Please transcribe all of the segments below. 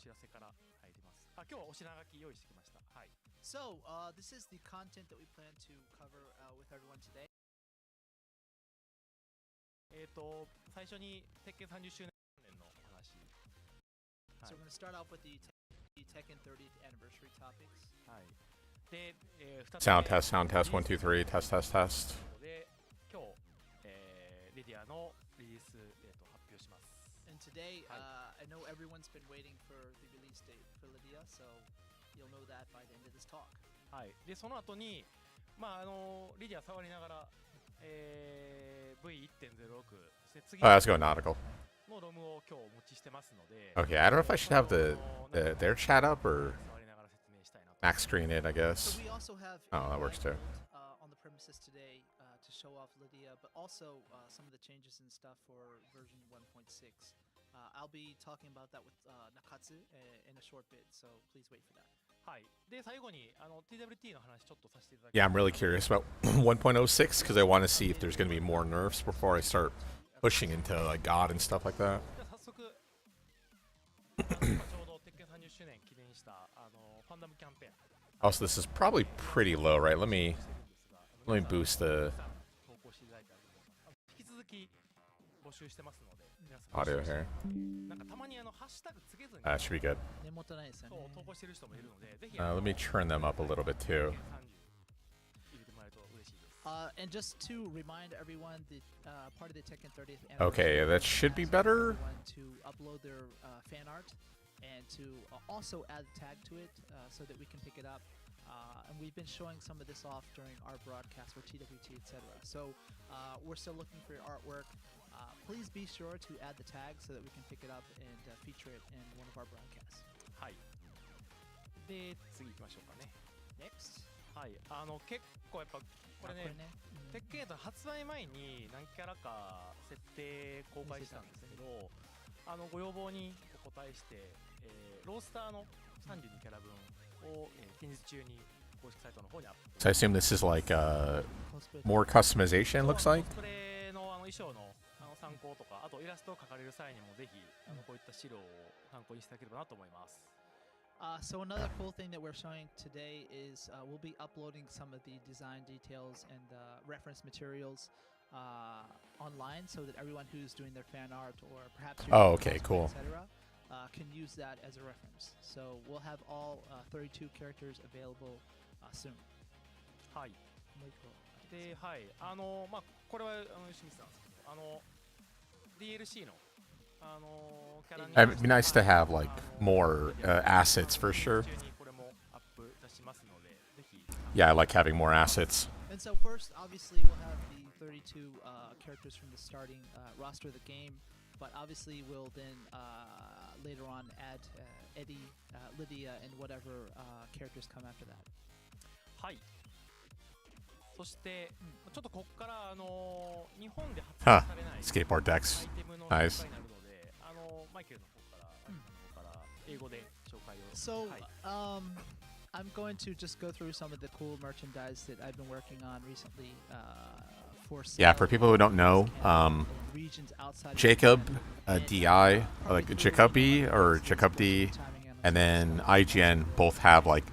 知らせから入ります。今日はお品書き用意してきました。はい。So, this is the content that we plan to cover with everyone today. 最初に鉄拳30周年のお話。So we're going to start off with the Tekken 30th anniversary topics. はい。で、Sound test, sound test, 1, 2, 3, test, test, test. で、今日、リディアのリリースデートを発表します。And today, I know everyone's been waiting for the release date for Lidia, so you'll know that by the end of this talk. はい。で、その後に、リディア触りながら、V1.06 そして次 Oh, let's go nautical. のロムを今日お持ちしてますので、 Okay, I don't know if I should have their chat up or 触りながら説明したいなと。 max screen it, I guess. So we also have Oh, that works too. on the premises today to show off Lidia, but also some of the changes and stuff for version 1.6. I'll be talking about that with Nakatsu in a short bit, so please wait for that. はい。で、最後にTWT の話ちょっとさせていただき Yeah, I'm really curious about 1.06 because I want to see if there's going to be more nerfs before I start pushing into like God and stuff like that. じゃあ早速ちょうど鉄拳30周年記念したファンダムキャンペーン Also, this is probably pretty low, right? Let me boost the 投稿していただいてありがとうございます。引き続き募集してますので、皆さん audio here. なんかたまにハッシュタグつけずに That should be good. 根元ないですよね。そう投稿してる人もいるので、ぜひ Let me turn them up a little bit too. 30入れてもらえると嬉しいです。 And just to remind everyone, the part of the Tekken 30th Okay, anniversary that should be better. to upload their fan art and to also add a tag to it so that we can pick it up. And we've been showing some of this off during our broadcast for TWT, etc. So we're still looking for your artwork. Please be sure to add the tag so that we can pick it up and feature it in one of our broadcasts. はい。で、次行きましょうかね。 Next. はい。結構やっぱこれね、鉄拳8発売前に何キャラか設定公開したんですけど、ご要望にお答えして、ロースターの32キャラ分を、近日中に公式サイトの方にアップ。 So I assume this is like more customization, it looks like. コスプレの衣装の参考とか、あとイラストを描かれる際にもぜひこういった資料を参考にしていただければなと思います。 So another cool thing that we're showing today is we'll be uploading some of the design details and reference materials online so that everyone who's doing their fan art or perhaps Okay, cool. etc. Can use that as a reference. So we'll have all 32 characters available soon. はい。で、はい。これは吉光さんですけど、DLC のキャラに It'd be nice to have like more assets for sure. 中にこれもアップ出しますので、ぜひ。 Yeah, I like having more assets. And so first, obviously, we'll have the 32 characters from the starting roster of the game, but obviously we'll then later on add Eddie, Lidia, and whatever characters come after that. はい。そしてちょっとここから日本で発売されない Skateboard ア decks. イテムの紹 Nice. 介になるので、マイケルの方から英語で紹介を。 So, はい。 I'm going to just go through some of the cool merchandise that I've been working on recently for sale. Yeah, for people who don't know, in regions outside of Jacob, Japan. DI, or like Jacoby or Jacob D, and then IGN both have like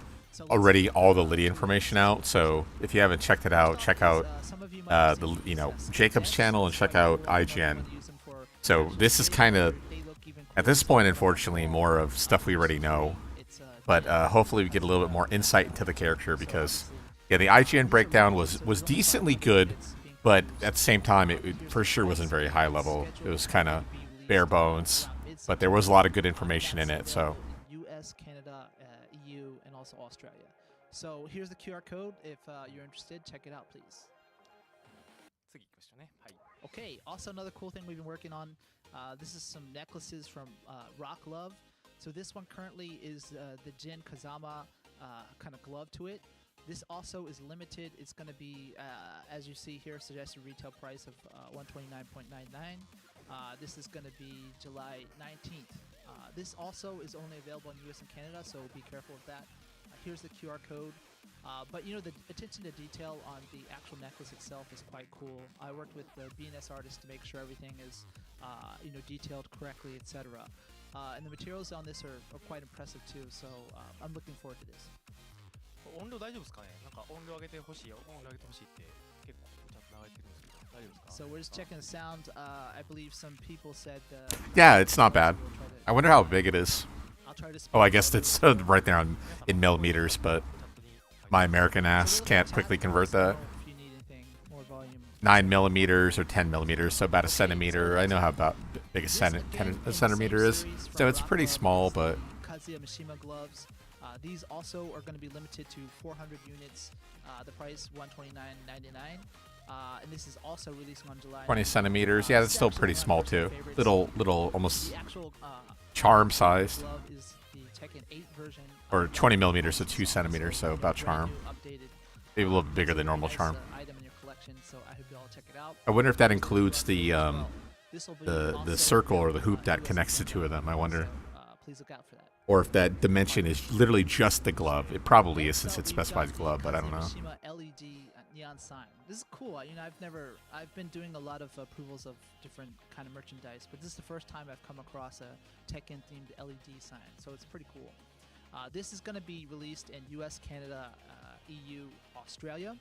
already all the Lidia information out. So if you haven't checked it out, check out Jacob's channel and check out IGN. So this is kind of at this point, unfortunately, more of stuff we already know. But hopefully we get a little bit more insight into the character because, yeah, the IGN breakdown was decently good, but at the same time, it for sure wasn't very high level. It was kind of bare bones, but there was a lot of good information in it. So US, Canada, EU, and also Australia. So here's the QR code. If you're interested, check it out, please. 次行きましょうね。はい。 Okay, also another cool thing we've been working on. This is some necklaces from Rock Love. So this one currently is the Jin Kazama kind of glove to it. This also is limited. It's going to be, as you see here, suggested retail price of $129.99. This is going to be July 19th. This also is only available in US and Canada, so be careful of that. Here's the QR code. But you know, the attention to detail on the actual necklace itself is quite cool. I worked with the BNS artist to make sure everything is detailed correctly, etc. And the materials on this are quite impressive too, so I'm looking forward to this. 音量大丈夫ですかね。なんか音量上げてほしいよ。音量上げてほしいって結構ちゃんと流れてるんですけど、大丈夫ですか？ So we're just checking the sound. I believe some people said. Yeah, it's not bad. I wonder how big it is. I'll try to. Oh, I guess it's right there in millimeters, but my American ass can't quickly convert that. 9 millimeters or 10 millimeters, so about a centimeter. I know how about big a centimeter is, so it's pretty small, but. Kazuya Mishima gloves. These also are going to be limited to 400 units. The price $129.99. And this is also releasing on July. 20 centimeters. Yeah, that's still pretty small too. Little, almost charm sized. Glove is the Tekken 8 version. Or 20 millimeters, so 2 centimeters, so about charm. Maybe a little bit bigger than normal charm. So I hope you all check it out. I wonder if that includes the circle or the hoop that connects the two of them. I wonder. Please look out for that. Or if that dimension is literally just the glove. It probably is since it specifies glove, but I don't know. LED neon sign. This is cool. I've been doing a lot of approvals of different kind of merchandise, but this is the first time I've come across a Tekken themed LED sign, so it's pretty cool. This is going to be released in US, Canada, EU, Australia,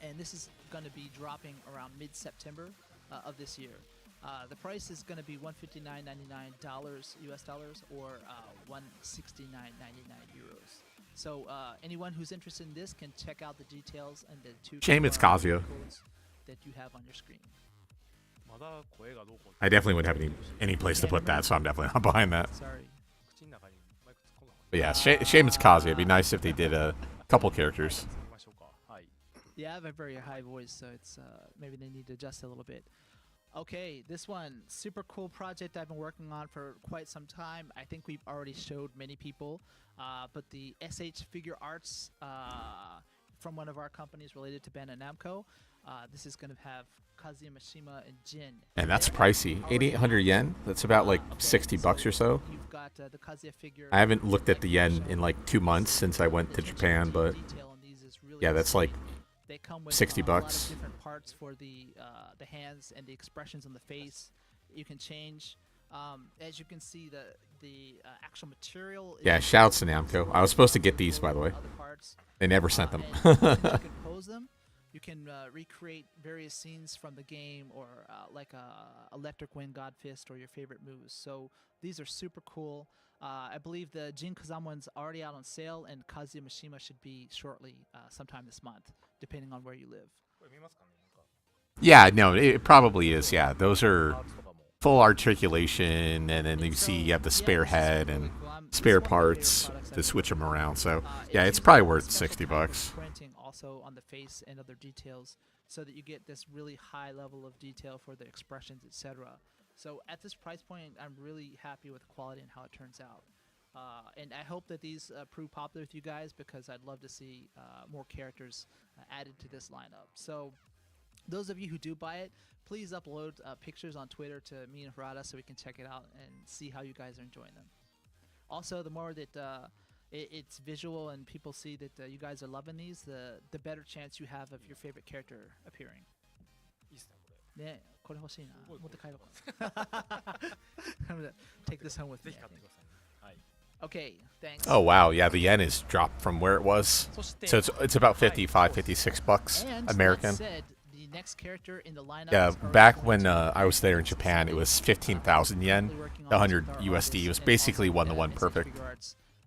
and this is going to be dropping around mid-September of this year. The price is going to be $159.99 US dollars or €169.99. So anyone who's interested in this can check out the details and the two Shame it's Kazuya. codes that you have on your screen. I definitely wouldn't have any place to put that, so I'm definitely not buying that. Sorry. But yeah, shame it's Kazuya. It'd be nice if they did a couple characters. Yeah, I have a very high voice, so it's maybe they need to adjust it a little bit. Okay, this one, super cool project I've been working on for quite some time. I think we've already showed many people, but the SH Figure Arts from one of our companies related to Bandai Namco. This is going to have Kazuya Mishima and Jin. And that's pricey. 8,800 yen? That's about like $60 or so. You've got the Kazuya figure. I haven't looked at the yen in like 2 months since I went to Japan, but yeah, that's like they come with $60. A lot of different parts for the hands and the expressions on the face. You can change. As you can see, the actual material. Yeah, shouts to Namco. I was supposed to get these, by the way. They never sent them. You can pose them. You can recreate various scenes from the game, or like Electric Wind, God Fist, or your favorite moves. So these are super cool. I believe the Jin Kazama one's already out on sale, and Kazuya Mishima should be shortly, sometime this month, depending on where you live. Yeah, no, it probably is. Yeah, those are full articulation, and then you see you have the spare head and spare parts to switch them around. So yeah, it's probably worth $60. Printing also on the face and other details, so that you get this really high level of detail for the expressions, etc. So at this price point, I'm really happy with the quality and how it turns out. And I hope that these prove popular with you guys, because I'd love to see more characters added to this lineup. So those of you who do buy it, please upload pictures on Twitter to me and Harada so we can check it out and see how you guys are enjoying them. Also, the more that it's visual and people see that you guys are loving these, the better chance you have of your favorite character appearing. ね、これ欲しいな。持って帰ろうか。I'm gonna take this home with me. Okay, thanks. Oh wow, yeah, the yen is dropped from where it was. So it's about $55-$56 American. Said, the next character in the lineup, Yeah, back when I was there in Japan, it was 15,000 yen, 100 USD. It was basically one-to-one perfect.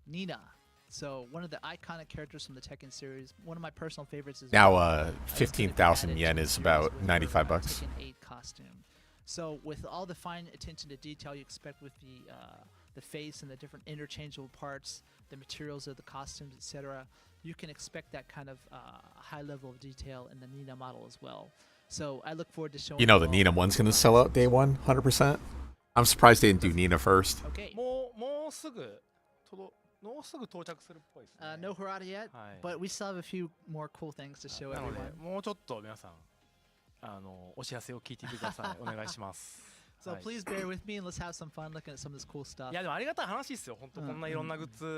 Nina. So one of the iconic characters from the Tekken series, one of my personal favorites is Now 15,000 yen is about $95. Tekken 8 costume. So with all the fine attention to detail you expect with the face and the different interchangeable parts, the materials of the costumes, etc., you can expect that kind of high level of detail in the Nina model as well. So I look forward to showing You know the Nina one's going to sell out day one, 100%. I'm surprised they didn't do Nina first. Okay. No Harada yet, but we still have a few more cool things to show everyone. もうちょっと皆さんお知らせを聞いていてください。お願いします。So please bear with me and let's have some fun looking at some of this cool stuff. いやでもありがたい話ですよ。本当こんないろんなグッズい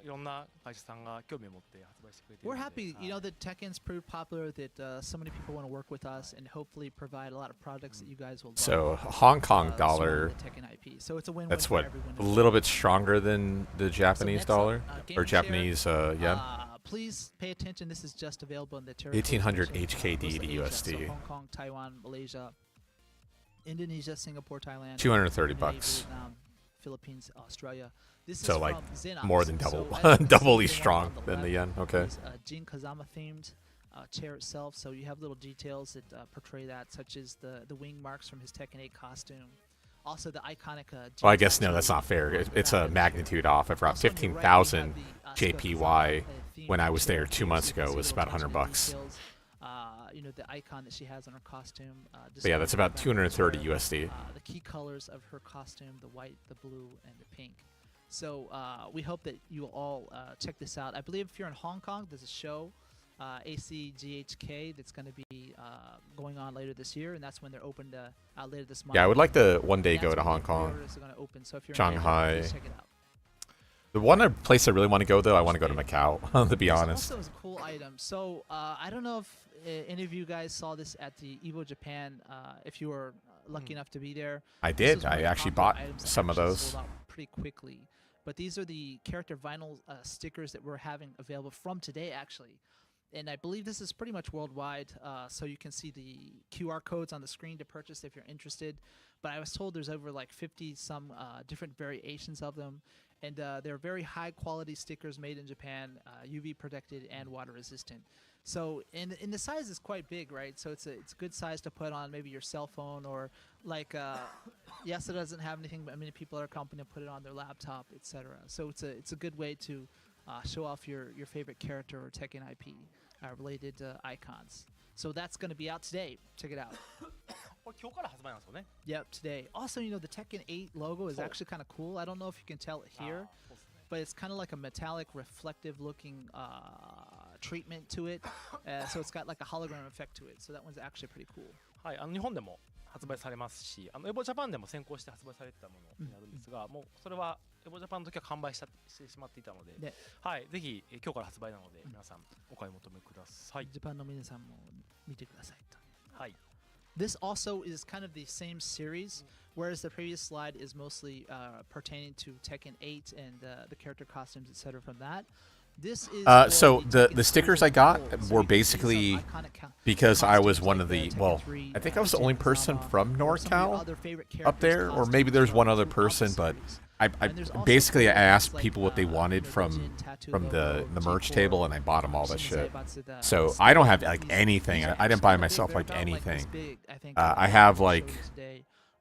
ろんな会社さんが興味を持って発売してくれてる We're ので。 happy, you know, that Tekken's proved popular, that so many people want to work with us and hopefully provide a lot of products that you guys will love. So Hong Kong dollar, surrounding the Tekken IP. So it's a win-win that's for what, everyone a involved. little bit stronger than the Japanese next up, dollar Game or Share. Japanese yen. Please pay attention. This is just available in the territory. 1800 section, HKD to Asia, so USD. Hong Kong, Taiwan, Malaysia, Indonesia, Singapore, Thailand, 230 Brunei, bucks. Vietnam, Philippines, Australia. This So is like from Xenox. more than So double, as you can see, doubly the one strong on the than the left yen. Okay. is a Jin Kazama themed chair itself. So you have little details that portray that, such as the wing marks from his Tekken 8 costume. Also the iconic. Well, I guess no, that's not fair. It's a magnitude off. I forgot 15,000 JPY when I was there 2 months ago. It was about 100 bucks. You know, the icon that she has on her costume. But yeah, that's about 230 USD. The key colors of her costume: the white, the blue, and the pink. So we hope that you will all check this out. I believe if you're in Hong Kong, there's a show, ACGHK, that's going to be going on later this year, and that's when they're open later this month. Yeah, I would like to one day And go that's to when Hong the Kong. pre-orders are gonna open. So if you're in Shanghai. Asia, please check it out. The one place I really want to go, though, I want to go to Macau, to be There's honest. also a cool item. So I don't know if any of you guys saw this at the Evo Japan. If you were lucky enough to be there, I this did. was one of I the actually popular bought items that some of actually those. sold out pretty quickly. But these are the character vinyl stickers that we're having available from today, actually. And I believe this is pretty much worldwide, so you can see the QR codes on the screen to purchase if you're interested. But I was told there's over like 50 some different variations of them, and they're very high quality stickers made in Japan, UV protected and water resistant. So and the size is quite big, right? So it's a good size to put on maybe your cell phone, or like yes, it doesn't have anything, but many people are coming to put it on their laptop, etc. So it's a good way to show off your favorite character or Tekken IP related icons. So that's going to be out today. Check it out. これ今日から発売なんですよね。 Yep, today. Also, you know, the Tekken 8 logo is actually kind of cool. I don't know if you can tell it here, そうですね。 but it's kind of like a metallic, reflective-looking treatment to it. So it's got like a hologram effect to it. So that one's actually pretty cool. はい、日本でも発売されますし、エボジャパンでも先行して発売されてたものになるんですが、もうそれはエボジャパンの時は完売してしまっていたので、ねはい、ぜひ今日から発売なので、皆さんお買い求めください。ジャパンの皆さんも見てくださいと。はい。 This also is kind of the same series, whereas the previous slide is mostly pertaining to Tekken 8 and the character costumes, etc. from that. This is So the stickers I got were basically because I was one of the, well, I think I was the only person from NorCal up there, or maybe there's one other person, but I basically I asked people what they wanted from the merch table, and I bought them all that shit. So I don't have like anything. I didn't buy myself like anything. I have like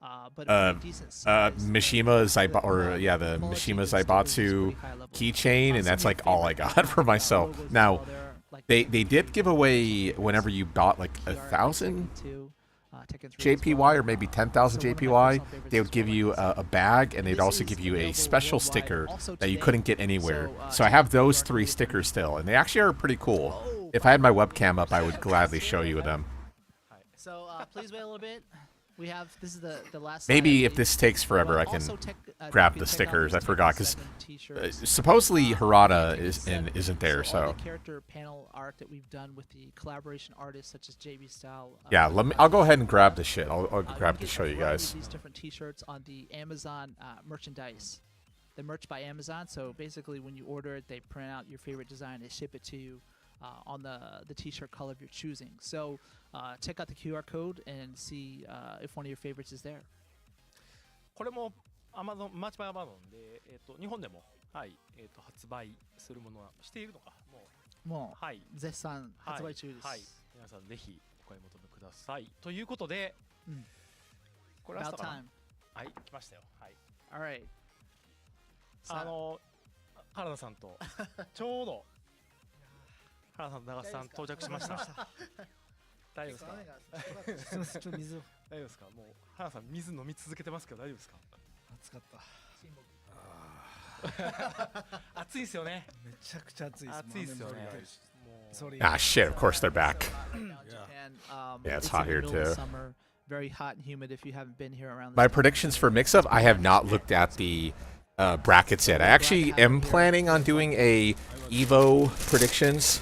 Mishima the Mishima Zaibatsu keychain, and that's like all I got for myself. Now they did give away, whenever you bought like 1,000 JPY or maybe 10,000 JPY, they would give you a bag, and they'd also give you a special sticker that you couldn't get anywhere. So I have those 3 stickers still, and they actually are pretty cool. If I had my webcam up, I would gladly show you them. So please wait a little bit. We have, this is the last. Maybe if this takes forever, I can grab the stickers. I forgot, because supposedly Harada isn't there, so. All the character panel art that we've done with the collaboration artists such as JB Style. Yeah, I'll go ahead and grab the shit. I'll grab it to show you guys. These different T-shirts on the Amazon merchandise, the merch by Amazon. So basically, when you order it, they print out your favorite design, they ship it to you on the T-shirt color of your choosing. So check out the QR code and see if one of your favorites is there. これも Amazon マーチバイ Amazon で日本でもはい発売するものはしているのかもうはい絶賛発売中です。はい、皆さんぜひお買い求めください。ということで、これラストかな。はい、来ましたよ。はい。Alright. 原田さんとちょうど原田さんと長瀬さん到着しました。大丈夫ですか。すみません、ちょっと水を。大丈夫ですか。もう原田さん水飲み続けてますけど大丈夫ですか。暑かった。暑いですよね。めちゃくちゃ暑いです。暑いですよね。Ah, shit, of course they're back. Yeah, it's hot here too. very hot and humid if you haven't been here around. My predictions for mix-up, I have not looked at the brackets yet. I actually am planning on doing a Evo predictions.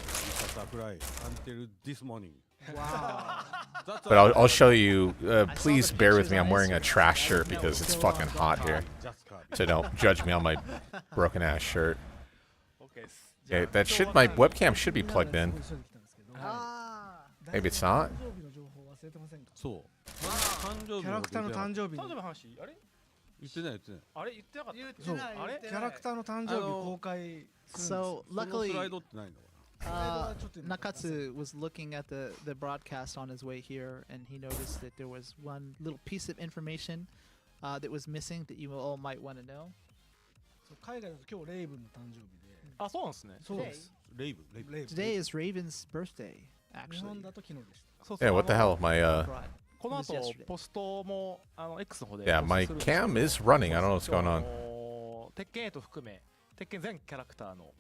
Until this morning. Wow. But I'll show you. Please bear with me. I'm wearing a trash shirt because it's fucking hot here. So don't judge me on my broken ass shirt. Okay, that should my webcam should be plugged in. Maybe it's not. そう誕生日キャラクターの誕生日誕生日の話あれ言ってない言ってないあれ言ってなかったそうあれキャラクターの誕生日公開するん So その luckily, スライドってないの Nakatsu was looking at the broadcast on his way here, and he noticed that there was one little piece of information that was missing that you all might want to know. そう海外だと今日レイブンの誕生日であそうなんですねそうですレイブレイブレイブン Today is Raven's birthday, 日 actually. 本だと昨日でしたそうそう Yeah, what the hell? My Brought. この It was 後 yesterday. ポストもX の方で yeah, my cam is running. I don't know what's going on. 鉄拳8含め鉄拳全キャラクターの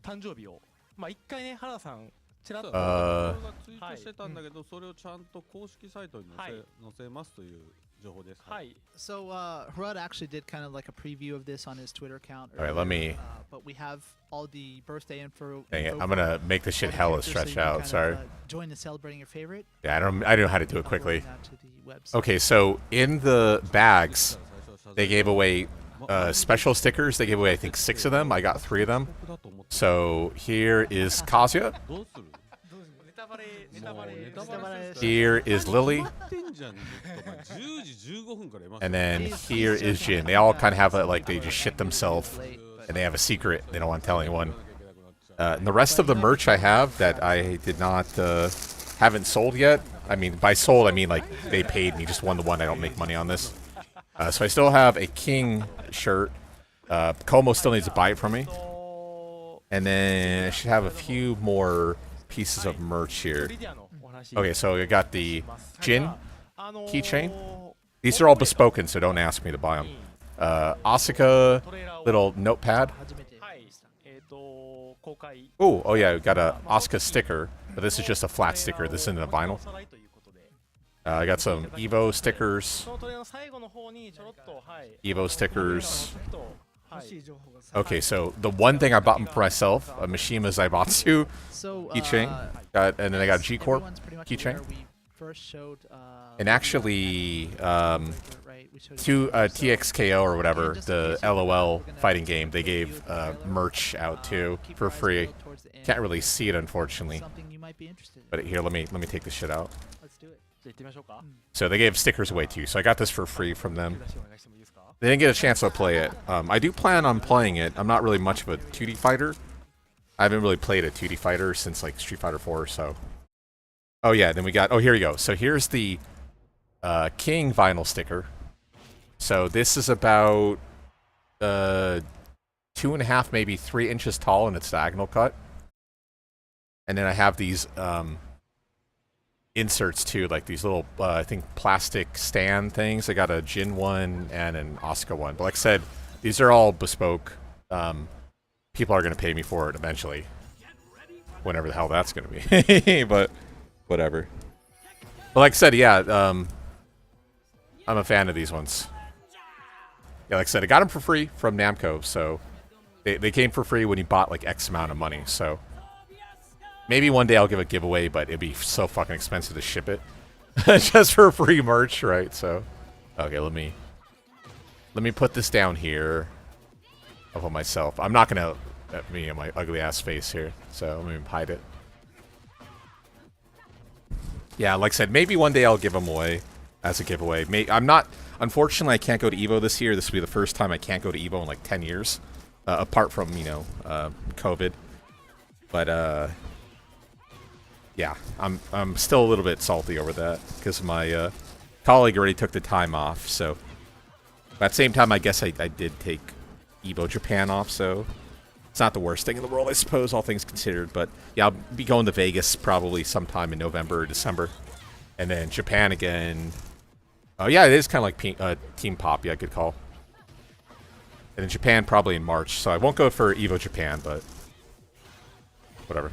誕生日をまあ一回ね原田さんちらっと僕がツイートしてたんだけど、それをちゃんと公式サイトに載せますという情報です。はい So Harad actually did kind of like a preview of this on his Twitter account. All right, let me. But we have all the birthday info. Dang it! info I'm for gonna make this shit hella characters, so stretched you can out. kind of, Sorry. Join the celebrating your favorite. Yeah, I don't know how to do it quickly. Uploading that to the website. Okay, so in the bags, they gave away special stickers. They gave away I think 6 of them. I got 3 of them. So here is Kazuya. どうする？ネタバレネタバレネタバレ Here is Lily. ってんじゃん。10時15分からいます。 And then here is Jin. They all kind of have like they just shit themselves, and they have a secret they don't want to tell anyone. And the rest of the merch I have that I did not haven't sold yet. I mean, by sold I mean like they paid me. Just one to one. I don't make money on this. So I still have a King shirt. Como still needs to buy it from me. And then I should have a few more pieces of merch here. Okay, so I got the Jin keychain. These are all bespoken, so don't ask me to buy them. Asuka little notepad. はい公開 Oh yeah, we got a Asuka sticker, but this is just a flat sticker. This isn't a vinyl. I got some Evo stickers. そのトレーの最後の方にちょろっとはい Evo stickers. 欲しい情報がさ Okay, so the one thing I bought for myself, a Mishima Zaibatsu So keychain. And then I got a G Corp everyone's pretty much keychain. aware we first showed, And actually, right, we showed to it. So, TXKO or whatever, just the in case you LOL we're gonna fighting game, they gave merch out too keep for your eyes free. peeled towards the end. Can't really see it unfortunately. Something you might be interested in. But here, let me take this shit out. Let's do it. じゃあ行ってみましょうか So they gave stickers away too. So I got this for free from them. 出しお願いしてもいいですか They didn't get a chance to play it. I do plan on playing it. I'm not really much of a 2D fighter. I haven't really played a 2D fighter since like Street Fighter 4 or so. Oh yeah, then we got, oh here we go. So here's the King vinyl sticker. So this is about 2.5, maybe 3 inches tall, and it's diagonal cut. And then I have these inserts too, like these little, I think plastic stand things. I got a Jin one and an Asuka one. But like I said, these are all bespoke. People are going to pay me for it eventually. Whenever the hell that's going to be. But whatever. But like I said, yeah, I'm a fan of these ones. Yeah, like I said, I got them for free from Namco. So they came for free when you bought like X amount of money. So maybe one day I'll give a giveaway, but it'd be so fucking expensive to ship it. Just for free merch, right? So, okay, let me put this down here of myself. I'm not gonna let me and my ugly ass face here, so let me hide it. Yeah, like I said, maybe one day I'll give them away as a giveaway. I'm not. Unfortunately, I can't go to Evo this year. This will be the first time I can't go to Evo in like 10 years, apart from COVID. But yeah, I'm still a little bit salty over that because my colleague already took the time off. So at the same time, I guess I did take Evo Japan off. So it's not the worst thing in the world, I suppose, all things considered. But yeah, I'll be going to Vegas probably sometime in November or December, and then Japan again. Oh yeah, it is kind of like Team Pop. Yeah, good call. And then Japan probably in March. So I won't go for Evo Japan, but whatever.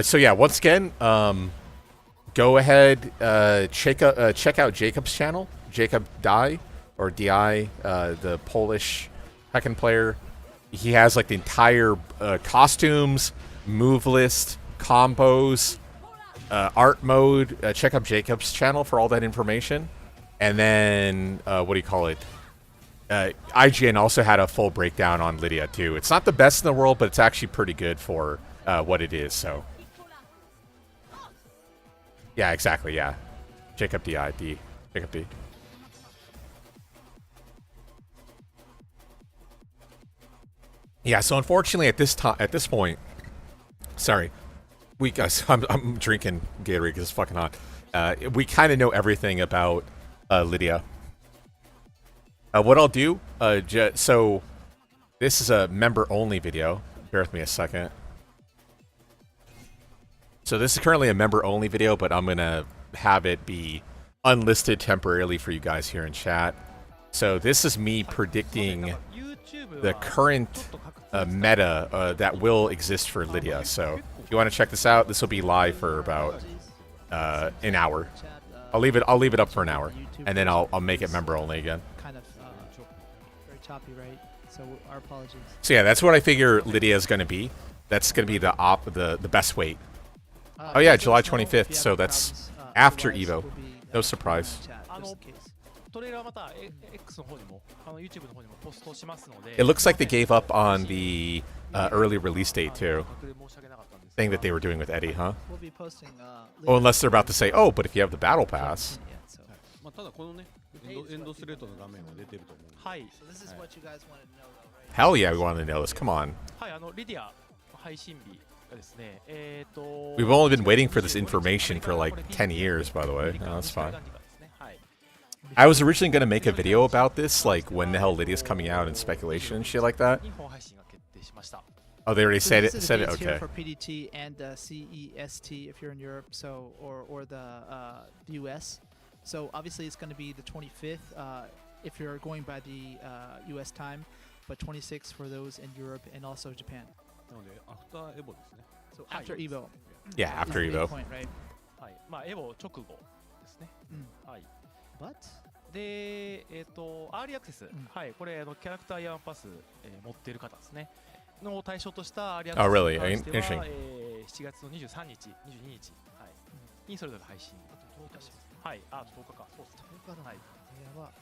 So yeah, once again, go ahead, check out Jacob's channel, Jacob Di or Di, the Polish Tekken player. He has like the entire costumes, move list, combos, art mode. Check out Jacob's channel for all that information. And then what do you call it? IGN also had a full breakdown on Lidia too. It's not the best in the world, but it's actually pretty good for what it is. So yeah, exactly. Yeah, Jacob D. Jacob D. Yeah. So unfortunately, at this point, sorry, we guys, I'm drinking Gatorade because it's fucking hot. We kind of know everything about Lidia. What I'll do, so this is a member-only video. Bear with me a second. So this is currently a member-only video, but I'm going to have it be unlisted temporarily for you guys here in chat. So this is me predicting the current meta that will exist for Lidia. So if you want to check this out, this will be live for about an hour. I'll leave it up for an hour, and then I'll make it member-only again. Choppy, right? So our apologies. So yeah, that's what I figure Lidia is going to be. That's going to be the best weight. Oh yeah, July 25th. So that's after Evo. No surprise. It looks like they gave up on the early release date too. Thing that they were doing with Eddie, huh? We'll be posting, oh, unless they're about to say, oh, but if you have the battle pass. So this is what you guys want to know, though, right? Hell yeah, we want to know this. Come on. We've only been waiting for this information for like 10 years, by the way. Oh, that's fine. I was originally going to make a video about this, like when the hell Lydia's coming out and speculation and shit like that. Oh, they already said it. Said it. Okay. For PDT and CEST if you're in Europe, so or the US. So obviously it's going to be the 25th if you're going by the US time, but 26 for those in Europe and also Japan. So after Evo. Yeah, after Evo. Point, right? But で、アーリーアクセス、はい、これキャラクターイヤーパス、持っている方ですね。の対象としたアーリーアクセス really? に関しては、 Interesting. 7月の23日、22日、はい、にそれぞれ配信いたします。はい、あと10日か。そうですね。はい。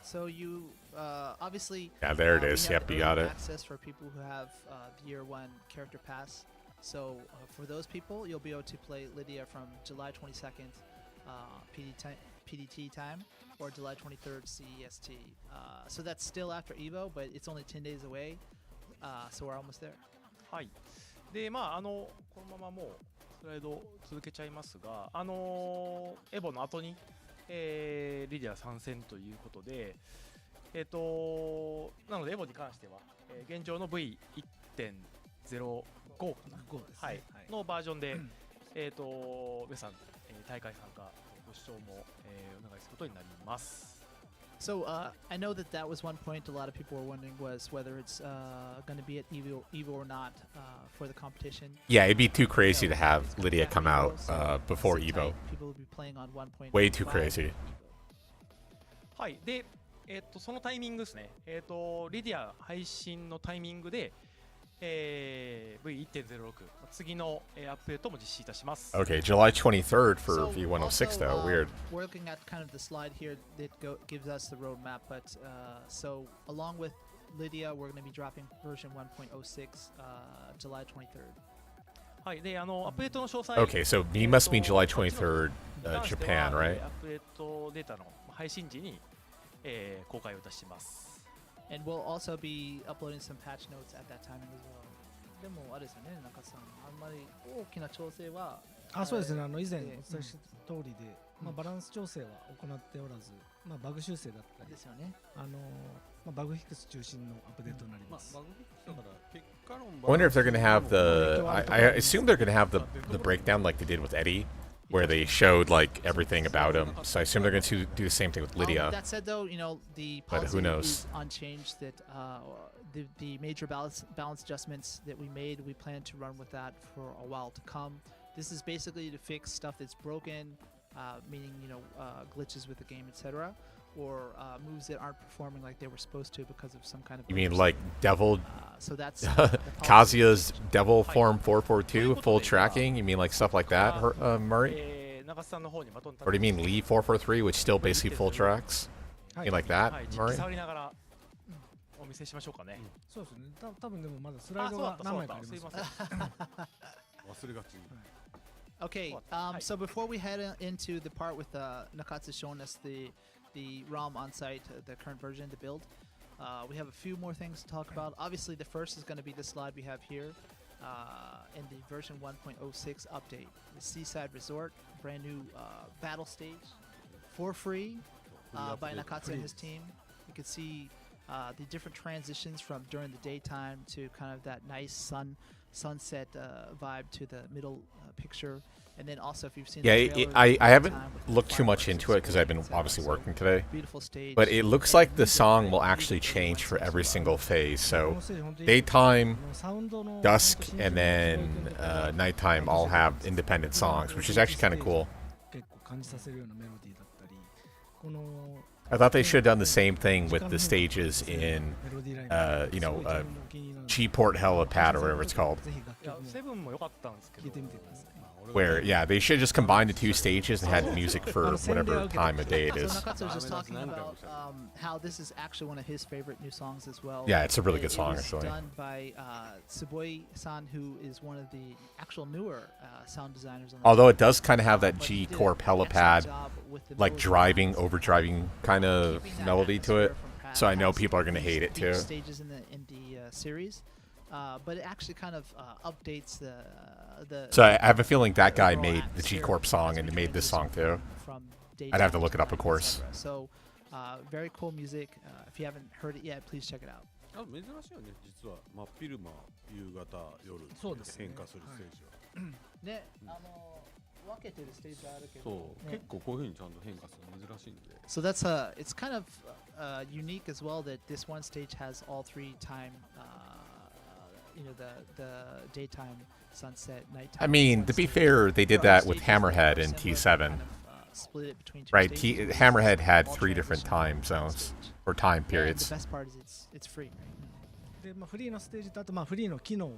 So you obviously Yeah, there it is. Yep, you got it. Access for people who have the year 1 character pass. So for those people, you'll be able to play Lidia from July 22nd PDT time or July 23rd CEST. So that's still after Evo, but it's only 10 days away. So we're almost there. はい。で、まあこのままもうスライド続けちゃいますが、エボの後にリディア参戦ということで、なのでエボに関しては、現状の V1.05 かな、はい、のバージョンで、皆さん、大会参加ご視聴も、お願いすることになります。So I know that was one point a lot of people were wondering was whether it's going to be at Evo or not for the competition. Yeah, it'd be too crazy to have Lidia come out before Evo. People would be playing on 1.5. Way too crazy. はい。で、そのタイミングですね。リディア配信のタイミングで、V1.06 次のアップデートも実施いたします。Okay, July 23rd for V106 though. Weird. We're looking at kind of the slide here that gives us the roadmap, but so along with Lidia, we're going to be dropping version 1.06 July 23rd. はい。で、アップデートの詳細。Okay, so he must mean July 23rd, Japan, right? アップデートデータの配信時に、公開をいたします。And we'll also be uploading some patch notes at that timing as well. でもあれですよね、中さん、あんまり大きな調整はそうですね、以前お伝えした通りで、バランス調整は行っておらず、バグ修正だったりですよね。バグフィックス中心のアップデートになります。I wonder if they're going to have I assume they're going to have the breakdown like they did with Eddie, where they showed like everything about him. So I assume they're going to do the same thing with Lidia. That said, though, you know the policy is unchanged. That the major balance adjustments that we made, we plan to run with that for a while to come. This is basically to fix stuff that's broken, meaning glitches with the game, etc., or moves that aren't performing like they were supposed to because of some kind of. You mean like Devil? So that's Kazuya's Devil Form 442 full tracking? You mean like stuff like that, Murray? Or do you mean Lee 443, which still basically full tracks? You mean like that, Murray? お見せしましょうかね。そうですね。多分でもまだスライドが何枚かあります。忘れがち。Okay, so before we head into the part with Nakatsu showing us the ROM on site, the current version, the build, we have a few more things to talk about. Obviously, the first is going to be the slide we have here in the version 1.06 update. The Seaside Resort, brand new battle stage for free by Nakatsu and his team. You can see the different transitions from during the daytime to kind of that nice sunset vibe to the middle picture. And then also, if you've seen yeah, the trailer, I haven't looked too much into it because I've been obviously working today. Beautiful stage. But it looks like the song will actually change for every single phase. So daytime, dusk, and then nighttime all have independent songs, which is actually kind of cool. I thought they should have done the same thing with the stages in, G-Port Helipad or whatever it's called. Where, yeah, they should just combine the two stages and had music for whatever time of day it is. So Nakatsu was just talking about how this is actually one of his favorite new songs as well. Yeah, it's a really good song, It was actually. done by Tsuboi-san, who is one of the actual newer sound designers. On the Although it team. does kind of have that But he did G-Corp an excellent Helipad, job with the like melody driving, lines, over-driving kind of keeping that melody to it. atmosphere from So I know past people are going to hate it deep too. stages in the series, but it actually kind of updates the. So I have a feeling that guy overall made the atmosphere G-Corp song as and we made this song too. from I'd have to daytime look it up, of night, course. etc. So, very cool music. If you haven't heard it yet, please check it out. 珍しいよね、実は真っ昼間、夕方、夜そうですね変化するステージは。ね、分けてるステージあるけど。そう、結構こういう風にちゃんと変化するの珍しいんで。 So that's it's kind of unique as well that this one stage has all three time, the daytime, sunset, nighttime. I mean, to be fair, they did that with Hammerhead in T7. Split it between two Right, stages. Hammerhead had All 3 different time transitions on zones, stage. or time Yeah, and periods. the best part is it's free. で、フリーのステージとあとフリーの機能を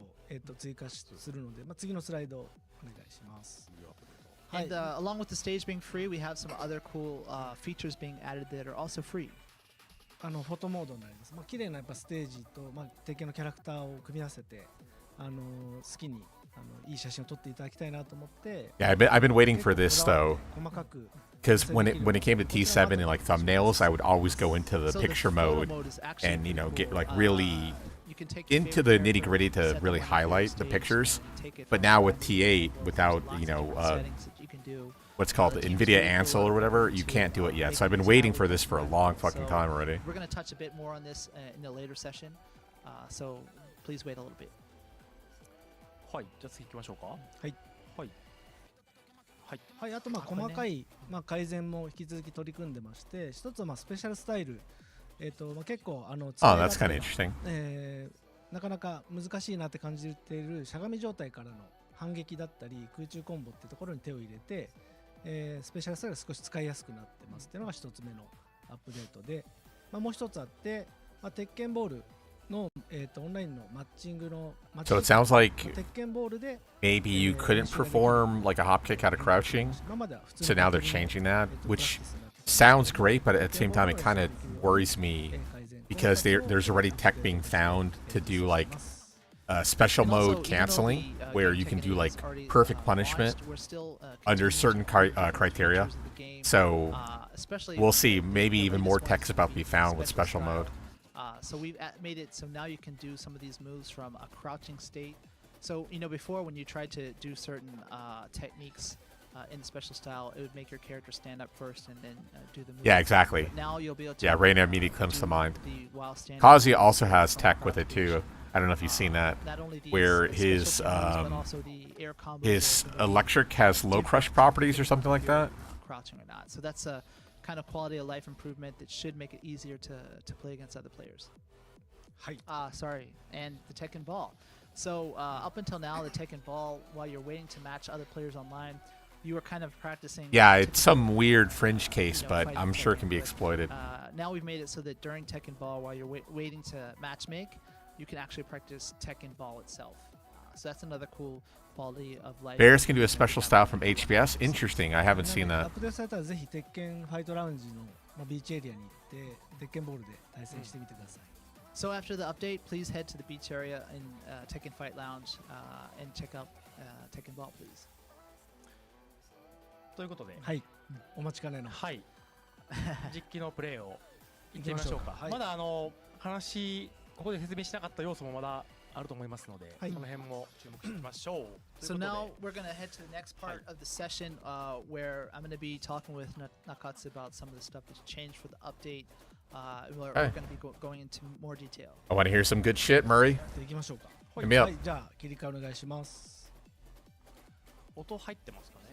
追加するので、次のスライドお願いします。 And along with the stage being free, we have some other cool features being added that are also free. フォトモードになります。綺麗なやっぱステージと敵のキャラクターを組み合わせて、好きにいい写真を撮っていただきたいなと思って。Yeah, I've been waiting for this though, 細かく。 because when it came to T7 and like thumbnails, I would always go into the So picture photo mode is actually and pretty get cool. like really You can take your into favorite the character, nitty-gritty to set really them on your favorite highlight the stage, pictures. and take it But from now there. with T8, There's without lots of different settings that you can do. what's called the teams NVIDIA will Ansel or whatever, you to, can't do it yet. make So I've been these waiting out for this for a long so fucking time already. We're going to touch a bit more on this in a later session, so please wait a little bit. はい、じゃあ次行きましょうか。はい。はい。はい。はい、あと細かい改善も引き続き取り組んでまして、一つはスペシャルスタイル、結構Oh, that's kind of interesting. なかなか難しいなって感じているしゃがみ状態からの反撃だったり空中コンボってところに手を入れて、スペシャルスタイルが少し使いやすくなってますっていうのが一つ目のアップデートで、もう一つあって、鉄拳ボールの、オンラインのマッチングの So it sounds like 鉄拳ボールで maybe you couldn't perform like a hop kick out of crouching. 今までは普通 So に now they're changing that, which sounds great, but at the same time, it kind of worries me because there's already tech being found to do like special And also, mode canceling, even though the where game you can Tekken do 8 like is already, perfect punishment launched, we're still, under continuing certain to criteria. features of the game, So especially we'll see. Maybe the even latest more ones tech's about to be being found with special style. mode. So we've made it so now you can do some of these moves from a crouching state. So before when you tried to do certain techniques in the special style, it would make your character stand up first and then do the move. Yeah, exactly. Now you'll be able to. Yeah, Reina immediately comes do to mind. the while standing Kazuya up also has from tech with it crouching too. I don't know if you've seen that. Not only these, Where special his, moves, but also the air combos His that can be electric has low crush properties or something like that. crouching or not. So that's a kind of quality of life improvement that should make it easier to play against other players. Hi. Sorry, and the Tekken ball. So up until now, the Tekken ball, while you're waiting to match other players online, you were kind of practicing. Yeah, it's some weird fringe case, you know, but fighting I'm sure it Tekken, can be but, exploited. Now we've made it so that during Tekken ball, while you're waiting to match make, you can actually practice Tekken ball itself. So that's another cool quality of life. Bears can do a special style from HBS. Interesting. I haven't seen ア that. ップデートされたらぜひ鉄拳ファイトラウンジの、ビーチエリアに行って鉄拳ボールで対戦してみてください。So after the update, please head to the beach area in Tekken Fight Lounge and check out Tekken Ball, please. ということで、はい、お待ちかねの。はい、実機のプレーをいってみましょうか。はい、まだ話ここで説明しなかった要素もまだあると思いますので、はい、その辺も注目してみましょう。So now we're going to head to the next part of the session where I'm going to be talking with Nakatsu about some of the stuff that's changed for the update. We're going to be going into more detail. I want to hear some good shit, Murray. 行きましょうか。Hit me up. はい、じゃあ切り替えお願いします。音入ってますかね？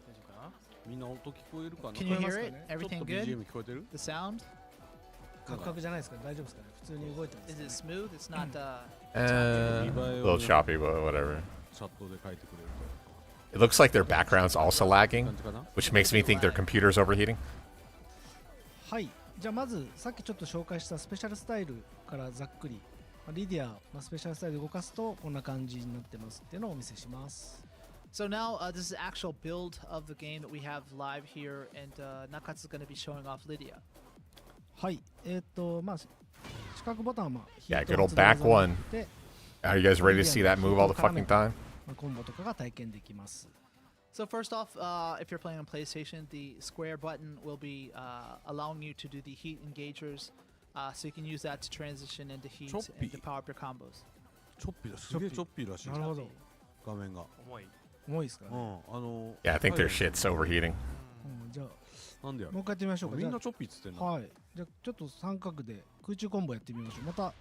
大丈夫かな？みんな音聞こえるかな？ Can you hear it? ちょっと Everything BGM good? 聞こえてる？ The sound? カクカクじゃないですかね。大丈夫ですかね。普通に動いてます Is ね。 it smooth? It's not. A little choppy, but whatever. チャットで書いてくれる It looks like their background's also と lagging, 感じかな？ which makes me think their computer's overheating. はい、じゃあまずさっきちょっと紹介したスペシャルスタイルからざっくり、リディアのスペシャルスタイルで動かすとこんな感じになってますっていうのをお見せします。So now this is the actual build of the game that we have live here, and Nakatsu is going to be showing off Lidia. はい、四角ボタンはYeah, good old back one. Are you guys ready to see that move all the fucking time? コンボとかが体験できます。So first off, if you're playing on PlayStation, the square button will be allowing you to do the heat engagers, so you can use that to transition into heat and to power up your combos. チョッピーだ、すげえチョッピーらしい。なるほど。画面が。重い。重いですかね。Yeah, I think their shit's overheating. じゃあなんでやろもう一回やってみましょうか。みんなチョッピーっつってんの。はい。じゃあちょっと三角で空中コンボやってみましょう。また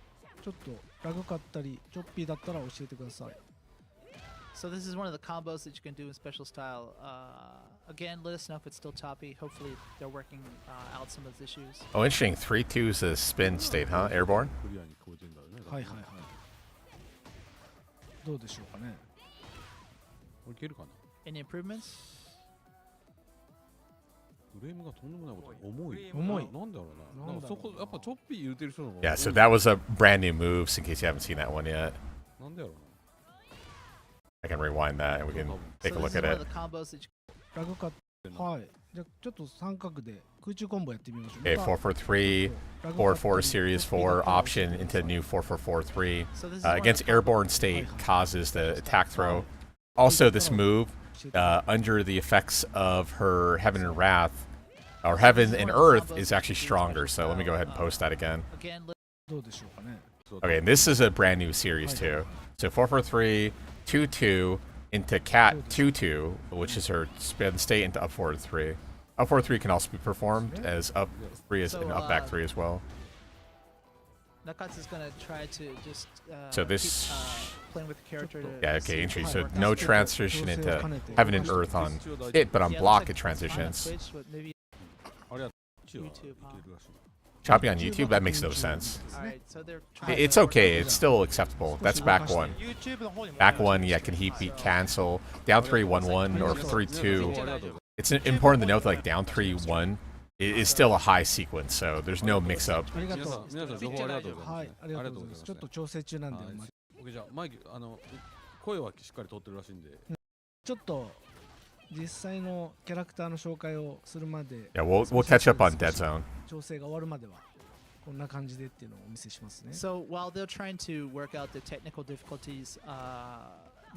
ちょっとラグかったりチョッピーだったら教えてください。So this is one of the combos that you can do in special style. Again, let us know if it's still choppy. Hopefully they're working out some of those issues. Oh, interesting. 3-2 is a spin state, huh? Airborne? クリアに聞こえてんだよね。はいはいはい。どうでしょうかね。これいけるかな？ Any improvements? フレームがとんでもないこと重い。重い。なんだろうな。なんかそこやっぱチョッピー言うてる人の方が。 Yeah, so that was a brand new move, in case you haven't seen that one yet. なんでやろう I can rewind that and we can take a So look this is at one it. of the combos that you ラグかはい。じゃあちょっと三角で空中コンボやってみましょう。 Okay, また 4-4-3, 4-4 series 4 option into new 4-4-4-3. So this is one of Against the airborne state causes the attack throw. Also, this move, under the effects of her Heaven and Wrath, or Heaven and Earth, is actually stronger. So let me go ahead and post that again. again. どうでしょうかね。 Okay, and this is a brand new series too. So 4-4-3, 2-2 into Cat 2-2, which is her spin state into up 4-3. Up 4-3 can also be performed as up 3 is and up back 3 as well. Nakatsu is gonna try to just So this- keep, playing with the character. To Yeah, see okay, if interesting. it So no transition into Heaven and Earth on it, but on Yeah, block looks it like it's fine on transitions. Twitch, but maybe あれはチは YouTube, いけるらしい。 Choppy on YouTube, that makes no sense. alright. So they're trying. It's to okay, it's still acceptable. That's back 1. YouTube の方にも Back 1, yeah, can heat beat cancel. Down 3-1-1 or 3-2. It's important to note that like down 3-1 is still a high sequence, so there's no mix up. ありがとう。皆さん情報ありがとうございます。はい、ありがとうございます。ちょっと調整中なんで、はい OK じゃあマイク声はしっかり通ってるらしいんで。ちょっと実際のキャラクターの紹介をするまで、 Yeah, we'll catch up on Dead Zone. 調整が終わるまではこんな感じでっていうのをお見せしますね。 So while they're trying to work out the technical difficulties,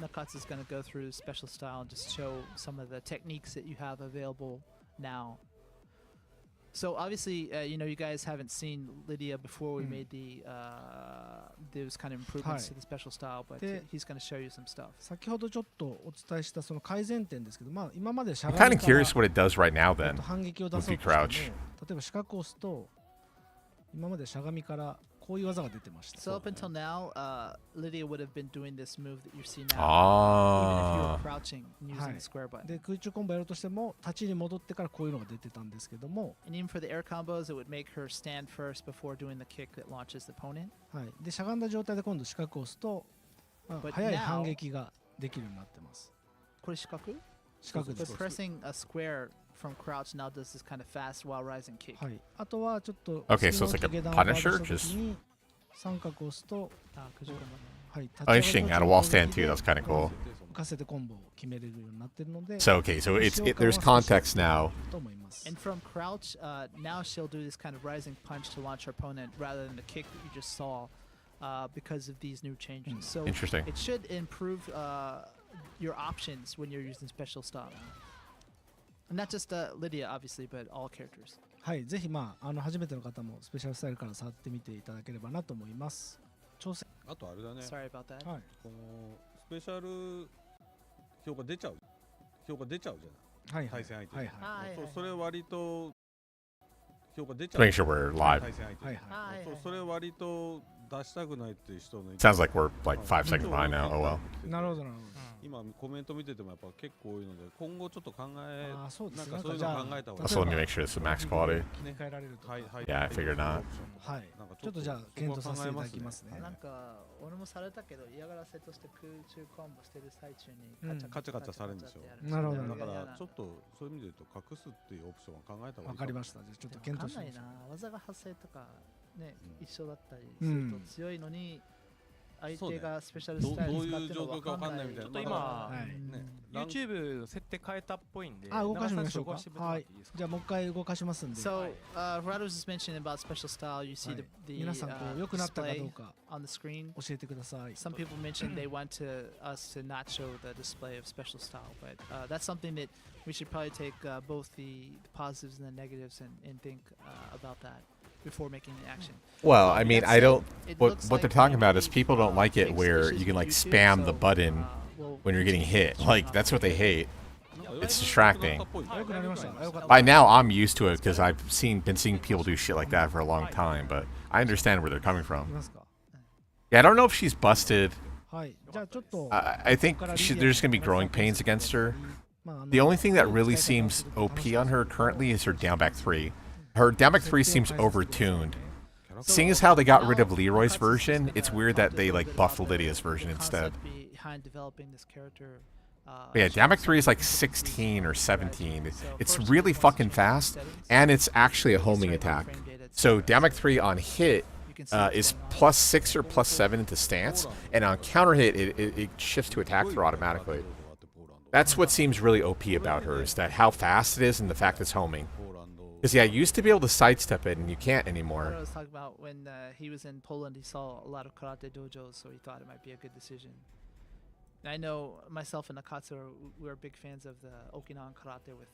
Nakatsu is going to go through special style and just show some of the techniques that you have available now. So obviously, you know, you guys haven't seen Lidia before we made those kind of improvements to the special style, but he's going to show you some stuff. 先ほどちょっとお伝えしたその改善点ですけど、まあ今までしゃ I'm が kind み of から curious what it does right now then. 反撃を出そうとしても、例えば四角を押すと今までしゃがみからこういう技が出てました。 So up until now, Lidia would have been doing this move that you see now, even if you were Ah. crouching and using the square button. で空中コンボやろうとしても立ちに戻ってからこういうのが出てたんですけども、 And even for the air combos, it would make her stand first before doing the kick that launches the opponent. はい、でしゃがんだ状態で今度四角を押すと、But 早い反 now 撃ができるようになってます。これ四角？四角で But す。 pressing a square from crouch now does this kind of fast while rising kick. はい。あとはちょっと Okay, so 次 it's の like a 下段を回 Punisher? した時に三角を押すと、あ、九十九番ね。はい、立ち Oh, 上 interesting. が On る a 途 wall 中 stand 攻 too. 撃 That's kind of cool. 浮かせてコンボを決めれるようになってるので、 So okay, so there's context now. と思います。 And from crouch, now she'll do this kind of rising punch to launch her opponent rather than the kick that you just saw, because of these new changes. So Interesting. it should improve your options when you're using special style. And not just Lidia, obviously, but all characters. はい、ぜひ初めての方もスペシャルスタイルから触ってみていただければなと思います。挑戦。あとあれだね、 Sorry about that. はい。このスペシャル評価出ちゃうじゃない、はいはい対戦相手に、はいはいはいそれ割と評価出ちゃ To う make sure we're live. 対戦相手に、はいはいはいそれ割と出したくないっていう人の Sounds like we're like 5 seconds behind now. Oh well. なるほどなるほ今コメント見ててもやっぱ結構多いので今後ちょっと考えど。ああ、そうですね。なんかそういうの考えた方が Also, let me make sure it's the max quality. 切り替えられるとか。はいはい Yeah, I figured not. はいなんかちょっとじゃあ検討させていただきますね。なんか俺もされたけど嫌がらせとして空中コンボしてる最中にカチャカチャされるんでしょ。なるほどだからちょっとそういう意味で言うと隠すっていうオプションは考えた方がいい。わかりました。じゃあちょっと検討しましょう。わかんないな。技が発生とかね、うん一緒だったりすると強いのに相手がスペシャルスタイル使ってるのがわかんないみたいな。ちょっと今はいね、YouTube の設定変えたっぽいんで、あ、動かしてみましょうか。長さんちょっと動かしてみてもらはいっていいですか。じゃあもう一回動かしますんで。 So, Rado was just mentioning about special style. You see はい the 皆さんこう良くなったかどう display か on the screen. 教えてください。 Some people mentioned they want us to not show the display of special style, but that's something that we should probably take both the positives and the negatives and think about that before making the action. Well, I mean, That I said, don't. it What looks what they're like talking about maybe, is people don't like it fixed where issues you can with like YouTube, spam so, the button we'll when you're getting hit. Like that's what they hate. It's distracting. 良くなりました。あ、よかった。 By now, I'm used to it because I've been seeing people do shit like that for a long time. But I understand where they're coming い from. ますか。 Yeah, I don't know if she's busted. はい。じゃあちょっと。 I think there's gonna be growing pains against her. The only thing that really seems OP on her currently is her down back 3. Her down back 3 seems overtuned. Seeing as how they got rid of Leroy's version, it's weird that they like buffed Lydia's version instead. Behind developing this character. But yeah, down back 3 is like 16 or 17. It's really fucking fast, and it's actually a homing attack. So down back 3 on hit is plus 6 or plus 7 into stance, and on counter hit, it shifts to attack throw automatically. That's what seems really OP about her, is that how fast it is and the fact it's homing. Because yeah, you used to be able to sidestep it, and you can't I anymore. was talking about when he was in Poland, he saw a lot of karate dojos, so he thought it might be a good decision. And I know myself and Nakatsu, we're big fans of the Okinawan karate with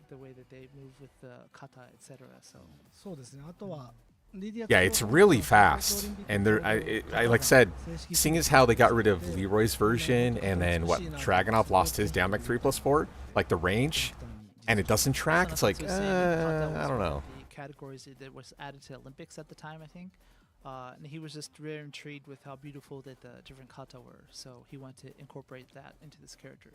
the way that they move with the kata, etc. So そうですね。あとは。Yeah, it's really fast, and I like I said, seeing as how they got rid of Leroy's version, and then what Dragunov lost his down back 3+4, like the range, and it doesn't track. It's like I don't know. The categories that was added to Olympics at the time, I think. And he was just very intrigued with how beautiful that the different kata were, so he wanted to incorporate that into this character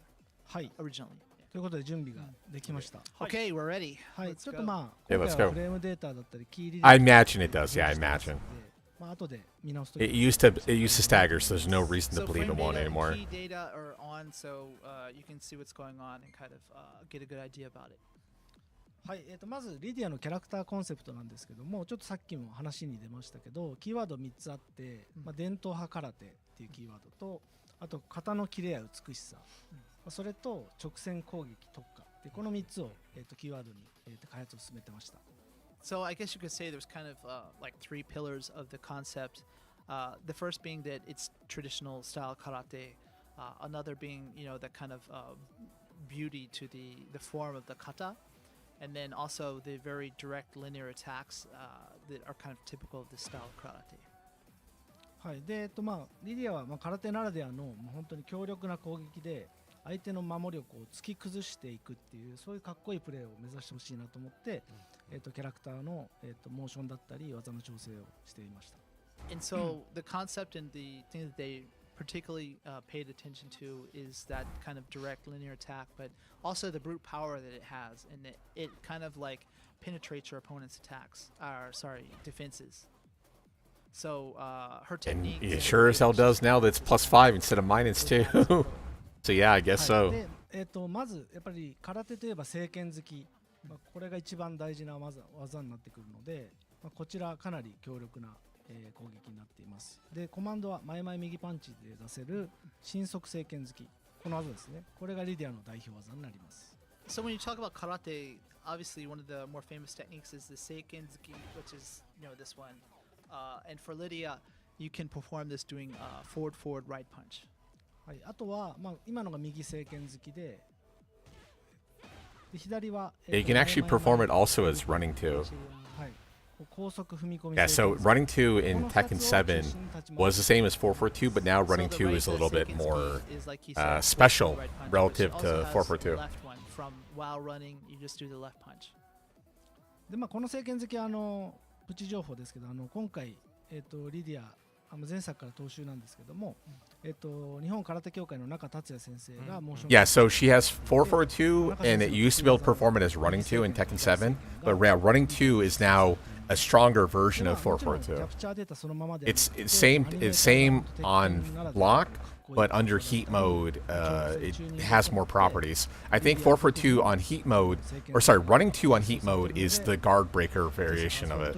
はい。 originally. ということで準備ができました。 Okay, we're ready. はい。 Let's ちょっ go. とまあ Yeah, 今 let's 回は go. フレームデータだったりキーリ I imagine it does. Yeah, I imagine. まあ後で見直すと It used to stagger, so there's no reason to So believe frame it won't data and anymore. key data are on, so you can see what's going on and kind of get a good idea about it. はいまずリディアのキャラクターコンセプトなんですけども、ちょっとさっきも話に出ましたけど、キーワード3つあって、伝統派空手っていうキーワードと、あと型の切れや美しさ、それと直線攻撃特化で、この3つを、キーワードに、開発を進めてました。 So I guess you could say there's kind of like three pillars of the concept. The first being that it's traditional style karate. Another being, you know, that kind of beauty to the form of the kata. And then also the very direct linear attacks that are kind of typical of this style of karate. はい、で、リディアは空手ならではのもう本当に強力な攻撃で相手の守りをこう突き崩していくっていうそういうかっこいいプレーを目指してほしいなと思って、キャラクターの、モーションだったり技の調整をしていました。 And so the concept and the thing that they particularly paid attention to is that kind of direct linear attack, but also the brute power that it has, and it kind of like penetrates your opponent's attacks, or sorry, defenses. So her And technique. it sure as hell does now that it's +5 instead of -2. So yeah, I guess so. で、まずやっぱり空手といえば正拳突き、これが一番大事な技になってくるので、こちらかなり強力な、攻撃になっています。で、コマンドは前々右パンチで出せる伸速正拳突き、この技ですね。これがリディアの代表技になります。So when you talk about karate, obviously one of the more famous techniques is the seikenzuki, which is this one. And for Lidia, you can perform this doing forward right punch. はい、あとは、今のが右正拳突きで、左は、Yeah, you can actually perform it also as running 2. はい、高速踏み込み Yeah, 正 so 拳突き running 2 in Tekken 7 was the same as 442, but now running 2 is a little bit more special relative to 442. From while running, you just do the left punch. で、この正拳突きはプチ情報ですけど、今回、リディア前作から踏襲なんですけども、日本空手協会の中達也先生がモーション Yeah, so she has 442, and it used to be able to perform it as running 2 in Tekken 7, but running 2 is now a stronger version of 442. It's same on block, but under heat mode, it has more properties. I think 442 on heat mode, or sorry, running 2 on heat mode is the guard breaker variation of it.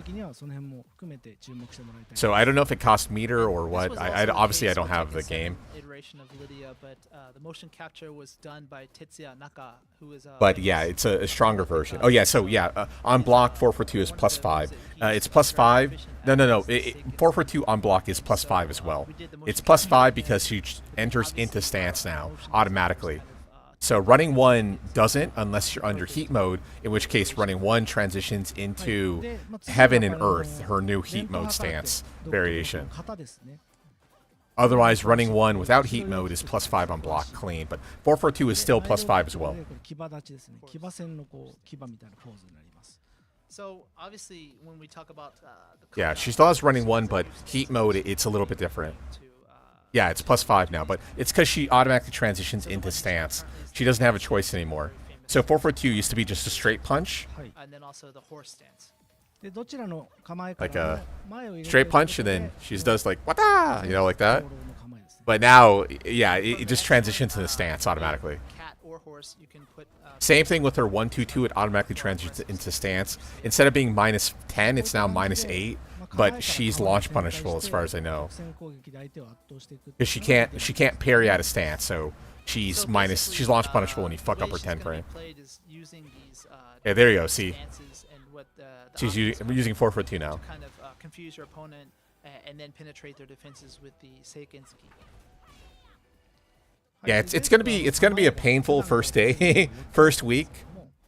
So I don't know if it costs meter or what. Obviously I don't have the game. Iteration of Lidia, but the motion capture was done by Tetsuya Naka, who is. But yeah, it's a stronger version. Oh yeah, so yeah, on block 442 is +5. It's +5. No. 442 on block is +5 as well. It's +5 because she enters into stance now automatically. So running 1 doesn't unless you're under heat mode, in which case running 1 transitions into heaven and earth, her new heat mode stance variation. Otherwise, running 1 without heat mode is +5 on block clean, but 442 is still +5 as well. So obviously, when we talk about yeah, she still has running 1, but heat mode it's a little bit different. Yeah, it's +5 now, but it's because she automatically transitions into stance. She doesn't have a choice anymore. So 442 used to be just a straight punch, and then also the horse stance. like a straight punch, and then she does like wata, like that. But now, yeah, it just transitions to the stance automatically. Cat or horse, you can put. Same thing with her 122. It automatically transitions into stance. Instead of being -10, it's now -8. But she's launch punishable as far as I know, because she can't parry out of stance. So she's launch punishable when you fuck up her 10 frame. Yeah, there you go. See, she's using 442 now. Kind of confuse your opponent and then penetrate their defenses with the seikenzuki. Yeah, it's gonna be a painful first day, first week,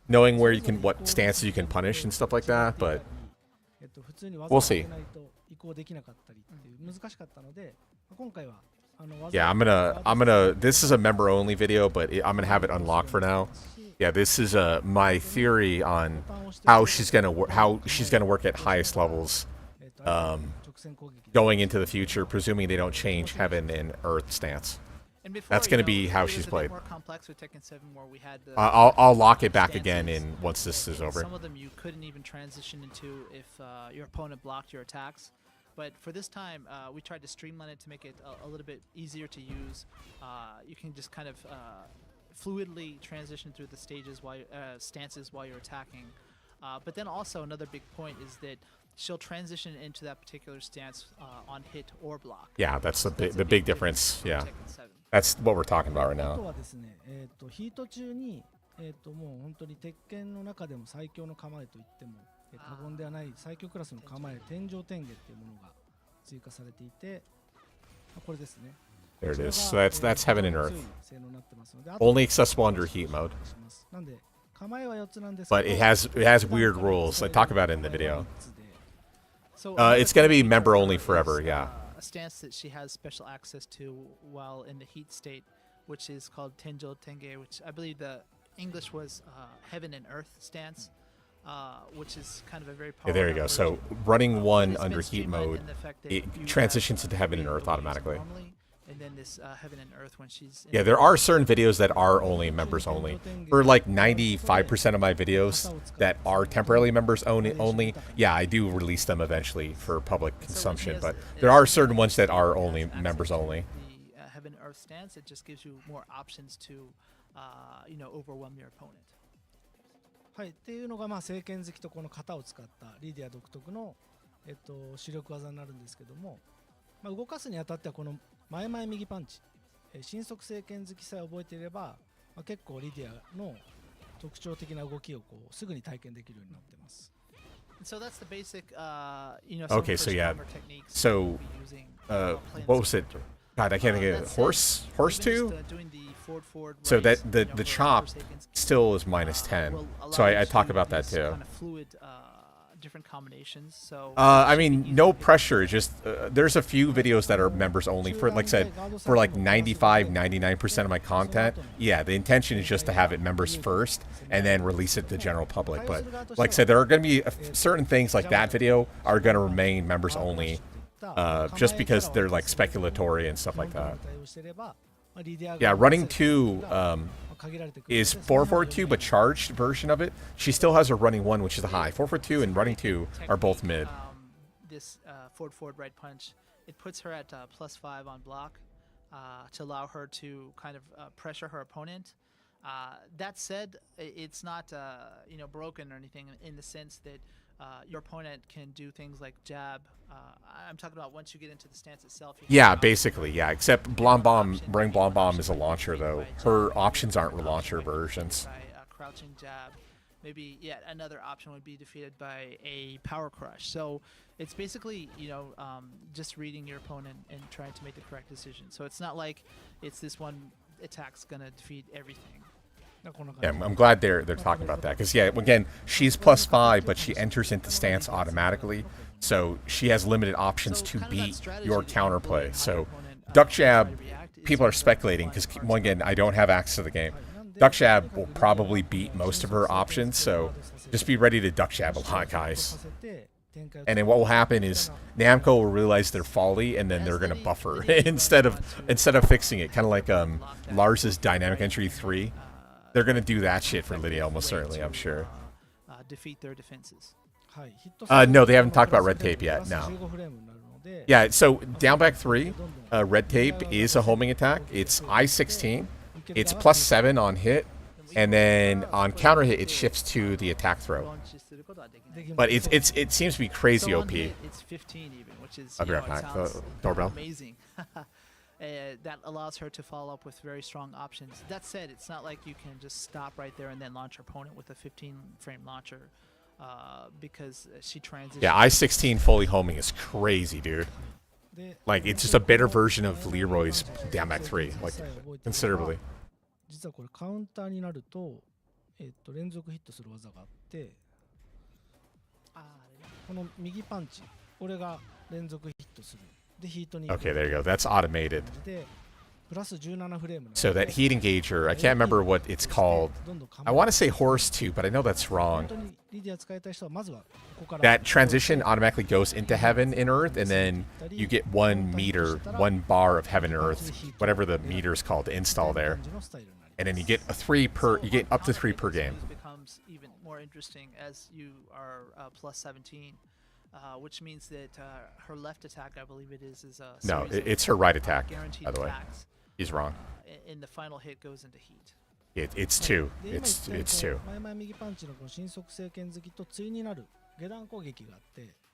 knowing what stances you can punish and stuff like that. But we'll see. Yeah, I'm gonna. This is a member only video, but I'm gonna have it unlocked for now. Yeah, this is my theory on how she's gonna work at highest levels, going into the future, presuming they don't change heaven and earth stance. That's going to be how she's played. I'll lock it back again once this is over. Some of them you couldn't even transition into if your opponent blocked your attacks. But for this time, we tried to streamline it to make it a little bit easier to use. You can just kind of fluidly transition through the stances while you're attacking. But then also another big point is that she'll transition into that particular stance on hit or block. Yeah, that's the big difference. Yeah. That's what we're talking about right now. あとはですね、ヒート中に、もう本当に鉄拳の中でも最強の構えといっても過言ではない最強クラスの構え、天上天下っていうものが追加されていて、これですね。There it is. So that's heaven and earth. Only accessible under heat mode. But it has weird rules. I talk about it in the video. It's gonna be member only forever. Yeah. A stance that she has special access to while in the heat state, which is called Tenjo Tenge, which I believe the English was Heaven and Earth stance, which is kind of a very powerful. Yeah, there you go. So running 1 under heat mode, it transitions into Heaven and Earth automatically. and then this Heaven and Earth when she's Yeah, there are certain videos that are only members only. For like 95% of my videos that are temporarily members only, yeah, I do release them eventually for public consumption. But there are certain ones that are only members only. The Heaven and Earth stance, it just gives you more options to, overwhelm your opponent. はい、っていうのが聖剣好きとこの型を使ったリディア独特の、主力技になるんですけども、動かすにあたってはこの前々右パンチ、新速聖剣好きさえ覚えていれば、結構リディアの特徴的な動きをこうすぐに体験できるようになってます。So that's the basic, Okay, so yeah. So, what was it? God, I can't think of it. Horse 2? So that the chop still is -10. So I talk about that too. Different combinations. So I mean, no pressure. Just there's a few videos that are members only. For like I said, for like 99% of my content, yeah, the intention is just to have it members first and then release it to the general public. But like I said, there are going to be certain things like that video are going to remain members only, just because they're like speculatory and stuff like that. Yeah, running 2 is 442, but charged version of it. She still has her running 1, which is a high. 442 and running 2 are both mid. This forward right punch, it puts her at +5 on block to allow her to kind of pressure her opponent. That said, it's not broken or anything in the sense that your opponent can do things like jab. I'm talking about once you get into the stance itself. Yeah, basically, yeah. Except Ring Blonde Bomb is a launcher, though. Her options aren't launcher versions. Crouching jab. Maybe yet another option would be defeated by a power crush. So it's basically, just reading your opponent and trying to make the correct decision. So it's not like it's this one attack's gonna defeat everything. Yeah, I'm glad they're talking about that because yeah, again, she's +5, but she enters into stance automatically, so she has limited options to beat your counterplay. So duck jab, people are speculating because again, I don't have access to the game. Duck jab will probably beat most of her options, so just be ready to duck jab a lot, guys. And then what will happen is Namco will realize their folly, and then they're gonna buffer instead of fixing it, kind of like Lars's dynamic entry 3. They're gonna do that shit for Lidia almost certainly, I'm sure. Defeat their defenses. No, they haven't talked about red tape yet. No. Yeah, so down back 3, red tape is a homing attack. It's I-16. It's +7 on hit, and then on counter hit it shifts to the attack throw. But it seems to be crazy OP. It's 15 even, which is doorbell. Amazing. That allows her to follow up with very strong options. That said, it's not like you can just stop right there and then launch her opponent with a 15-frame launcher because she transitions. Yeah, I-16 fully homing is crazy, dude. Like, it's just a better version of Leroy's down back 3, like, considerably. 実はこれカウンターになると、連続ヒットする技があって、この右パンチ、これが連続ヒットする。Okay, there you go. That's automated. プラス17フレーム。So that heat engager, I can't remember what it's called. I want to say horse 2, but I know that's wrong. That transition automatically goes into heaven and earth, and then you get 1 meter, 1 bar of heaven and earth, whatever the meter is called, to install there. And then you get you get up to 3 per game. It becomes even more interesting as you are +17. Which means that her left attack, I believe it is a no, it's her right attack, by the way. He's wrong. And the final hit goes into heat. It's 2. It's 2.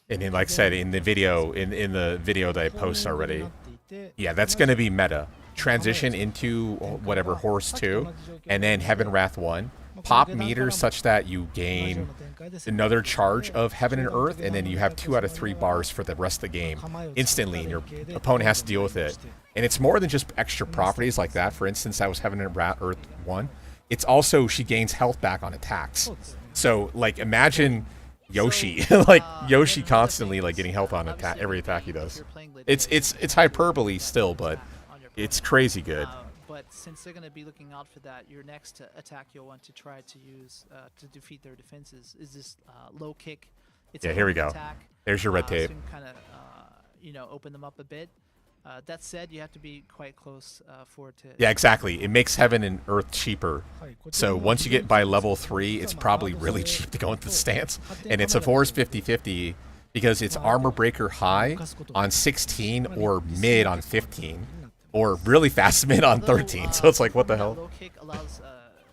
And then, like I said, in the video that I post already, yeah, that's going to be meta. Transition into whatever horse 2, and then Heaven Wrath 1. Pop meters such that you gain another charge of Heaven and Earth, and then you have 2 out of 3 bars for the rest of the game instantly, and your opponent has to deal with it. And it's more than just extra properties like that. For instance, that was Heaven and Earth 1. It's also she gains health back on attacks. So, like, imagine Yoshi, like Yoshi constantly like getting health on every attack he does. It's hyperbole still, but it's crazy good. But since they're going to be looking out for that, your next attack you'll want to try to use to defeat their defenses is this low kick. It's yeah, here we go. Attack, There's your red tape. So you can kind of open them up a bit. That said, you have to be quite close for it to. Yeah, exactly. It makes heaven and earth cheaper. So once you get by level 3, it's probably really cheap to go into the stance. And it's a force 50-50 because it's armor breaker high on 16 or mid on 15 or really fast mid on 13. So it's like, what the hell? Low kick allows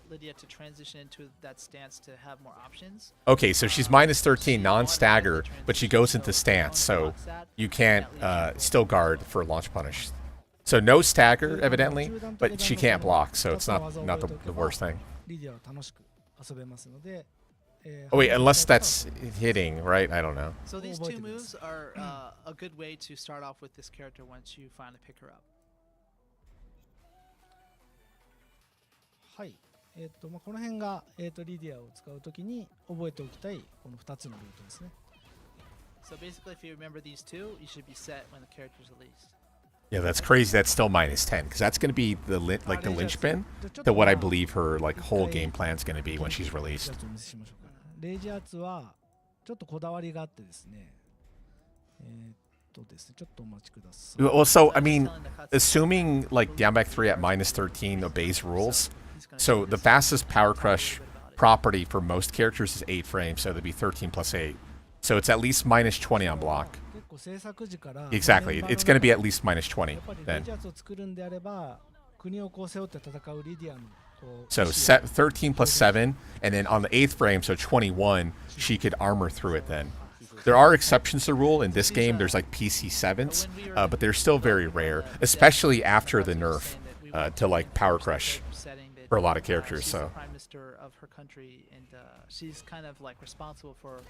Lidia to transition into that stance to have more options. Okay, so she's minus 13 non-stagger, but she goes into stance, so you can't still guard for launch punish. So no stagger, evidently, but she can't block, so it's not the worst thing. Oh wait, unless that's hitting, right? I don't know. So these two moves are a good way to start off with this character once you finally pick her up. はい。この辺が、リディアを使うときに覚えておきたいこの2つのルートですね。So basically, if you remember these two, you should be set when the character's released. Yeah, that's crazy. That's still minus 10 because that's going to be the linchpin to what I believe her whole game plan is going to be when she's released. レイジアーツはちょっとこだわりがあってですね。ですね、ちょっとお待ちください。Well, so I mean, assuming down back 3 at minus 13 obeys rules. So the fastest power crush property for most characters is 8 frames, so that'd be 13 plus 8. So it's at least minus 20 on block. Exactly, it's going to be at least minus 20 then. So 13 plus 7, and then on the 8th frame, so 21, she could armor through it then. There are exceptions to the rule. In this game, there's PC 7s, but they're still very rare, especially after the nerf to power crush for a lot of characters. She's So the prime minister of her country, and she's kind of responsible for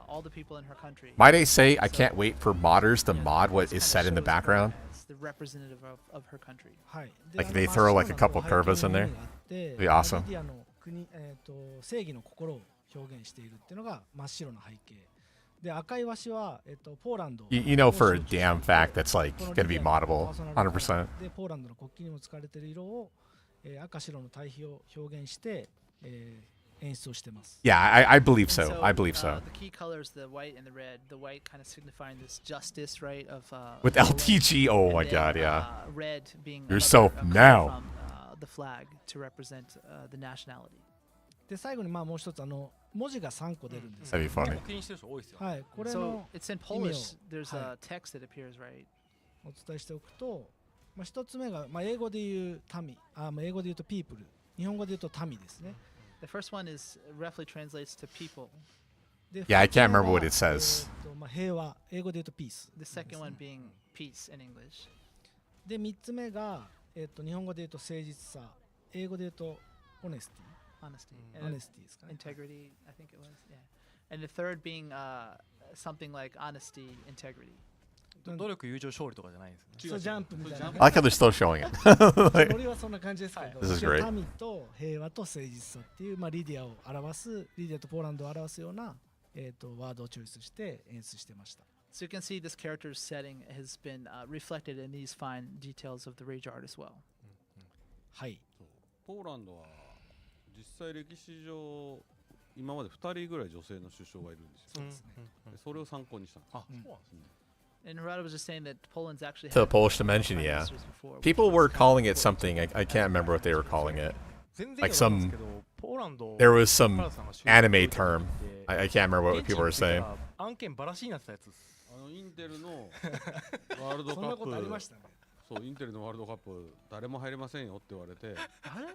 all the people in her country. Might I say, I can't wait for modders to mod what is said in the background. The representative of her country. Like they throw a couple curvas in there. It'd be awesome. 正義の心を表現しているっていうのが真っ白な背景。で赤い和紙はポーランド。You know for a damn fact that's gonna be moddable, 100%. でポーランドの国旗にも使われている色を赤白の対比を表現して演出をしてます。Yeah, I believe so. I believe so. The key colors, the white and the red. The white kind of signifying this justice, right? Of With LTG, oh my god, yeah. Red being Yourself now. From the flag to represent the nationality. で最後にもう一つ文字が3個出るんです。 That'd be funny. はい、これ So の it's in Polish. There's a text that appears, right? お伝えしておくと、一つ目が英語で言う民、英語で言うと people、日本語で言うと民ですね。The first one is roughly translates to people. Yeah, I can't remember what it says. 平和、英語で言うと peace。The second one being peace in English. で3つ目が日本語で言うと誠実さ、英語で言うと honesty。 Honesty. Honesty ですかね。 Integrity, I think it was. Yeah. And the third being something like honesty, integrity. 努力、友情、勝利とかじゃないんですね。そうジャンプみたいな。 I like how they're still showing it. ノリはそんな感じですけど、 This is great. 民と平和と誠実さっていうリディアを表す、リディアとポーランドを表すようなワードをチョイスして演出してました。So you can see this character's setting has been reflected in these fine details of the rage art as well. はい。ポーランドは実際歴史上今まで2人ぐらい女性の首相がいるんですよ。でそれを参考にしたんです。あ、そうなんですね。 And Harada was just saying that Poland's actually To the had Polish dimension, yeah. People were calling it something. I can't remember what they were calling it. 全然 Like わかんない some ですけど、ポーランド There was some カラさんが就任 anime term. I can't remember what people were saying. 案件バラシになってたやつです。インテルのワールドカそんなことありまップしたね。そうインテルのワールドカップ誰も入れませんよって言われてあれ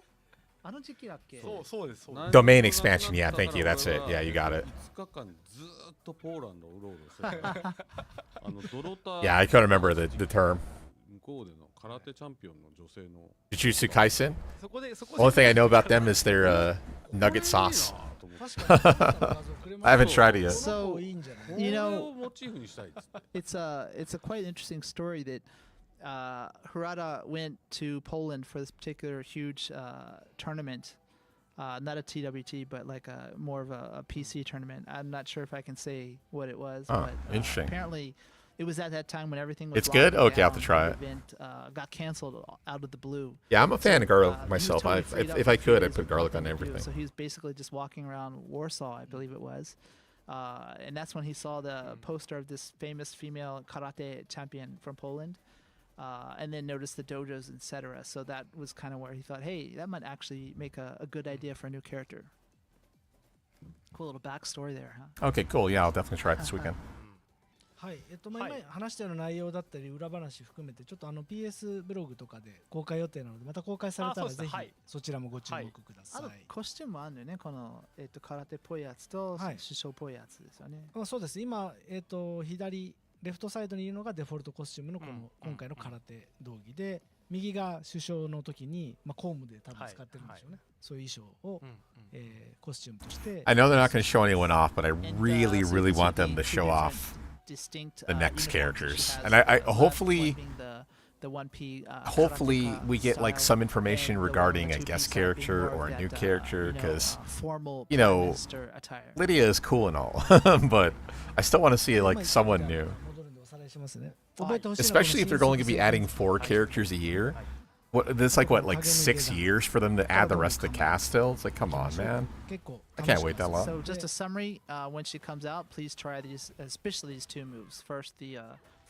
あの時期だっけそうです。そうです。 Domain expansion, yeah, thank you, that's it. Yeah, you got it. 5日間ずーっとポーランドをうろうろしててドロタ Yeah, I couldn't remember the term. 向こうでの空手チャンピオンの女性の Jujutsu Kaisen? そこで Only thing I know about them is their nugget sauce. と思って I haven't tried it yet. So, いいんじゃない？ you これ know, をモチーフにしたいっつって it's a quite interesting story that Harada went to Poland for this particular huge tournament, not a TWT, but like more of a PC tournament. I'm not sure if I can say what it was, Oh, but interesting. apparently it was at that time when everything was It's good? locking Okay, I'll have to down. try The it. event got canceled out of the blue. Yeah, I'm a fan of garlic He was myself. totally freed up If for I 3 could, I'd days put with garlic on nothing to do. everything. So he was basically just walking around Warsaw, I believe it was. And that's when he saw the poster of this famous female karate champion from Poland. and then noticed the dojos, etc. So that was kind of where he thought, hey, that might actually make a good idea for a new character. Cool little backstory there, huh? Okay, cool. Yeah, I'll definitely try it this weekend. はい、今話したような内容だったり裏話含めてちょっとPS ブログとかで公開予定なのでまた公開されたらぜひそちらもご注目ください。コスチュームもあるんだよね、この空手っぽいやつと首相っぽいやつですよね。そうです。今左レフトサイドにいるのがデフォルトコスチュームのこの今回の空手道着で、右が首相の時に公務で多分使ってるんでしょうね。そういう衣装をコスチュームとして。I know they're not going to show anyone off, but I really, really want them to show off the next characters, and I hopefully we get like some information regarding a guest character or a new character, because you know Lidia is cool and all, but I still want to see like someone new, especially if they're only going to be adding 4 characters a year. That's like what, like 6 years for them to add the rest of the cast still? It's like, come on, man. I can't wait that long. So just a summary, when she comes out, please try these, especially these 2 moves. First, the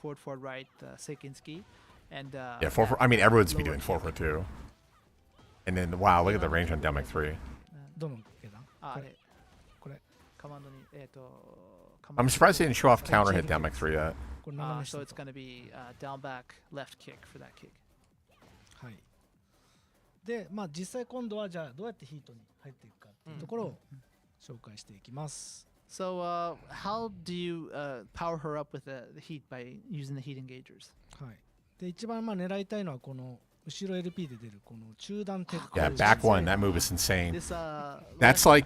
forward right Seikinski, and yeah, 4-4. I mean, everyone's be doing 4-4-2. And then, wow, look at the range on Demic 3. I'm surprised they didn't show off counter hit Demic 3 yet. So it's going to be down back left kick for that kick. はい。で、実際今度はじゃあどうやってヒートに入っていくかっていうところを紹介していきます。So, how do you power her up with the heat by using the heat engagers? はい。で、一番狙いたいのはこの後ろ LP で出るこの中段鉄鋼。Yeah, back one. That move is insane. That's a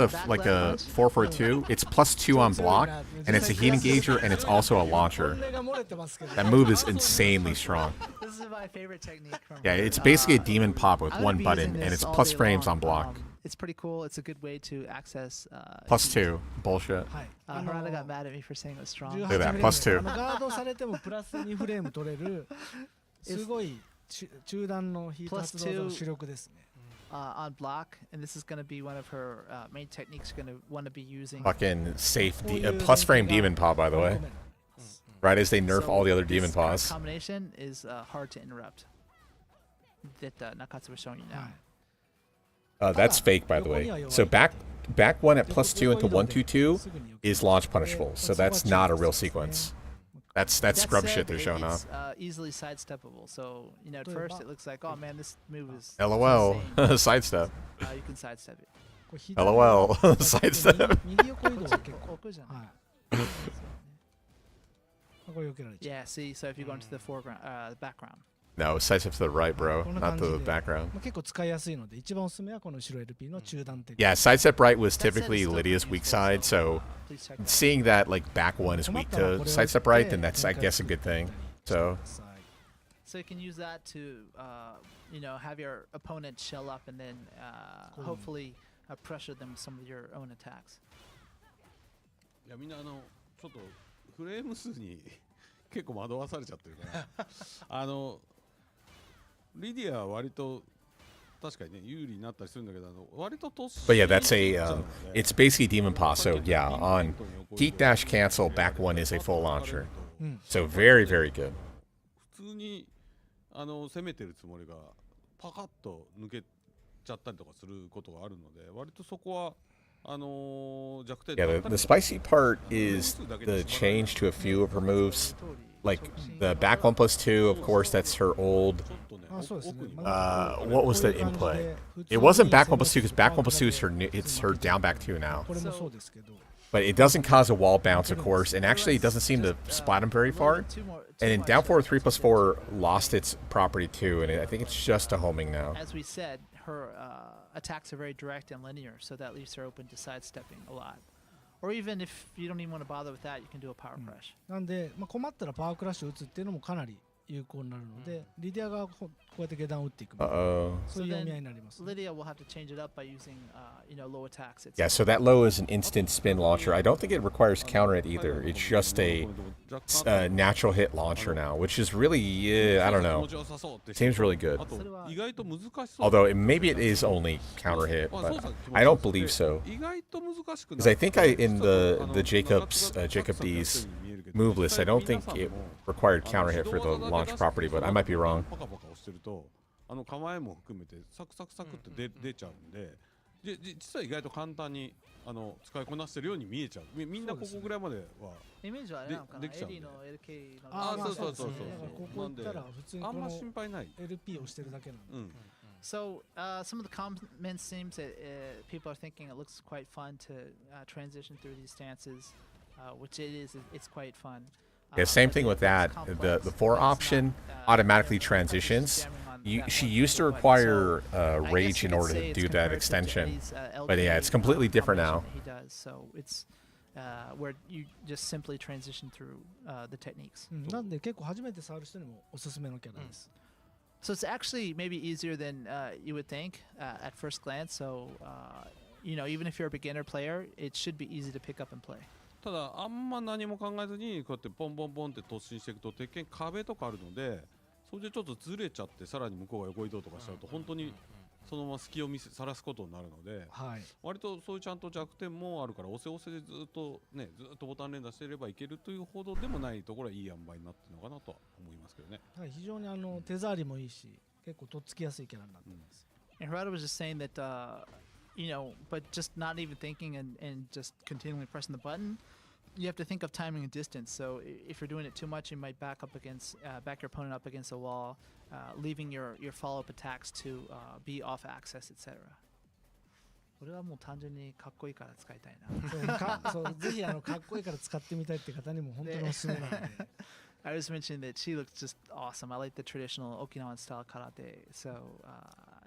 4-4-2. It's +2 on block, and it's a heat engager, and it's also a launcher. That move is insanely strong. This is my favorite technique. Yeah, it's basically a demon pop with 1 button, and it's plus frames on block. It's pretty cool. It's a good way to access. +2. Bullshit. Harada got mad at me for saying it was strong. Look at that. +2. ガードされてもプラス2フレーム取れるすごい中段のヒート発動の主力ですね。On block, and this is going to be one of her main techniques. You're going to want to be using. Fucking safe plus frame demon paw, by the way. Right as they nerf all the other demon paws. Combination is hard to interrupt. That Nakatsu was showing you now. That's fake, by the way. So back one at +2 into 1-2-2 is launch punishable. So that's not a real sequence. That's scrub shit they're showing off. Easily sidesteppable. So at first it looks like, oh man, this move is. LOL. Sidestep. You can sidestep it. LOL. Sidestep. Yeah. See, so if you go into the foreground, the background. No, sidestep to the right, bro, not the background. 結構使いやすいので一番おすすめはこの後ろ LP の中段鉄。Yeah, sidestep right was typically Lydia's weak side, so seeing that like back one is weak to sidestep right, then that's I guess a good thing. So you can use that to have your opponent shell up and then hopefully pressure them with some of your own attacks. いやみんなちょっとフレーム数に結構惑わされちゃってるからリディアは割と確かにね有利になったりするんだけど割と突進 But yeah, that's it's basically Demon Paw, so yeah, on Heat Dash Cancel, back one is a full launcher. So very, very good. 普通に攻めてるつもりがパカッと抜けちゃったりとかすることがあるので割とそこは弱点 Yeah, the spicy part is the change to a few of her moves. Like the back 1+2, of course, that's her old. What was the input? It wasn't back 1+2 because back 1+2 is it's her down back 2 now. But it doesn't cause a wall bounce, of course, and actually it doesn't seem to splat him very far. And in down forward 3+4 lost its property too, and I think it's just a homing now. As we said, her attacks are very direct and linear, so that leaves her open to sidestepping a lot. Or even if you don't even want to bother with that, you can do a power crash. なんで、困ったらパワークラッシュを打つっていうのもかなり有効になるので、リディアがこうやって下段を打っていく。そういう読み合いになります。Lidia will have to change it up by using, low attacks. Yeah, so that low is an instant spin launcher. I don't think it requires counter it either. It's just a natural hit launcher now, which is really, I don't know. Seems really good. Although maybe it is only counter hit, but I don't believe so. Because I think in the Jacob D's move list. I don't think it required counter hit for the launch property, but I might be wrong. パカパカ押してると構えも含めてサクサクサクって出ちゃうんで、実は意外と簡単に使いこなしてるように見えちゃう。みんなここぐらいまではイメージはあれなのかな、できちゃうんで。エリの LK のあ、そうそうそうそう。ここ行ったら普通にあんま心配ない。LP をしてるだけなんで。So some of the comments seems that people are thinking it looks quite fun to transition through these stances, which it is. It's quite fun. Yeah, same thing with that. The 4 option automatically transitions. She used to require rage in order to do that extension, but yeah, it's completely different now. He does, so it's where you just simply transition through the techniques. なんで結構初めて触る人にもおすすめのキャラです。So it's actually maybe easier than you would think at first glance. So even if you're a beginner player, it should be easy to pick up and play. ただあんま何も考えずにこうやってポンポンポンって突進していくと鉄拳壁とかあるので、それでちょっとずれちゃってさらに向こうが横移動とかしちゃうと本当にそのまま隙をさらすことになるので、割とそういうちゃんと弱点もあるから押せ押せでずっとボタン連打していればいけるというほどでもないところはいい塩梅になってるのかなとは思いますけどね。はい、非常に手触りもいいし結構とっつきやすいキャラになってます。And Hirata was just saying that but just not even thinking and just continually pressing the button. You have to think of timing and distance. So if you're doing it too much, you might back your opponent up against a wall, leaving your follow-up attacks to be off axis, etc. これはもう単純にかっこいいから使いたいな。そうぜひかっこいいから使ってみたいって方にも本当におすすめなので。I was mentioning that she looks just awesome. I like the traditional Okinawan style karate, so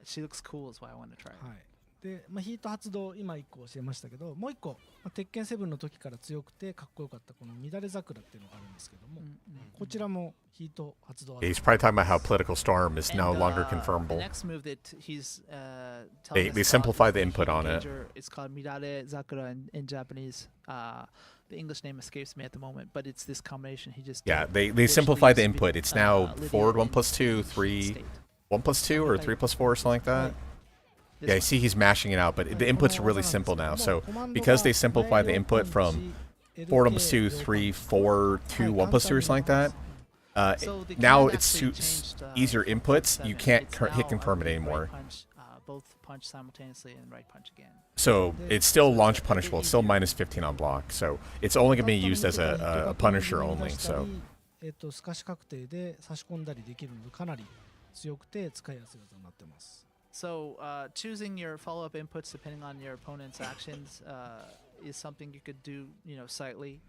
she looks cool. Is why I want to try it. はい。で、ヒート発動今1個教えましたけど、もう1個、鉄拳7の時から強くてかっこよかったこの乱れ桜っていうのがあるんですけども、こちらもヒート発動。He's probably talking about how Political Storm is no longer confirmable. The next move that he's they simplify the input on it. It's called Mirare Zakura in Japanese. The English name escapes me at the moment, but it's this combination. They simplify the input. It's now forward 1+2, 3 1+2 or 3+4 or something like that. Yeah, I see he's mashing it out, but the input's really simple now. So because they simplify the input from forward 1+2, 3, 4 to 1+2 or something like that, now it's easier inputs. You can't hit confirm it anymore. Both punch simultaneously and right punch again. So it's still launch punishable. It's still -15 on block. So it's only going to be used as a punisher only. So. 透かし確定で差し込んだりできるのでかなり強くて使いやすい技になってます。So choosing your follow-up inputs depending on your opponent's actions is something you could do, slightly,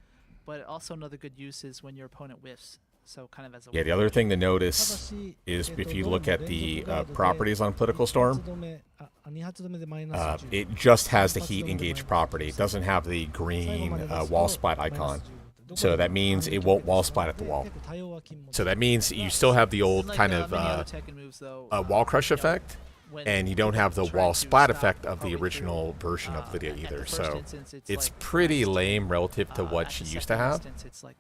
but also another good use is when your opponent whiffs. So kind of as a the other thing to notice is if you look at the properties on Political Storm, it just has the heat engage property. It doesn't have the green wall splat icon. So that means it won't wall splat at the wall. So that means you still have the old kind of wall crush effect, and you don't have the wall splat effect of the original version of Lidia either. So it's pretty lame relative to what she used to have.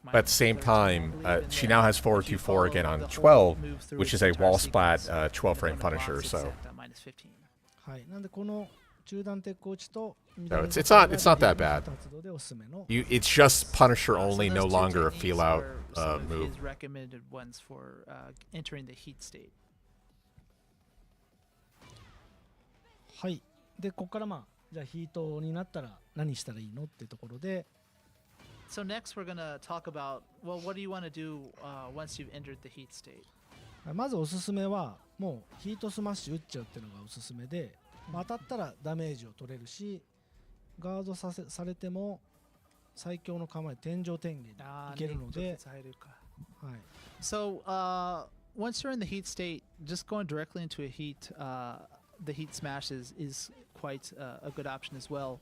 But at the same time, she now has forward 2-4 again on 12, which is a wall splat 12 frame punisher. So it's not that bad. It's just punisher only, no longer a feel out move. Recommended ones for entering the heat state. はい。でここからじゃあヒートになったら何したらいいのってところで。So next we're gonna talk about what do you want to do once you've entered the heat state. まずおすすめはもうヒートスマッシュ打っちゃうっていうのがおすすめで、当たったらダメージを取れるし、ガードされても最強の構え天井天元にいけるので。はい。So once you're in the heat state, just going directly into a heat. The heat smash is quite a good option as well,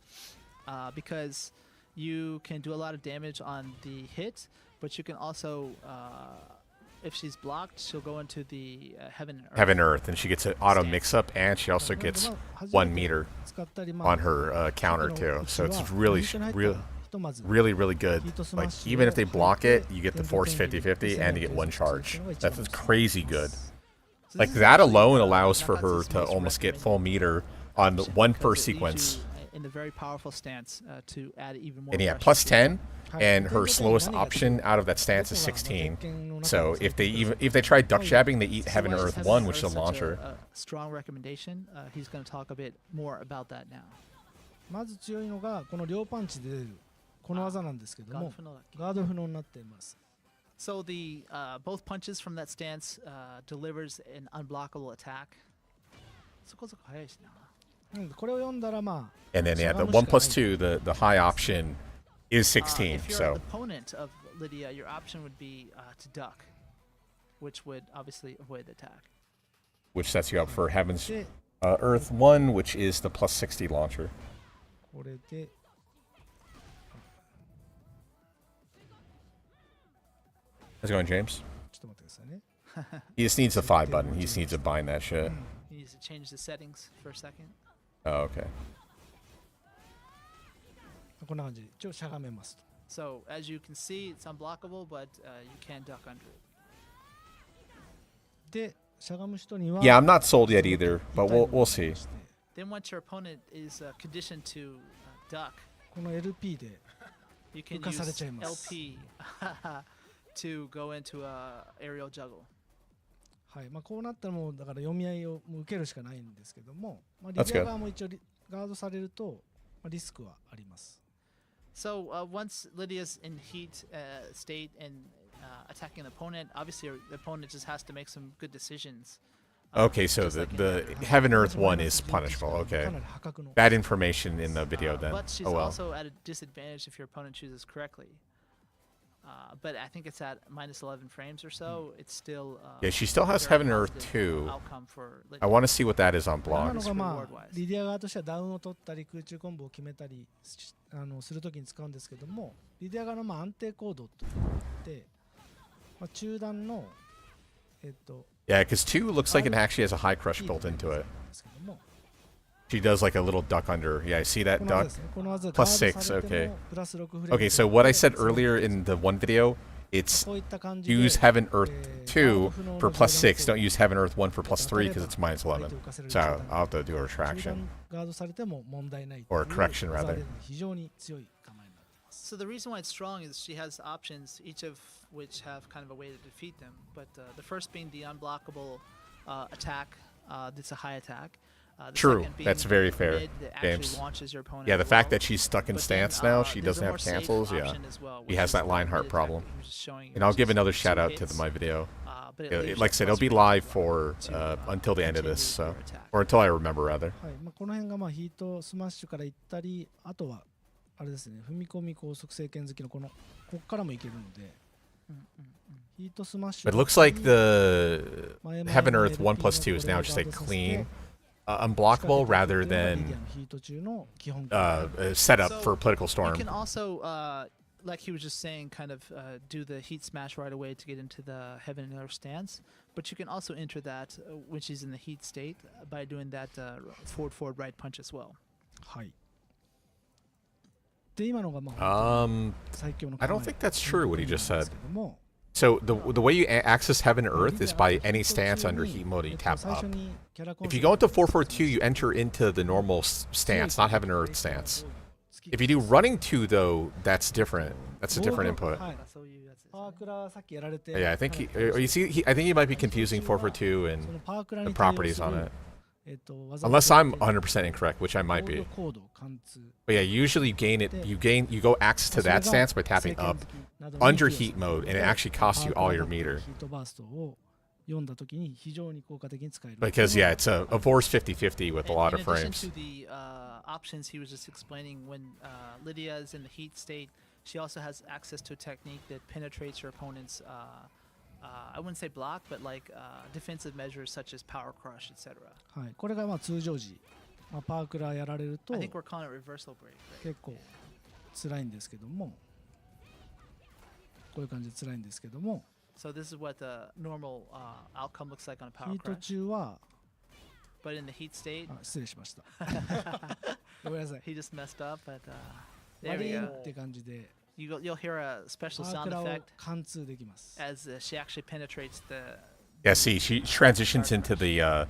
because you can do a lot of damage on the hit, but you can also, if she's blocked, she'll go into the Heaven Earth, and she gets an auto mix-up, and she also gets 1 meter on her counter too. So it's really good. Like even if they block it, you get the force 50-50, and you get 1 charge. That's crazy good. Like that alone allows for her to almost get full meter on 1 per sequence. in the very powerful stance to add even more. And yeah, pressure plus to 10, and her slowest option out of that stance is 16. So if they try duck jabbing, they eat So Heaven why and is Earth Heaven 1, and which is a Earth such launcher. a strong recommendation. He's going to talk a bit more about that now. まず強いのがこの両パンチで出るこの技なんですけどもガード不能になっています。 So the both punches from that stance delivers an unblockable attack. そこそこ早いしな。これを読んだらまあ And then yeah, the 1 plus 2, the high option is 16. If you're So an opponent of Lidia, your option would be to duck, which would obviously avoid the attack. which sets you up for Heaven's Earth 1, which is the plus 60 launcher. これで How's it going, James? ちょっと待ってくださいね。 He just needs the 5 button. He just needs to bind that shit. He needs to change the settings for a second. Oh, okay. こんな感じで一応しゃがめますと。 So as you can see, it's unblockable, but you can duck under it. でしゃがむ人には Yeah, I'm not sold yet either, but we'll see. Then once your opponent is conditioned to duck, この LP で you can 浮かされちゃい use ます。 LP to go into a aerial juggle. はいまあ、こうなったらもうだから読み合いをもう受けるしかないんですけども、まあ、リ That's ディア good. 側も一応ガードされると、まあ、リスクはあります。 So once Lydia's in heat state and attacking the opponent, obviously the opponent just has to make some good decisions. Okay, so just like in the every- Heaven Earth 1 is punishable. か Okay. なり破格の Bad information in the video then. But she's Oh well. also at a disadvantage if your opponent chooses correctly. But I think it's at minus 11 frames or so. It's still Yeah, she still has very Heaven Earth positive 2. outcome for I Lydia. want to see what that is on 今 block. のがま Reward-wise. あリディア側としてはダウンを取ったり空中コンボを決めたりするときに使うんですけども、リディア側のまあ安定コードといって、まあ、中段のYeah, because 2 looks like it actually has a high crush built into it. ですけども She does like a little duck under. Yeah, I see that この技 duck. ですねこの技 Plus ガードされ 6, て okay. もプラス6フレーム Okay, so what I said earlier in the one video, it's こういった感じで use Heaven Earth 2 for plus 6. Don't う use Heaven Earth 1 for plus 3 because it's minus 11. So I'll have to do a 中 retraction. 段ガードされても問題ない Or a correction, 技 rather. で非常に強い構えになっています So the reason why it's strong is she has options, each of which have kind of a way to defeat them. But the first being the unblockable attack, that's a high attack. The True, second being that's very the fair, mid that actually James. launches your opponent Yeah, the as fact well. that she's stuck in But then, stance now, she there's doesn't a have more safe cancels. Yeah, option as well, he which has is that the line mid heart attack problem. that he was just showing you, And I'll which give is another 2 shout out to hits, my video. But it leaves Like I you said, it'll plus be range live for to, until the end of continue this, so your attack. or until I remember rather. はいまあ、この辺がまあヒートスマッシュから行ったりあとはあれですね踏み込み高速正拳好きのこっからもいけるのでヒートスマッシュ But it looks like the Heaven Earth 1 plus 2 is now just like clean, unblockable rather than ヒート中の基本 set up So, for Political You Storm. can also, like he was just saying, kind of do the heat smash right away to get into the Heaven and Earth stance. But you can also enter that when she's in the heat state by doing that forward right punch as well. はいで今のがまあ 最強の I 構 don't え think that's true what he just なんで said. すけども So the way you access Heaven and Earth is by any stance under heat mode. You tap 最 up. 初にキャラコン If you go into 442, you enter into the normal stance, not Heaven and Earth stance. If you do running 2 though, that's different. That's a different input. はい So you, that's it. パワークラさっきやられて Yeah, I think you see, I think he might be confusing 442 and そのパワークラ the に対応 properties する on it. 技を Unless I'm 100% incorrect, which I might コー be. ドコード貫通 But yeah, usually you gain it. You go access to that stance by tapping up under heat mode, and it actually costs you all your meter. ヒートバーストを読んだ時に非常に効果的に使える Because yeah, it's a Vor's 50-50 with a lot In of addition frames. to the options he was just explaining, when Lydia is in the heat state, she also has access to a technique that penetrates her opponent's, I wouldn't say block, but like defensive measures such as power crush, etc. はい、これがまあ通常時、まあ、パワークラやられると I think we're calling it reversal break. Right? 結構辛いんですけどもこういう感じで辛いんですけども So this is what the normal outcome looks like on a ヒ power ート crush. 中は But in the heat state, あ失礼しましたごめんなさい he just messed up. But バ there リ we ーン go. って感じで You'll hear a special パワー sound クラを effect 貫通できます as she actually penetrates Yeah, see, she transitions into the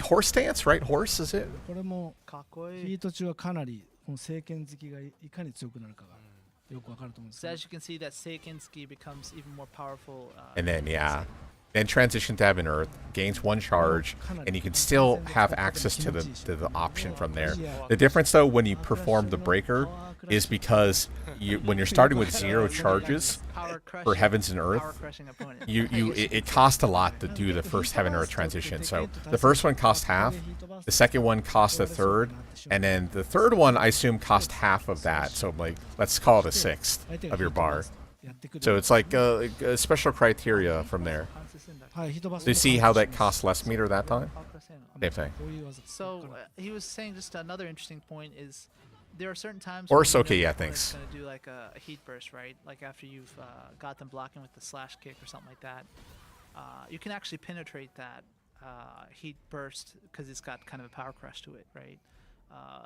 horse dance, right? Horse, is it? これもかっこいい。ヒート中はかなりこの聖剣好きがいかに強くなるかがよくわかると思うんです So けど as you can see, that Seikensuki becomes even more powerful. And then, yeah. Then transition to Heaven Earth, gains 1 charge, and you can still have access to the option from there. The difference, though, when you perform the breaker is because when you're starting with 0 charges for Heavens and Earth, it costs a lot to do the first Heaven Earth transition. So the first one costs half, the second one costs a third, and then the third one, I assume, costs half of that. So like, let's call it a sixth of your bar. So it's like a special criteria from there. はいヒートバス Do you see how that costs less meter that time? Same thing. こういう技 So he was saying just another interesting point is there are certain times Or when you know Soke, yeah, your thanks. opponent's gonna do like a heat burst, right? Like after you've got them blocking with the slash kick or something like that. You can actually penetrate that heat burst because it's got kind of a power crush to it, right?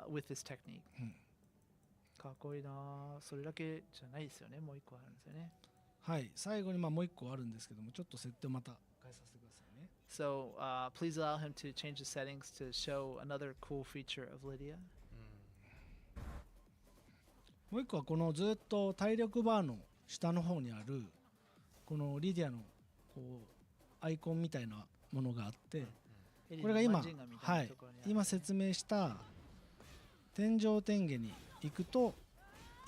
With this technique. かっこいいな。それだけじゃないですよね。もう一個あるんですよね。はい最後にもう一個あるんですけどもちょっと設定をまた変えさせてくださいね So please allow him to change the settings to show another cool feature of Lidia. もう一個はこのずっと体力バーの下の方にあるこのリディアのこうアイコンみたいなものがあってこれが今はい今説明した天上天下に行くと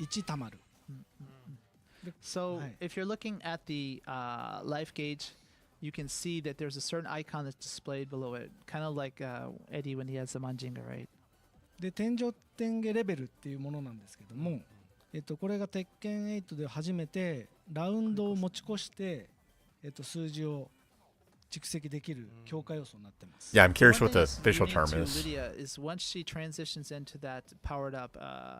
1たまる So Hi. if you're looking at the life gauge, you can see that there's a certain icon that's displayed below it, kind of like Eddie when he has the Manjinga, right? で天上天下レベルっていうものなんですけども、これが鉄拳8で初めてラウンドを持ち越して、数字を蓄積できる強化要素になってます。 Yeah, I'm curious One what the thing that's official unique term to is. Lidia is once she transitions into that powered up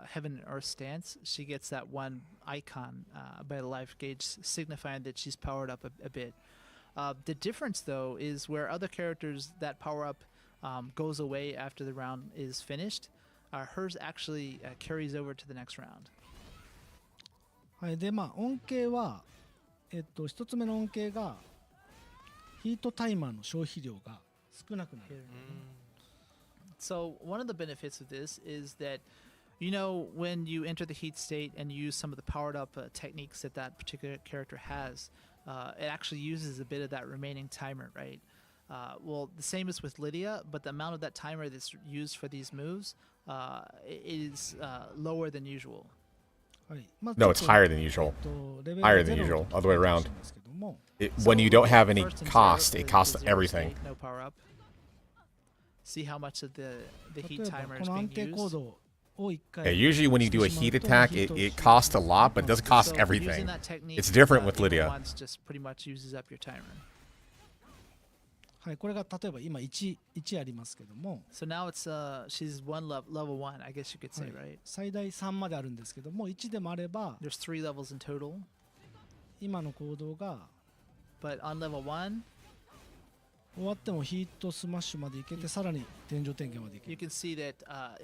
Heaven and Earth stance, she gets that one icon by the life gauge signifying that she's powered up a bit. The difference, though, is where other characters that power up goes away after the round is finished, hers actually carries over to the next round. はいでまあ恩恵は一つ目の恩恵がヒートタイマーの消費量が少なくなる。 So one of the benefits of this is that, you know, when you enter the heat state and you use some of the powered up techniques that that particular character has, it actually uses a bit of that remaining timer, right? Well, the same is with Lidia, but the amount of that timer that's used for these moves is lower than usual. はいまあ No, it's higher than usual. レベル Higher than ゼロ usual, other way around. なんですけども When you don't have any first and cost, zero it is costs the zero everything. state, no power up. See how much of the 例 heat えば timer こ is の安 being 定コー used. ドを1 Yeah, 回 usually when you do a heat attack, it costs a lot, but it doesn't cost So everything. using that technique, It's different with Evo Lidia. once just pretty much uses up your timer. はいこれが例えば今 1ありますけども So now it's she's level 1, I guess you could say, はい right? 最大3まであるんですけども1でもあれば There's 3 levels in total, 今の行動が but on level 1, 終わってもヒートスマッシュまでいけてさらに天井天下までいけ you る can see that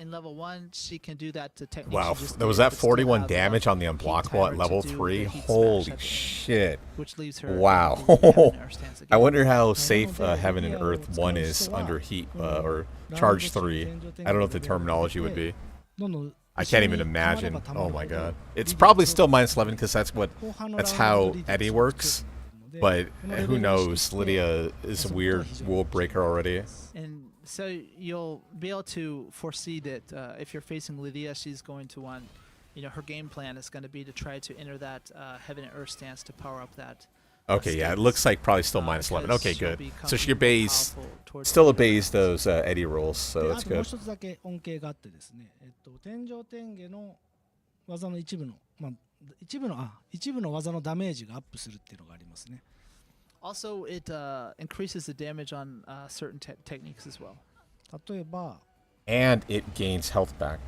in level 1 she can do that to technique. Wow, she just there was did, that but still 41 have damage on the heat unblockable at timer to level do 3. the heat smash Holy at the end, shit. which leaves her Wow. in the Heaven and Earth stance I again. wonder how safe Heaven and Earth 1 is under heat or charge 3. I don't know what the terminology would be. どんどん I can't even 後ろに溜まれ imagine. ば溜ま Oh るほ my ど god. It's probably still minus 11 because that's how Eddie works. で But このレベ who ルを knows? 知って Lydia is a weird rule breaker already. And so you'll be able to foresee that if you're facing Lidia, she's going to want, you know, her game plan is going to be to try to enter that Heaven and Earth stance to power up that. Okay, yeah, it looks like probably still minus 11. because Okay, she'll good. become So she more obeys, powerful towards still the obeys end. those Eddie rules, so で that's あともう good. 一つだけ恩恵があってですね、天上天下の技の一部の、まあ、一部の技のダメージがアップするっていうのがありますね。 Also, it increases the damage on certain techniques as well. 例えば And it gains health back.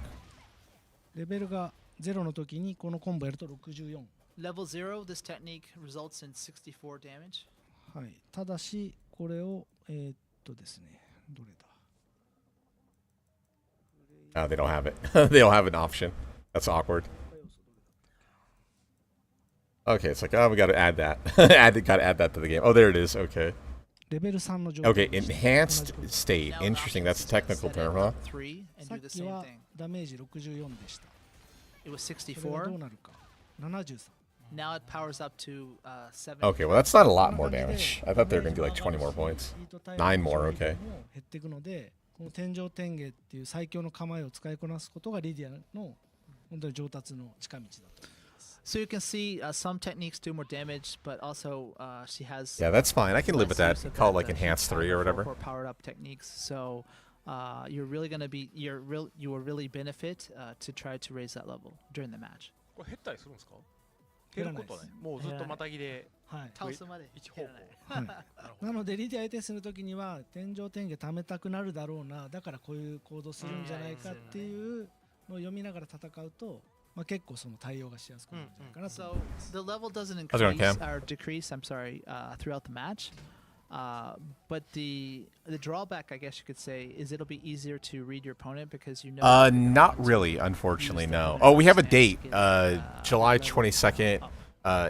レベルが0の時にこのコンボやると64、 Level 0, this technique results in 64 damage. はい、ただしこれをですねどれだ They don't have it. They don't have an option. That's awkward. Okay, it's like, oh, we got to add that. Got to add that to the game. Oh, there it is. Okay. レベル3の状態 Okay, でした enhanced 同じく state. Interesting. That's a technical term, huh? 3 and さ do っ the き same は thing. ダメージ64でした It was それがどう 64. なるか73 Now it powers up to 7. Okay, well, that's not a lot more damage. I thought they were going to do like 20 more points. 9 more, okay. 減っていくのでこの天上天下っていう最強の構えを使いこなすことがリディアの本当に上達の近道だと So you can see some techniques do more damage, but also she has. Yeah, that's fine. I can live with less that. use of Call it that, like enhanced 3 or whatever. for powered up techniques. So you're really gonna be you will really benefit to try to raise that level during the match. これ減ったりするんですか？減ることはね。もうずっとまたぎではい倒すまで一方向。はいなのでリディア相手するときには天上天下貯めたくなるだろうなだからこういう行動するんじゃないかっていうのを読みながら戦うと、まあ、結構その対応がしやすくなるんじゃないかなと So the level doesn't How's it going, increase Cam? or decrease. I'm sorry, throughout the match. But the drawback, I guess you could say, is it'll be easier to read your opponent because you know. Not really, unfortunately, no. Oh, we have a date. July 22nd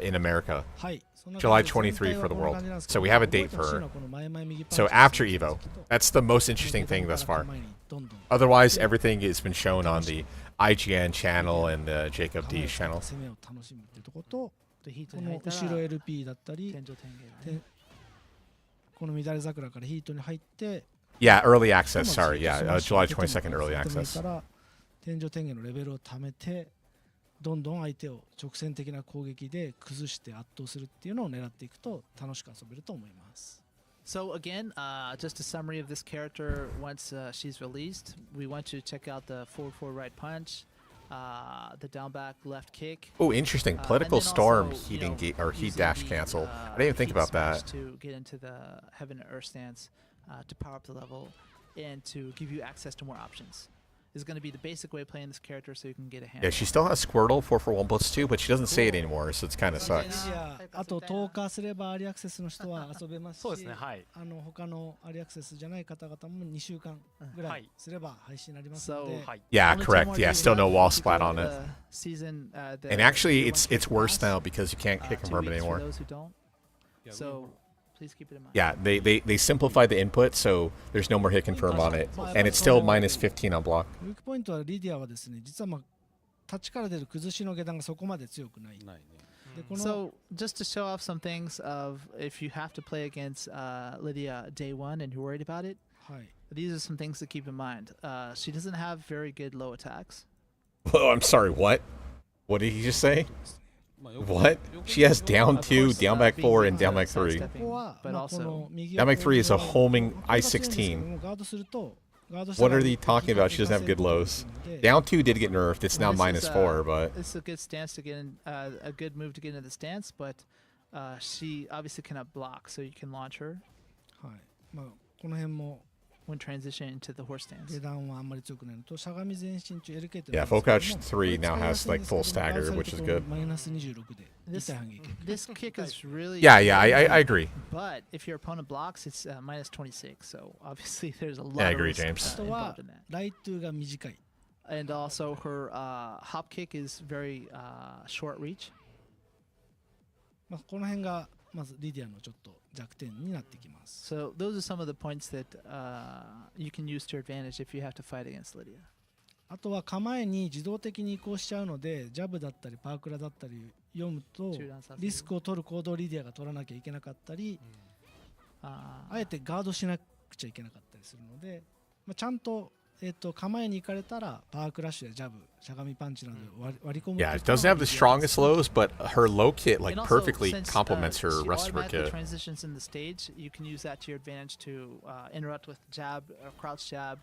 in America. はいそんな July 感じで 23 for the 全体はこんな world. 感じなんですけ So ど we have a date 覚えてほしい for のはこの前々右パンチ So を after する Evo. と That's the most interesting thing thus far. 前にどんどん Otherwise, everything has been shown on the IGN channel and the Jacob D channel. 攻めを楽しむっていうところとでヒートこに入ったらの後ろ LP だったり天上天下だねこの乱れ桜からヒートに入って Yeah, early access. Sorry. Yeah, July 22nd early それでもいい access. から天上天下のレベルを貯めてどんどん相手を直線的な攻撃で崩して圧倒するっていうのを狙っていくと楽しく遊べると思います So again, just a summary of this character. Once she's released, we want you to check out the forward right punch, the down back left kick. Oh, interesting. And Political then storm also, heating you know, or heat using dash the, cancel. I didn't even think heat about smash that. to get into the heaven and earth stance to power up the level and to give you access to more options. This is going to be the basic way of playing this character, so you can get a hand. Yeah, she still has Squirtle 441+2, but she doesn't say it anymore, so it's kind of リ sucks. ディアあと10日すればアーリーアクセスの人は遊べますしそうですね。はい。他のアーリーアクセスじゃない方々も2週間ぐらいすれば配信になりますので、 So はい。 Yeah, only two correct. more Yeah, days still no left wall to splat go on to it. the season, the And actually, year one it's kick worse pass, now because you can't hit 2 confirm weeks anymore. For those who don't. So please keep it in mind. Yeah, they simplified the input, so there's no more hit confirm on it, and it's still minus 15 on block. ウィークポイントはリディアはですね実は立ちから出る崩しの下段がそこまで強くないないね。でこの So just to show off some things of if you have to play against Lidia day one and you're worried about it, はい these are some things to keep in mind. She doesn't have very good low attacks. Oh, I'm sorry, what? What did he just say? まあよく What? よく She has down Of 2, course, down back being 4, and used down back as 3. sidestepping, ここは、 but まあ、こ also の右 Down back 3 is a homing これが強いんですけど I-16. もガードするとガード What are they talking about? She doesn't have good lows. Down 2 did get nerfed. It's now This minus is, 4, but this is a good stance to get in, a good move to get into the stance, but she obviously cannot block, so you can launch her はいまあ、この辺も when transitioning into the horse stance. 下段はあんまり強くないのとしゃがみ前進中 LK って yeah, Full Couch 3 now has like full stagger, which is good. マイナス26で This, 痛い反撃 this kick is really Yeah, yeah, I agree. But if your opponent blocks, it's minus 26. So obviously there's a lot Yeah, I of agree, risk, James. あとは involved in that. ライトゥーが短い And also her hop kick is very short reach. まあ、この辺がまずリディアのちょっと弱点になってきます So those are some of the points that you can use to your advantage if you have to fight against Lidia. あとは構えに自動的に移行しちゃうのでジャブだったりパークラだったり読むと中断させるリスクを取る行動をリディアが取らなきゃいけなかったり Uh, あえてガードしなくちゃいけなかったりするので、まあ、ちゃんと、構えに行かれたらパワークラッシュやジャブしゃがみパンチなどで割り込む Yeah, it doesn't have the strongest lows, but her low kit like and also, perfectly since, complements her she rest of her automatically kit. transitions in the stage, you can use that to your advantage to interrupt with jab, or crouch jab,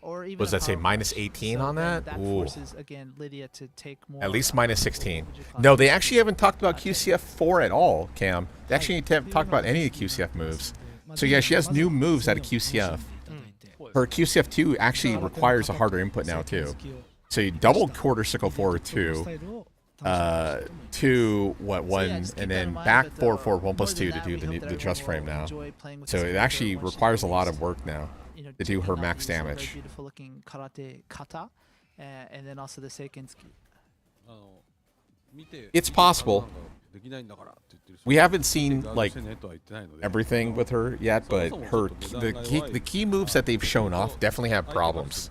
or even Was a that say power minus punch. 18 So on then that? That Ooh. forces again Lidia to take more. At least minus 16. what would you call No, it? they actually haven't talked about QCF 4 at all, Cam. They actually haven't talked about any of the QCF moves. So yeah, she has new moves out of QCF. Her QCF 2 actually requires a harder input now too. So you double quarter sickle forward 2, 2, what, 1, and then back 4, 4, 1 plus 2 to do the just frame now. So it actually requires a lot of work now to do her max damage. Beautiful looking karate kata, and then also the seikensuki. あの it's possible. We haven't seen like everything with her yet, but the key moves that they've shown off definitely have problems.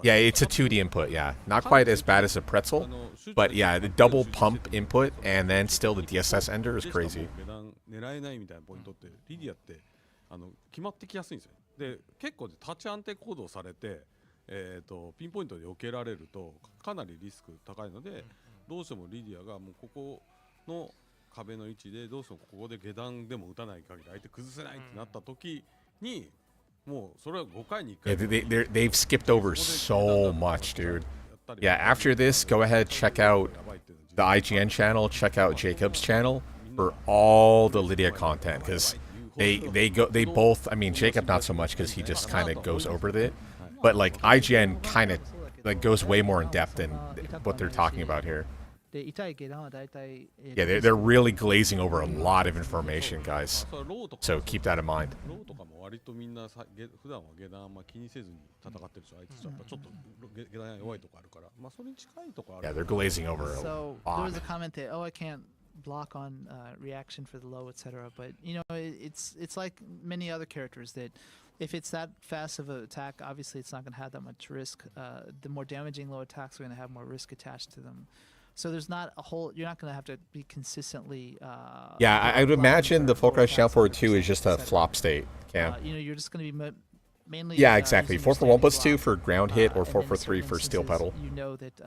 Yeah, it's a 2D input. Yeah, not quite as bad as a pretzel, but yeah, the double pump input and then still the DSS ender is crazy. 決まってきやすいんですよ。で、結構タッチ安定行動されて、ピンポイントで避けられるとかなりリスク高いので、どうしてもリディアがもうここの壁の位置でどうしてもここで下段でも打たない限り相手崩せないってなった時に、もうそれは5回に1回。Yeah, they've skipped over so much, dude. Yeah, after this, go ahead, check out the IGN channel, check out Jacob's channel for all the Lidia content, because they both, I mean, Jacob not so much because he just kind of goes over it, but like IGN kind of like goes way more in depth than what they're talking about here. Yeah, they're really glazing over a lot of information, guys. So keep that in mind. Yeah, they're glazing over a So lot. there was a comment that, oh, I can't block on reaction for the low, etc. But you know, it's like many other characters that if it's that fast of an attack, obviously it's not going to have that much risk. The more damaging low attacks are going to have more risk attached to them. So there's not a whole. You're not going to have to be consistently. Yeah, I would imagine the Full Crouch Down Forward 2 is just a flop state, Cam. You know, you're just going to be mainly. Yeah, exactly. 4 for 1 plus 2 block, for ground hit, or and 4 then for in 3 certain for steel instances, pedal. You know that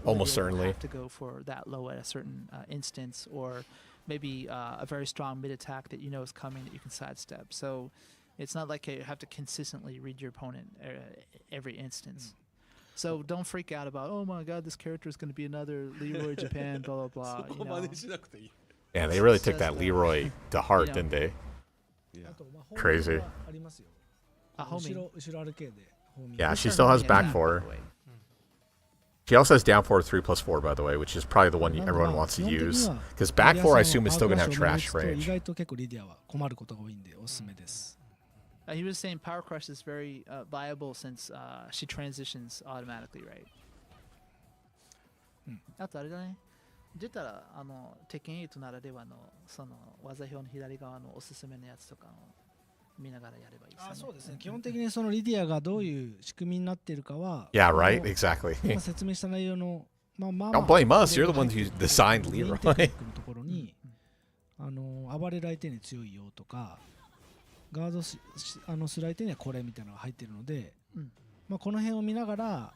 Almost Lydia will certainly. have to go for that low at a certain instance, or maybe a very strong mid attack that you know is coming that you can sidestep. So it's not like you have to consistently read your opponent every instance. So don't freak out about, oh my god, this character is going to be another Leroy Japan, blah blah blah. You know? Yeah, they really took that Leroy to heart, didn't they? Crazy. Yeah, she still has back 4. She also has down 4 3 plus 4, by the way, which is probably the one everyone wants to use. Because back 4, I assume, is still going to have trash range. He was saying Power Crush is very viable since she transitions automatically, right? あとあれだね。出たらTekken 8ならではのその技表の左側のおすすめのやつとかを見ながらやればいいですね。そうですね。基本的にそのリディアがどういう仕組みになっているかは、Yeah, right? Exactly. 今説明した内容のDon't blame us. You're the ones who designed Leroy. のところに暴れる相手に強いよとか。ガードする相手にはこれみたいなのが入っているので、この辺を見ながら、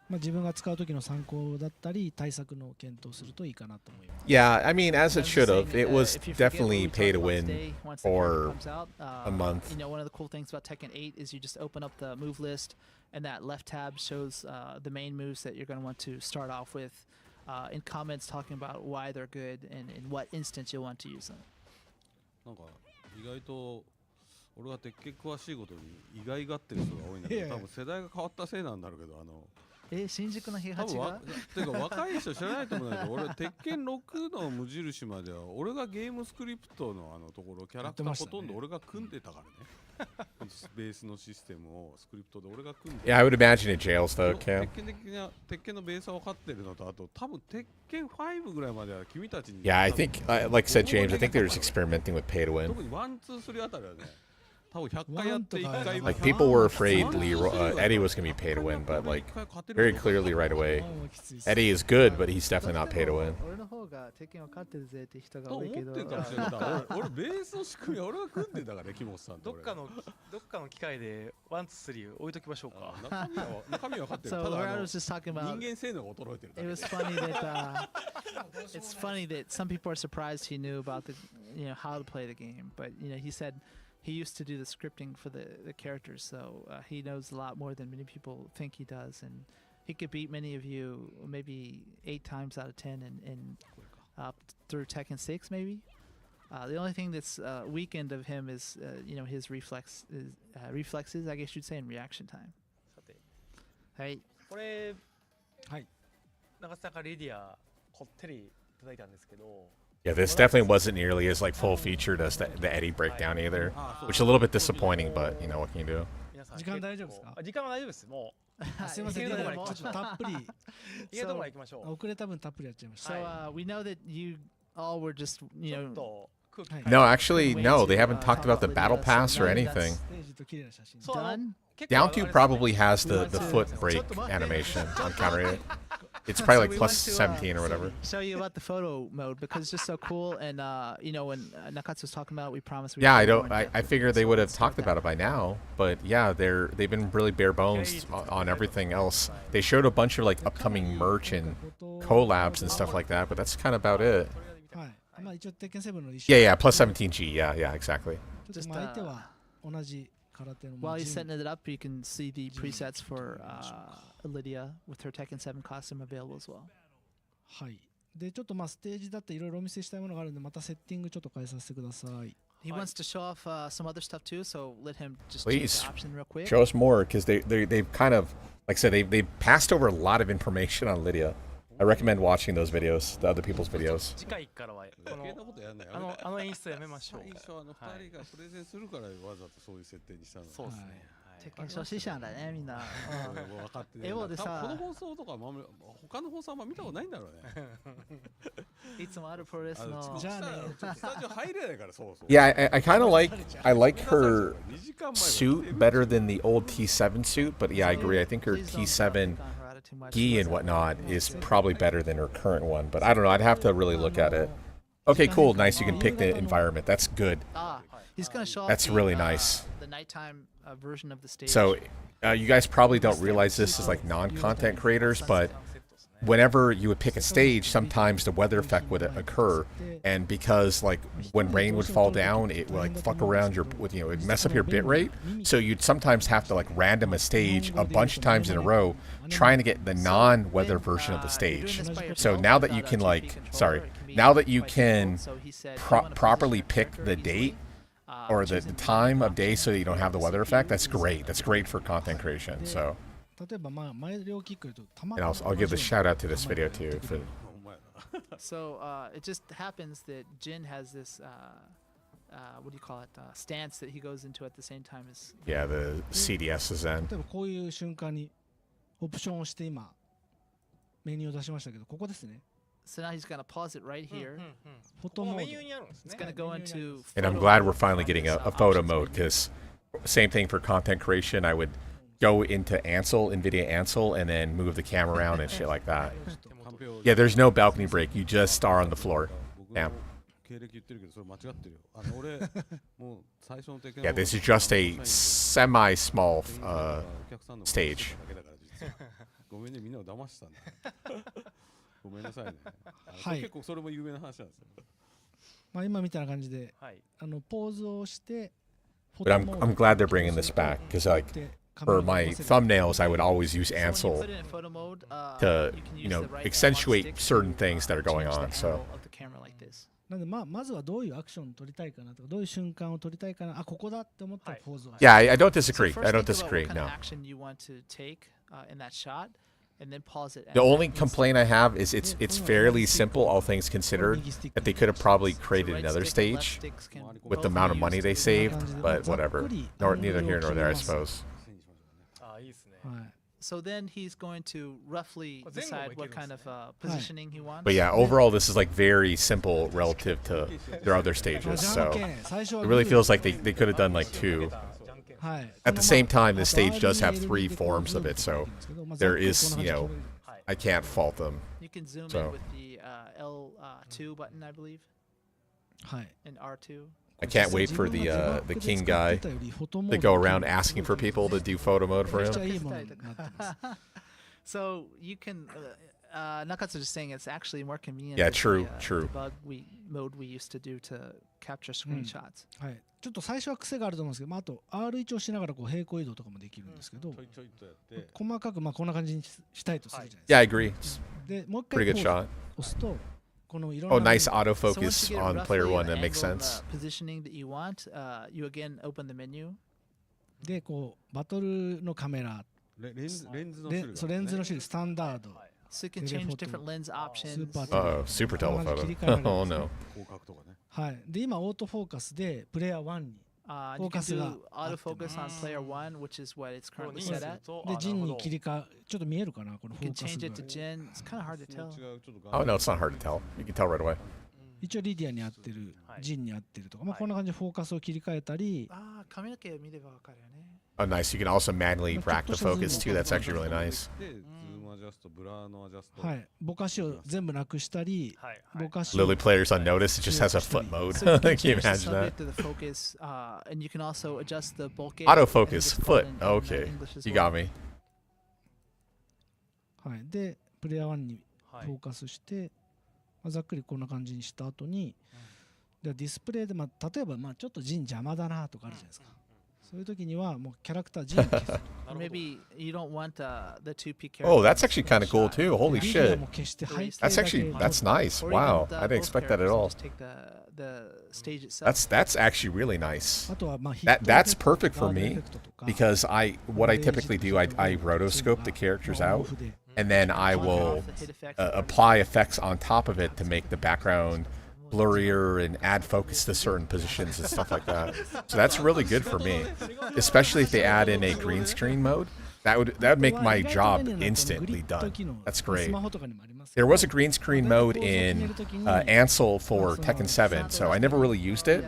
自分が使う時の参考だったり対策の検討するといいかなと思います。Yeah, I mean, as it should have. It was definitely pay to win for a month. You know, one of the cool things about Tekken 8 is you just open up the move list, and that left tab shows the main moves that you're going to want to start off with, in comments talking about why they're good and in what instance you'll want to use them. なんか意外と俺が鉄拳詳しいことに意外がってる人が多いんだけど、多分世代が変わったせいなんだろうけど、新宿の平八がてか若い人知らないと思うんだけど、俺鉄拳6の無印までは俺がゲームスクリプトのところキャラクターほとんど俺が組んでたからね。ベースのシステムをスクリプトで俺が組んで。Yeah, I would imagine it jails though, Cam. 鉄拳のベースは分かってるのと、あと多分鉄拳5ぐらいまでは君たちに。Yeah, I think, like said James, I think they're just experimenting with pay to win. 特に1、2、3あたりはね。Like people were afraid Eddie was gonna be pay to win, but like very clearly right away, Eddie is good, but he's definitely not pay to win. 俺の方が鉄拳分かってるぜって人が思って多いけど、るかもしれない。俺ベースの仕組み俺が組んでたからね、木本さんと俺。どっかの機会でワンツー3置いときましょうか。中身は分かってる。 So ただ I was just talking about. 人間性能が衰えてるだ It け was funny that it's funny that some people are surprised he knew about the how to play the game, but he said he used to do the scripting for the characters, so he knows a lot more than many people think he does, and he could beat many of you maybe 8 times out of 10 and through Tekken 6 maybe. The only thing that's weakened of him is his reflexes, I guess you'd say, and reaction time. さて、はい。これ、はい。なかなかリディアこってりいただいたんですけど。Yeah, this definitely wasn't nearly as like full featured as the Eddie breakdown either, which is a little bit disappointing, but you know what can you do? 皆さん時間大丈夫ですか？あ時間は大丈夫です。もうすいません、いけるとこまでちょっとたっぷりいけるとこまで行きましょう。遅れた分たっぷりやっちゃいました。 So we know that you all were just, ち you ょっ know, と空気 No, actually, no, they haven't talked about the battle pass or anything. ステージと綺麗な写真。そう done. Down 2 probably has the foot break animation on counter 8. It's probably like plus 17 or whatever. Show you about the photo mode because it's just so cool. And you know, when Nakatsu was talking about, we promised. Yeah, I figure they would have talked about it by now, but yeah, they've been really bare bones on everything else. They showed a bunch of like upcoming merch and collabs and stuff like that, but that's kind of about it. はい。まあ一応テッケン7の一緒。 Yeah, yeah, plus 17G. Yeah, yeah, exactly. ちょっとまあ相手は同じ空手の。 While he's setting it up, you can see the presets for Lidia with her Tekken 7 costume available as well. はい。でちょっとまあステージだっていろいろお見せしたいものがあるんでまたセッティングちょっと変えさせてください。 He wants to show off some other stuff too, so let him just Please. change the option real quick. Show us more, because they've kind of, like I said, they've passed over a lot of information on Lidia. I recommend watching those videos, the other people's videos. 次回からはこ余計なのことやんないあの演出やめましょう。最初2人がプレゼンするからわざとそういう設定にしたの。そうですね。テッケン初心者だね、みんな。もう分かってね。エボでさ多分この放送とか他の放送はあんま見たことないんだろうね。いつもあるプロレスの。じゃあね。スタジオ入れないからそうそう。 Yeah, I kind of like her suit better than the old T7 suit, but yeah, I agree. I think her T7 gi and whatnot is probably better than her current one, but I don't know. I'd have to really look at it. Okay, cool, nice. You can pick the environment. That's good. He's gonna show off That's really nice. The nighttime version of the stage. So, you guys probably don't realize this as like non-content creators, but whenever you would pick a stage, sometimes the weather effect would occur, and because like when rain would fall down, it would like fuck around your with you know it'd mess up your bit rate. So you'd sometimes have to like random a stage a bunch of times in a row, trying to get the non-weather version of the stage. So now that you can now that you can properly pick the date or the time of day so that you don't have the weather effect, that's great. That's great for content creation. So. 例えばまあ前両キックよりとたま And I'll give the shout out to this video too. For, So it just happens that Jin has this what do you call it stance that he goes into at the same time as yeah, the CDS is in. 例えばこういう瞬間にオプションをして今メニューを出しましたけどここですね。 So now he's gonna pause it right here. フォトモーメニューにあるんですね。 It's gonna go into And I'm glad we're finally getting a photo mode, because same thing for content creation. I would go into Ansel, NVIDIA Ansel, and then move the camera around and shit like that. Yeah, there's no balcony break. You just are on the floor. Damn. Yeah, this is just a semi-small stage. ごめんね、みんなを騙したんだ。ごめんなさいね。はい。結構それも有名な話なんですよ。まあ今みたいな感じでポーズをして。 But I'm glad they're bringing this back, because like for my thumbnails I would always use Ansel to accentuate certain things that are going on. So なんでまずはどういうアクションを取りたいかなとかどういう瞬間を撮りたいかなあここだって思ったらポーズを。Yeah, I don't disagree. I don't disagree. No. The only complaint I have is it's fairly simple, all things considered, that they could have probably created another stage with the amount of money they saved, but whatever. Neither here nor there, I suppose. So then he's going to roughly decide what kind of positioning he wants. But yeah, overall this is like very simple relative to their other stages, so it really feels like they could have done like two. At the same time, the stage does have three forms of it, so there is, I can't fault them. You can zoom in with the L2 button, I believe, and R2. I can't wait for the king guy to go around asking for people to do photo mode for him. So you can, Nakatsu just saying it's actually more convenient. Yeah, true. Debug mode we used to do to capture screenshots. はい。ちょっと最初は癖があると思うんですけど、あと R1 をしながらこう平行移動とかもできるんですけど、細かくこんな感じにしたいとするじゃないですか。Yeah, I agree. でもう一回 Pretty good shot. 押すとこのいろんな Oh, nice autofocus on player one. That makes sense. Positioning that you want, you again open the menu. でこうバトルのカメラ、レンズの種類スタンダード、So you can change different lens options. Super telephoto. Oh no. 広角とかね。はい。で今オートフォーカスでプレイヤー1に You can do autofocus on player 1, which is what it's currently set at. でジンに切り替えちょっと見えるかなこのフォ You ー can カス change 具 it 合 to Jin. It's kind of hard to tell. Oh no, it's not hard to tell. You can tell right away. 一応リディアに合ってる、ジンに合ってるとか、まあこんな感じでフォーカスを切り替えたり、髪の毛見ればわかるよね。Oh, nice. You can also manually rack the focus too. That's actually really nice. で、ズームアジャスト、ブラーのアジャスト。はい、ぼかしを全部なくしたり、ぼかし Lily players on notice. It just has a foot mode. So you can Can you change the imagine that? subject to the focus, and you can also adjust the bokeh. Autofocus, foot. Okay. You got me. はい、でプレイヤー1にフォーカスして、まあ、ざっくりこんな感じにした後に、でディスプレイで、まあ、例えばまあちょっとジン邪魔だなとかあるじゃないですか。そういう時にはもうキャラクタージン消す。Maybe you don't want the 2P character. Oh, that's actually kind of cool too. Holy リディア shit. も消して背景 That's だけ actually that's nice. Or Wow. even the I didn't both expect that at characters all. just take the stage itself. That's actually really nice. あとはまあ That's perfect for ガードエ me フェクトとか because what I typically do, I rotoscope the characters out and then I will apply effects on top of it to make the background blurrier and add focus to certain positions and stuff like that. So that's really good for me, especially if they add in a green screen mode. That would make my job instantly done. That's great. There was a green screen mode in Ansel for Tekken 7, so I never really used it.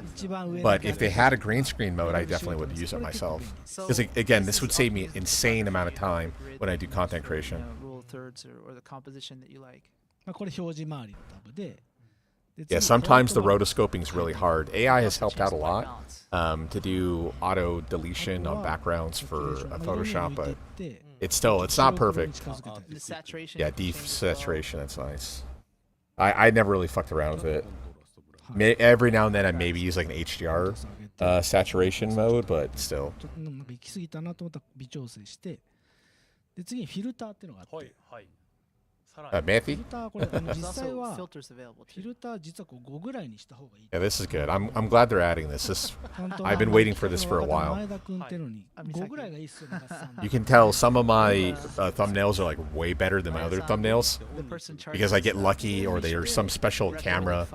But if they had a green screen mode, I definitely would use it myself. Because again, this would save me an insane amount of time when I do content creation. Rule of thirds or the composition that you like. まあこれ表示周りのタブで。 Yeah, sometimes the rotoscoping is really hard. AI has helped out a lot to do auto deletion on backgrounds for Photoshop, but it's not perfect. The saturation. Yeah, desaturation, that's nice. I never really fucked around with it. Every now and then I maybe use like an HDR saturation mode, but still. ちょっとなんか行き過ぎたなと思ったら微調整して、で次にフィルターっていうのがあって、Matthew? フィルターこれ実際 Also は filters available フィ too. ルター実はこう5ぐらいにした方がいい。 Yeah, this is good. I'm glad they're adding this. I've been waiting for this for a while. 前田君っていうのに5ぐらいがいいっすよね。 You can tell some of my thumbnails are like way better than my other thumbnails The person charging because I get lucky or there's some special camera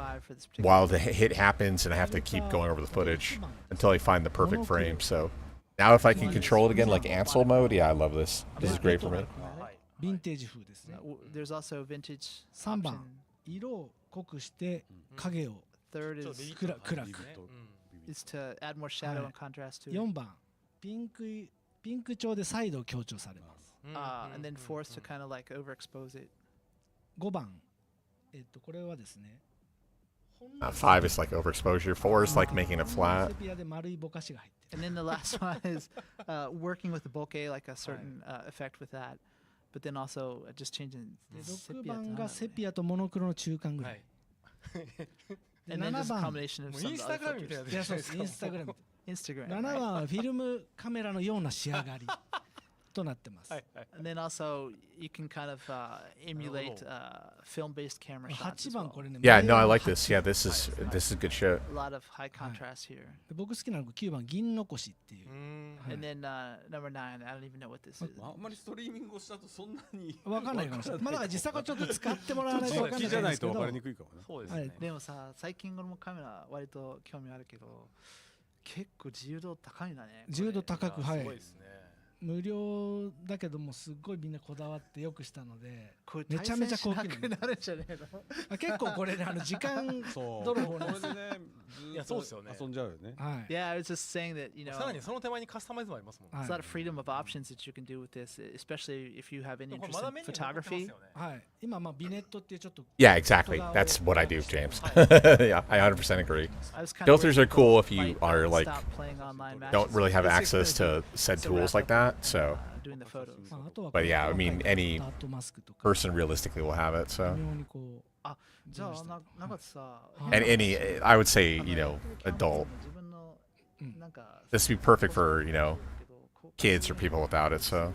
while the hit happens and I have to keep going over the footage until I find the perfect frame. So now if I can control it again like Ansel mode, yeah, I love this. This is great for me. ヴィンテージ風ですね。 There's also vintage 3 option. 番色を濃くして影を Third is 暗く is to add more shadow and contrast to it. 4番ピンク調でサイドを強調されます。 And then fourth to kind of like overexpose it. 5番これはですね 5 is like overexposure. 4 is like making it flat. セピアで丸いぼかしが入ってる。 And then the last one is working with the bokeh, like a certain effect with that. But then also just changing で sepia 6 to 番が nana. セピアとモノクロの中間ぐらい。 And then just a 7番 combination of もう some インス other タグラムみたい filters. ないやそうですインスタグラム。 Instagram. 7番はフィルムカメラのような仕上がりとなってます。 And then also you can kind of emulate film-based camera shots 8 as 番 well. これね。 Yeah, no, I like this. Yeah, this is good shit. A lot of high contrast here. で僕好きなのが9番銀残しっていう。 And then number 9, I don't even know what this is. あんまりストリーミングをしたとそんなにわかんないかもしれない。まあだから実際これちょっと使ってもらわないとわかんない好きじゃないですけど。と分かりにくいかもね。そうですねはい。でもさ、最近俺もカメラ割と興味あるけど、結構自由度高いんだね。自由度高くはいすごい。ですね。無料だけどもすっごいみんなこだわってよくしたのでこれめちゃめちゃ高級対戦しなくなるんじゃねえの？あ結構これね時間そう泥棒なんですこれでねずいやーっそうですよねと遊んじゃうよね。はい Yeah, I was just saying that, you know, さらにその手前にカスタマイズもありますもんね。はい there's a lot of freedom of options that you can do with this, especially if you have any これ interest まだ in メニュー残ってます photography. よね。はい今まあビネットっていうちょっと Yeah, exactly. That's what I do, James. Yeah, I 100% agree. I was kind Filters are of cool if you are like stop playing online don't matches. really have access to said So tools wrap like up that. So doing the photos. まああとは But yeah, I mean, any ダートマスクとか person realistically will have it. So 微妙にこうじゃあなんかさ、 and any I would say adult. 自分のなんか This would be perfect for kids or people without it. So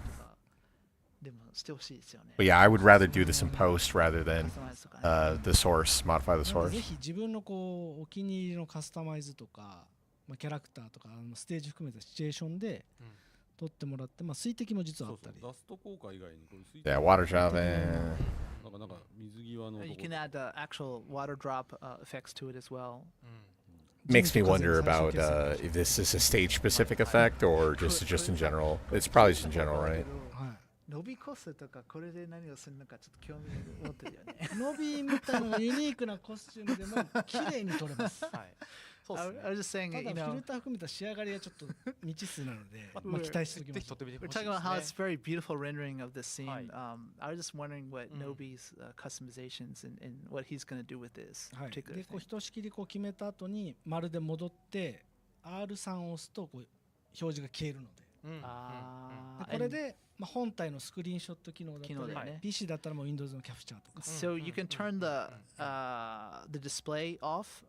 でもしてほしいですよね。 but yeah, I would rather do this in post rather than カスタマイズとかね the source, modify the なんかぜ source. ひ自分のこうお気に入りのカスタマイズとか、まあ、キャラクターとかステージ含めたシチュエーションで撮ってもらって、まあ、水滴も実はあったり。ダスト効果以外にこれ水滴 Yeah, water drop. なんか水際のとこ You can add actual water drop effects to it as well. Makes me wonder about if this is a stage-specific effect or just in general. It's probably just in general, right? はい。伸びコスとかこれで何をするのかちょっと興味持ってるよね。ノビーみたいなユニークなコスチュームでも綺麗に撮れます。はい。そうですね。 I was just saying, た you だフィ know, ルター含めた仕上がりはちょっと未知数なので、まあ期待しておきましょう。ぜひ撮ってみてほ we're しい talking で about how it's すね。 very beautiful rendering of this scene. Right. I was just wondering what Nobi's customizations and what he's going to do with this はい。 particular で、こう thing. ひとしきりこう決めた後に丸で戻って R3 を押すとこう表示が消えるので、うんうんうんでこれでまあ本体のスクリーンショット機能だったり、機能だよね。 PC だったらもう Windows のキャプチャーとか。 So you can turn the display off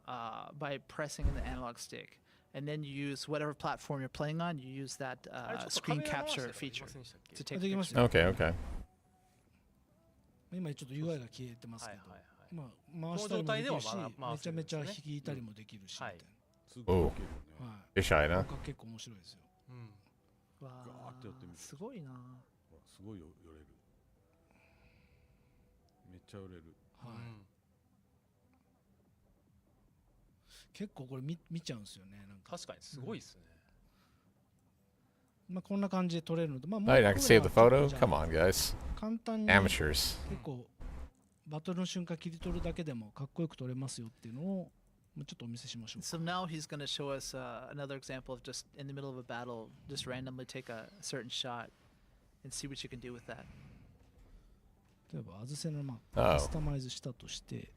by pressing the analog stick, and then you use whatever platform you're playing on. You use that あれちょっと screen カメラ回し capture でき feature ませんでしたっけ？ to take でき pictures. ますよ。 Okay, okay. 今ちょっと UI が消えてますけど、はいはいまあ回したりもできるし、この状態でも回めちゃめちゃ回せるんですね弾いたりもできるし、みたいすごい大きいよねな。はい。 Fisheye, なん huh? か結構面白いですよ。うん。わガーってやってみるすごいな。ほらすごいよ寄れるめっちゃ寄れるはい。うん結構これ見ちゃうんですよね。なんか確かにすごいですね。まあこんな感じで撮れるので、まあ Oh, I can save the これ photo? はじゃあ Come on, guys. 簡単に Amateurs. 結構バトルの瞬間切り取るだけでもかっこよく撮れますよっていうのをもうちょっとお見せしましょう。 So now he's going to show us another example of just in the middle of a battle, just randomly take a certain shot and see what you can do with that. 例えばアズセのまあああカスタマイズしたとして、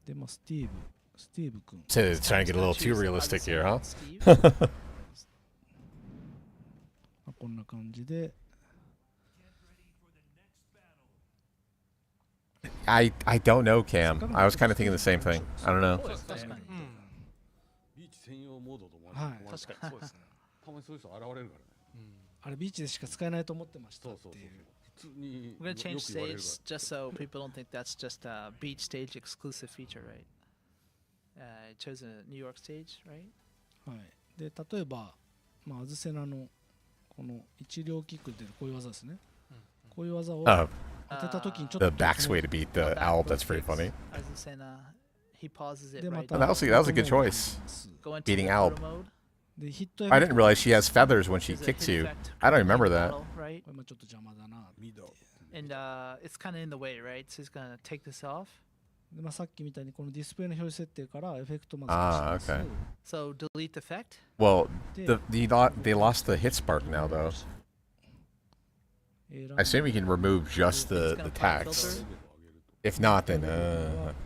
でまあスティーブ君 So it's trying to get a little too Choose realistic here, Azucena huh? and Steve. まあこんな感じで I don't know, Cam. I was kind of thinking the same thing. I don't know. そうですね。確かにうん。ビーチ専用モードと思わはいれて困る確かにそうですね。たまにそういう人現れるからねあれビーチでしか使えないと思ってましたそうそうそうっていう。普通に We're going to よ change く言われる stage just so people don't think that's just a beach stage exclusive feature, right? It chose a New York stage, right? はい。で例えばまあアズセナのこの一両キックってこういう技ですね。こういう技を Oh, 当てた時にちょっ the と back's way to beat the owl. That's very funny. Azucena, he pauses it でま right た that was a good choice. Go into beating the Alp. photo mode. でヒット I didn't realize she has feathers when she There's a kicks hit you. effect I don't in the remember that. battle, right? これまあちょっと邪魔だな。ミド And it's kind of in the way, right? So he's gonna take this off. でまあさっきみたいにこのディスプレイの表示設定からエフェクトまあーず消します okay. So delete the effect. Well, で they lost the hit spark now, though. I assume you can remove just It's the gonna apply text. filter. If not, then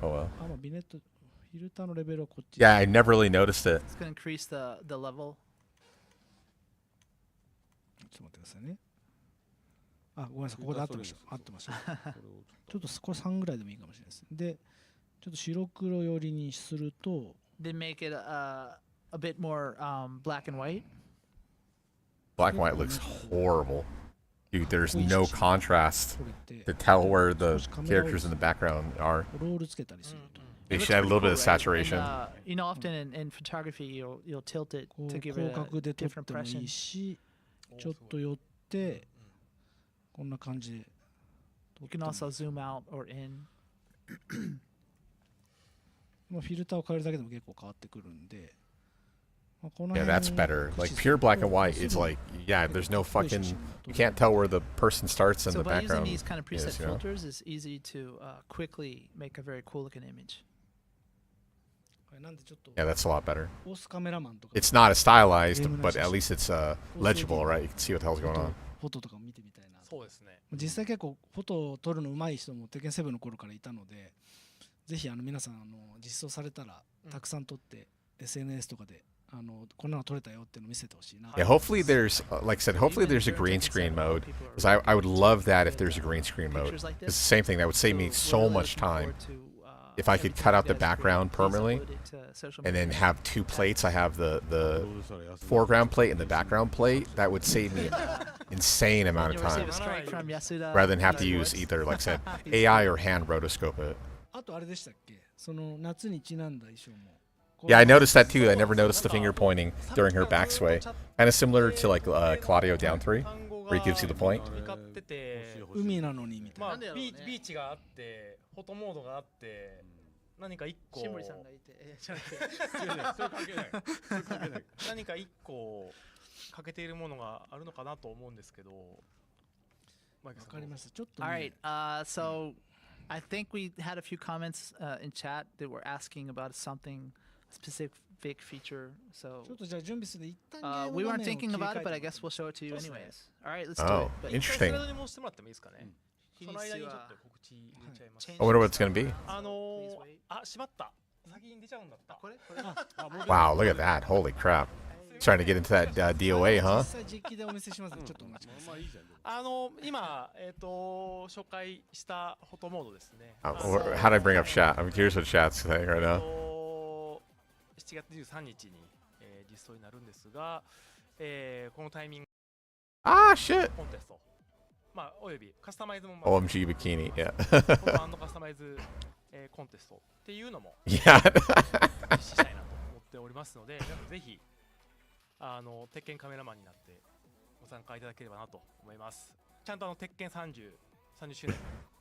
oh well. あまあビネットフィルターのレベルをこっち Yeah, I never really noticed it. It's gonna increase the level. ちょっと待ってくださいね。あ、ごめんなさい、ここで合ってました。合ってました。ちょっとこれ3ぐらいでもいいかもしれないです。で、ちょっと白黒寄りにすると、 Then make it a bit more black and white. Black and white looks horrible. Dude, there's no contrast これって to tell where the characters in the background are. ロールつけたりすると、 They It should add a looks little bit pretty of cool, right? saturation. And, you know, often in photography, you'll tilt it こ to う give 広 it 角 a で撮っ different てもい impression. いし、ちょっと寄って、こんな感じで撮 You って can もいい。 also zoom out or in. まあフィルターを変えるだけでも結構変わってくるんで、まあこの Yeah, 辺 that's better. 駆 Like 使す pure ると black and white, すぐ it's like, yeah, there's no かっこいい写 fucking. 真が撮 You れる can't tell where the person starts in So the by using background. these kind of preset is, you know? filters, it's easy to quickly make a very cool looking image. なんでちょっと Yeah, that's a lot better. オースカメラマンとか It's not as stylized, Yeah, but at least it's legible, right? You can see what the hell's going on. フォトとかも見てみたいな。そうですね。実際結構フォトを撮るの上手い人もテケン7の頃からいたので、ぜひ皆さん実装されたらたくさん撮って SNS とかでこんなの撮れたよっていうのを見せてほしいな。 Yeah, hopefully there's, like I said, hopefully there's a green screen mode. Because I would love that if there's a green screen mode. It's the same thing. That would save me so much time. If I could cut out the background permanently and then have two plates. I have the foreground plate and the background plate. That would save me an insane amount of time. Rather than have to use either, like I said, AI or hand rotoscope it. あとあれでしたっけ、その夏にちなんだ衣装も Yeah, I noticed that too. I never noticed the finger pointing during her backsway. Kind of similar to like Claudio down 3, where he gives you the point. 光ってて、海なのにみたいな。まあなんでだろうねビーチがあってフォトモードがあって何か一個シンボリさんがいて、じゃなくて違う違うそれ関係ないそれ関係ない何か一個欠けているものがあるのかなと思うんですけど、マイケさんわかりました。ちょっと、ね。 All right, so I think we had a few comments in chat that were asking about something specific feature. So ちょっとじゃあ準備する一旦 we ゲーム weren't 画面を thinking 切り替 about え it, but I て guess we'll show it to you そうですね。 anyways. All right, let's do Oh, it. But ス interesting. ライドに戻してもらってもいいですかね。 he その needs 間に to ちょっと告知入れちゃいます。 change I wonder what this, it's gonna be. しまった。先に出ちゃうんだった。これこれ Wow, look at that. Holy crap. Trying to get into that DOA, 実 huh? 際実機でお見せしますのでちょっとお待ちください。まあいいじゃん今紹介したフォトモードですね。How do I bring up chat? I'm curious what chat's saying right now. 7月13日に、実装になるんですが、このタイミング Ah, shit. コンテスト、まあおよびカスタマイズも、OMG bikini, yeah. フォト&カスタマイズ、コンテストっていうのも Yeah. 実施したいなと思っておりますので、皆さんぜひ鉄拳カメラマンになってご参加いただければなと思います。ちゃんと鉄拳30周年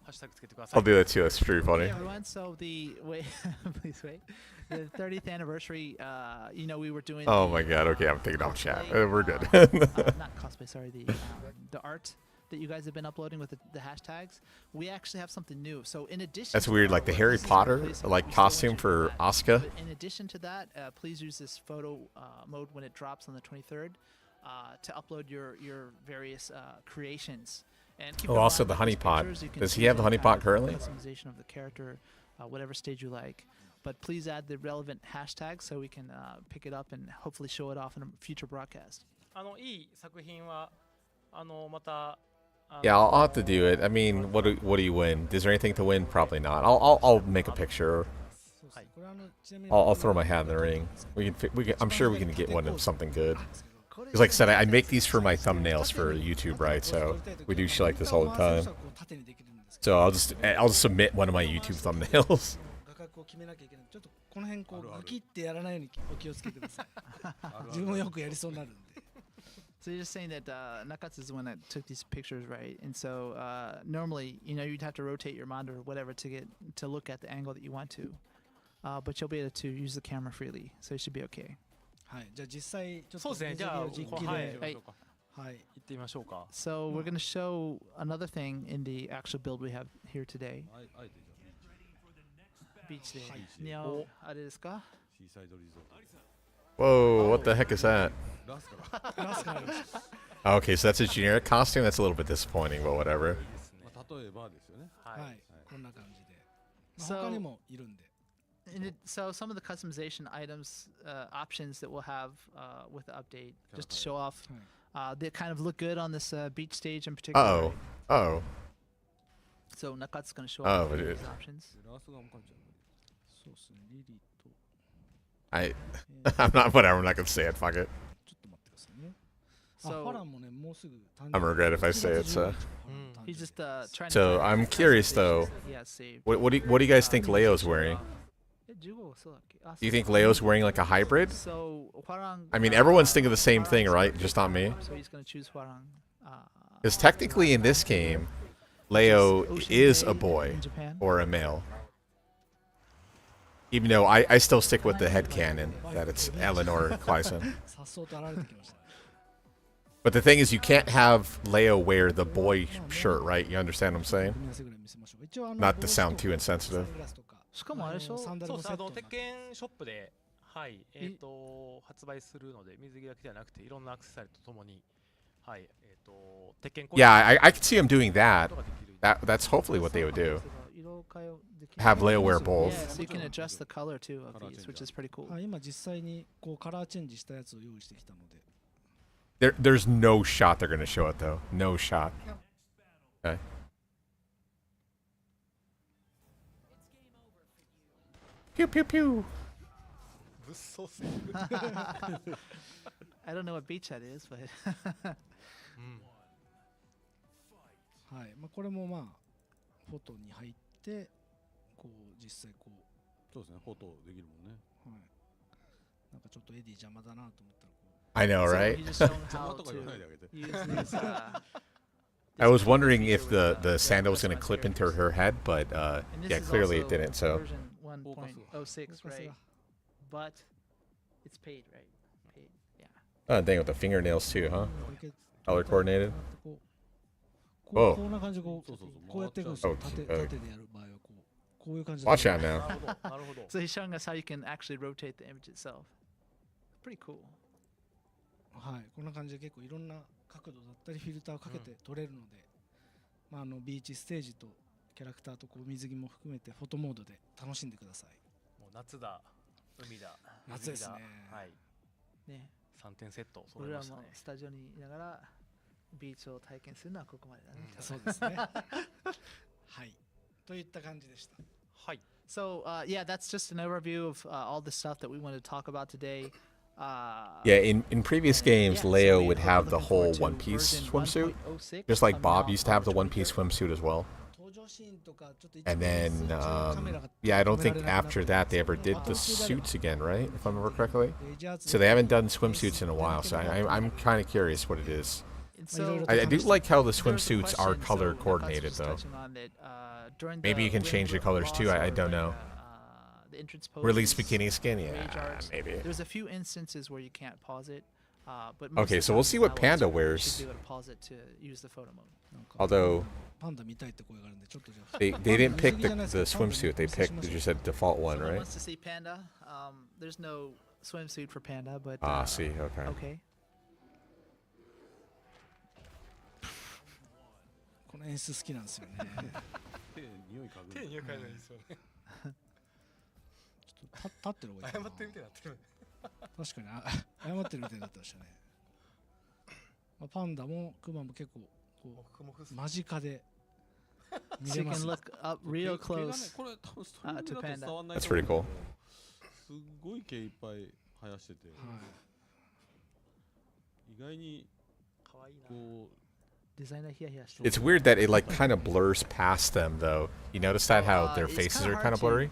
ハッシュタグつけてください。 I'll do that too. That's pretty funny. Hey everyone, so the wait, please wait. The 30th anniversary, you know, we were doing. Oh the, my god. Okay, I'm taking off chat. We're good. Not cosplay, sorry. The art that you guys have been uploading with the hashtags. We actually have something new. So in addition, That's to weird, that, like the this Harry is Potter, replacing- like, we still want costume you to for do that. Asuka. But in addition to that, please use this photo mode when it drops on the 23rd to upload your various creations. And keep Oh, in also mind the with these honeypot. pictures, you can Does he choose have the any honeypot kind of currently? Customization of the character, whatever stage you like. But please add the relevant hashtags so we can pick it up and hopefully show it off in a future broadcast. いい作品はまた Yeah, I'll have to do it. I mean, what do you win? Is there anything to win? Probably not. I'll make a picture. そうですねこれちなみに I'll throw my hat in the ring. I'm sure we can get one of something good. Because like I said, I make these for my thumbnails for YouTube, right? So we do shit like this all the time. こう縦にできるんですけど So I'll just submit one of my YouTube thumbnails. 画角を決めなきゃいけない。ちょっとこの辺こうグキってやらないようにお気をつけてください。自分もよくやりそうになるんで。 So you're just saying that Nakatsu is the one that took these pictures, right? And so normally, you know, you'd have to rotate your monitor or whatever to look at the angle that you want to. But you'll be able to use the camera freely, so it should be okay. はい。じゃあ実際ちょっとそうですね。じゃあ水着を実機はいではいはい。行ってみましょうか。 So we're going to show another thing in the actual build we have here today. あえてじゃあ Beach day. はいにゃおあれですか？シーサイドリゾート Whoa, what the heck is that? ラスからラスカルです Okay, so that's a generic costume. That's a little bit disappointing, but whatever. まあ例えばですよねははいい。こんな感じで。まあ So- 他にもいるんで。 So some of the customization items, options that we'll have with the update, just to show off, that kind of look good on this beach stage in particular. Uh-oh. Oh. So Nakatsu's going to show Oh, off it these is. options. でラスがもかんちゃうそうですね。リリーと。 I'm not, whatever. I'm not going to say it. Fuck it. ちょっと待ってくださいね。あ、 So ファランもね、もうすぐ誕 I'm gonna regret if I say it, so. he's just trying to. So find I'm the curious, customization though. that he has saved. What do you guys think Leo's wearing? 15そうだっけ？あ、 Do you think Leo's wearing like a hybrid? So Hwarang. I mean, everyone's thinking the same thing, right? Just not me. So he's going to choose Hwarang. Because technically, in this game, Leo is a boy in Japan. or a male. Even though I still stick with the headcanon that it's Eleanor Kleisen. さっそうと現れてきましたね。 But the thing is, you can't have Leo wear the boy shirt, right? You understand what I'm saying? 組み合わせぐらい見せましょう。一応Not to sound too insensitive. しかもあれでしょ？サンダルそうです。もセットになって鉄拳ショップで、はい、発売するので、水着だけではなくて、いろんなアクセサリーとともに、はい、鉄拳 Yeah, I could see him doing that. ことができる。 That's hopefully what they would do. 色変えできる Have Leo wear Yeah, both. so you can adjust the color too of Color these, change which is pretty cool. はい、今実際にこうカラーチェンジしたやつを用意してきたので。 There's no shot they're gonna show it though. No shot. Okay. Pew pew pew. 物騒すぎる。 I don't know what beach that is, but はい、まあこれもまあフォトに入ってこう実際こう、そうですねフォトできるもんねはい、なんかちょっとエディ邪魔だなと思ったらこう I know, So right? he just showed 邪 how 魔とか言わない to であげて use these, I was this wondering feature if with, the sandal was very going to clip into customized her characters. head, but And this yeah, is clearly it also didn't. So version フォーカス 1.06, フォーカス right? が But it's paid, right? Paid, yeah. oh, dang, with the fingernails too, huh? これ Color coordinated. こうおうこんな感じでこうそうそうそうこうやっていくんですよ。回っちゃう縦でやる場合はこういう感じで Watch out な now. るほどなるほど So he's showing us how you can actually rotate the image itself. Pretty cool. はい、こんな感じで結構いろんな角度だったりフィルターをかけて撮れるので、まあビーチステージとキャラクターとこう水着も含めてフォトモードで楽しんでください。もう夏だ海だ夏ですね水着だはいね、 3点セット揃い俺らましたねもスタジオにいながらビーチを体験するのはここまでだね。そうですね。はい、といった感じでした。はい So yeah, that's just an overview of all the stuff that we wanted to talk about today. Yeah, in previous games, so Leo we would are have the looking whole forward to One Piece version swimsuit, 1.06 just like coming Bob out used to have the on One Piece Twitter. swimsuit as well. 登場シーンとかちょっと一 And 部 then, 水中カメラが yeah, I don't think 止められなくなって after that they ever did the suits again, right? If I remember correctly. So they haven't done swimsuits in a while. So I'm kind of curious what it is. And so I do like how the there was a swimsuits are question, color so Naka's coordinated just though. touching on that, during Maybe you can win change the colors loss too, I or don't like, know. The entrance Release poses, bikini skin, rage yeah, arts. maybe. There's a few instances where you can't pause it. But Okay, so we'll see what Panda wears. You should be able to pause it to use the photo mode. なんか Although パンダ見たいって声があるんでちょっとじゃあ they didn't pick the swimsuit, they picked you said default one, Someone right? wants to see Panda. There's no swimsuit for Panda, but Ah, see, okay. okay. この演出好きなんですよね。手匂い嗅ぐ手に嗅いないですよねちょっと立ってる方がいいかな。謝ってるみたいになってる確かに謝ってるみたいになってましたね。まあ、パンダもクマも結構こもふもふっすう間近で見 So れ you ます can ね。 look up real 毛がね close. これ多分ストリームだと伝わんない That's と思 pretty う cool. すっごい毛いっぱい生やしててはい意外にかわいいなこう Designer here, here. It's weird that it like kind of blurs past them though. You notice that how their It's faces kinda are kind hard of to- blurry?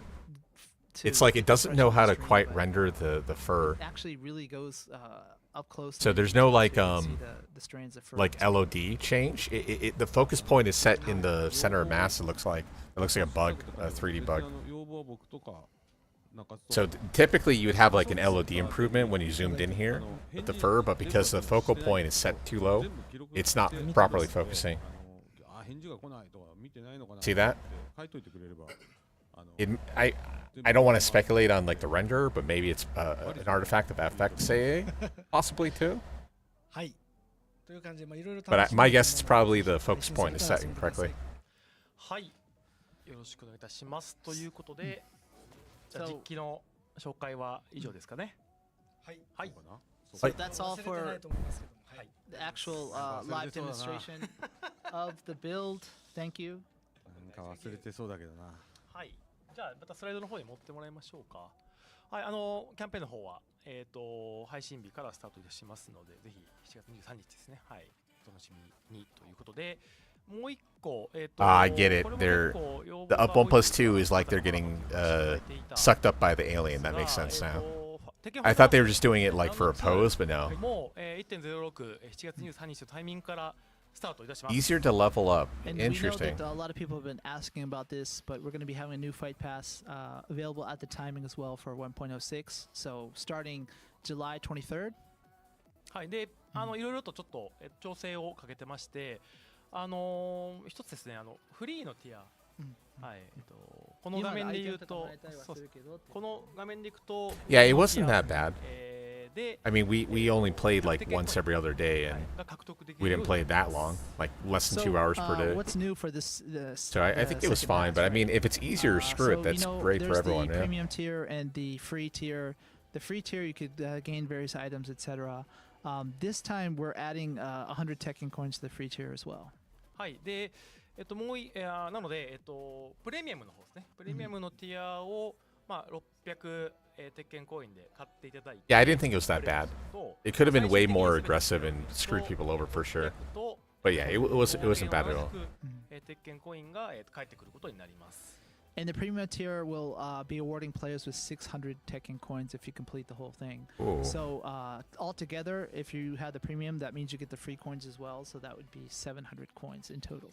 to It's like it doesn't know how to screen, quite but render the fur. it actually really goes up close. So and there's you no can like see the strands of fur. like LOD change. The focus point is set in the center of mass. It looks like a bug, a 3D bug. 要望は僕とか中津と So か typically you would have like an LOD improvement when you zoomed in here with the fur, but because the focal point is set too low, it's not properly focusing. 返事が来ないとか見てないのかな See that? 書いといてくれれば I don't want to speculate on like the renderer, but maybe it's an artifact of FXAA, possibly too. はいという感じでまあいろいろ But my guess is probably the focus point is set incorrectly. はいよろしくお願いいたしますということでじゃあ So- 実機の紹介は以上ですかねはいはいかな So Like- that's all 忘れてない for と思いますけどもはい the actual忘れ live てそうだな。 demonstration of the build. Thank you. なんか忘れてそうだけどなはいじゃあまたスライドの方に持ってもらいましょうかはいキャンペーンの方は配信日からスタートいたしますのでぜひ7月23日ですねはいお楽しみにということでもう一個I get it. これも They're 結構要望 the が up 1 plus 2 多い is like they're getting 方がいていた sucked up by the alien. That makes が sense now. テケン I thought they were just doing it like for a pose, but no. もう1.06 7月23日のタイミングからスタートいたします Easier to level up. And we know Interesting. that a lot of people have been asking about this, but we're going to be having a new fight pass available at the timing as well for 1.06. So starting July 23rd. はいでいろいろとちょっと調整をかけてまして一つですねフリーのティアはいこの画面で言うとそうですこの画面でいくと Yeah, it wasn't that bad. で I mean, we only played like once every other day, and が獲得でき we る didn't play it that long, like less than 2 hours per day. What's new for this? So I think it was fine, but I mean, if it's easier, screw it. That's great for everyone. The Yeah. premium tier and the free tier. The free tier, you could gain various items, etc. This time, we're adding 100 Tekken coins to the free tier as well. はいでもうなのでプレミアムの方ですねプレミアムのティアをまあ600鉄拳コインで買っていただいて Yeah, I didn't think it was that bad. と It could have been way more aggressive and screwed people over for sure. と But yeah, it wasn't bad at all. 鉄拳コインが返ってくることになります And the premium tier will be awarding players with 600 Tekken coins if you complete the whole thing. Ooh. So altogether, if you have the premium, that means you get the free coins as well. So that would be 700 coins in total.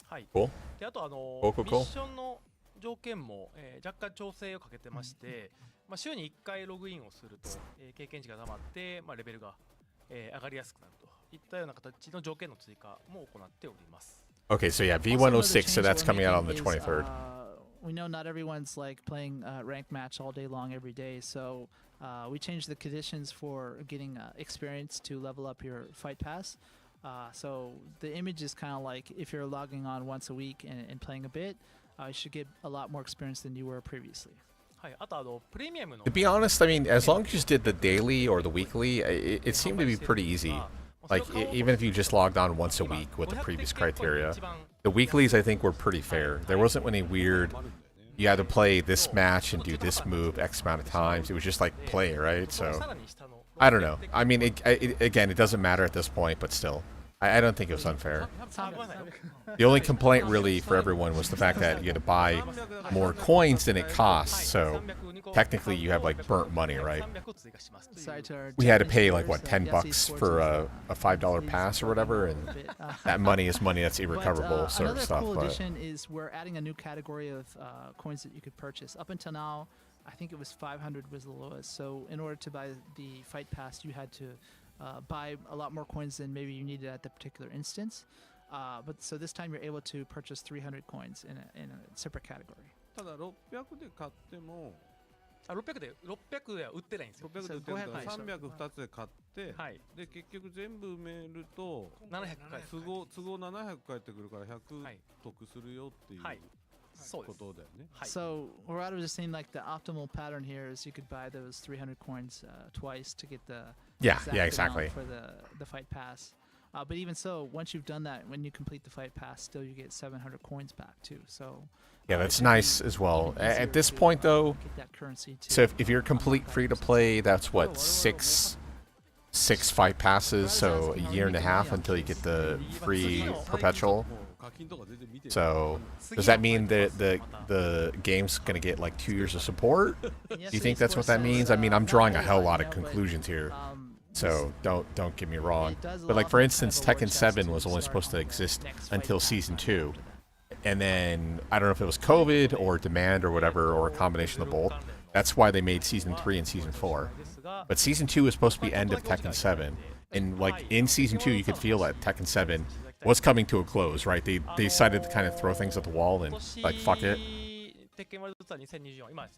はい。 Cool. であとCool, cool, ミ cool. ッションの条件も、若干調整をかけてまして、まあ、週に1回ログインをすると、経験値が溜まって、まあ、レベルが、上がりやすくなるといったような形の条件の追加も行っております。Okay, so yeah, V106, so that's coming out on the 23rd. We know not everyone's like playing ranked match all day long every day, so we changed the conditions for getting experience to level up your fight pass. So the image is kind of like if you're logging on once a week and playing a bit, you should get a lot more experience than you were previously. はい、あとプレミアムの To be honest, I mean, as long as you just did the daily or the weekly, it seemed to be pretty easy. Like, even if you just logged on once a week with the previous criteria. The weeklies, I think, were pretty fair. There wasn't any weird, you had to play this match and do this move X amount of times. It was just like play, right? So, I don't know. I mean, again, it doesn't matter at this point, but still. I don't think it was unfair. The only complaint really for everyone was the fact that you had to buy more coins than it costs. So technically you have like burnt money, right? We had to pay like what, $10 for a $5 pass or whatever, and that money is money that's irrecoverable sort of stuff. Another cool But addition is we're adding a new category of coins that you could purchase. Up until now, I think it was 500 was the lowest. So in order to buy the fight pass, you had to buy a lot more coins than maybe you needed at the particular instance. But so this time you're able to purchase 300 coins in a separate category. ただ600で買っても600では売ってないんですよ。 600で売ってるからはい302つで買って、はい、で結局全部埋めると700回都合700返ってくるから100はい得するよっていうはいそうですことだよね。はい So we're out of just saying like the optimal pattern here is you could buy those 300 coins twice to get the yeah, exact yeah, amount exactly. for the fight pass. But even so, once you've done that, when you complete the fight pass, still you get 700 coins back too. So Yeah, that's nice as well. At this point though, get that currency too. so if you're complete free to play, that's what, six fight passes, so a year and a half until you get the free perpetual. 課金とか全然見てる So does that mean that the game's gonna get like 2 years of support? Do you think that's what that means? I mean, I'm drawing a hell lot of conclusions here, so don't get me wrong. But like for instance, Tekken 7 was only supposed to exist until Season 2. And then, I don't know if it was COVID or demand or whatever, or a combination of both. That's why they made Season 3 and Season 4. But Season 2 was supposed to be end of Tekken 7. And like in Season 2, you could feel that Tekken 7 was coming to a close, right? They decided to kind of throw things at the wall and like, fuck it.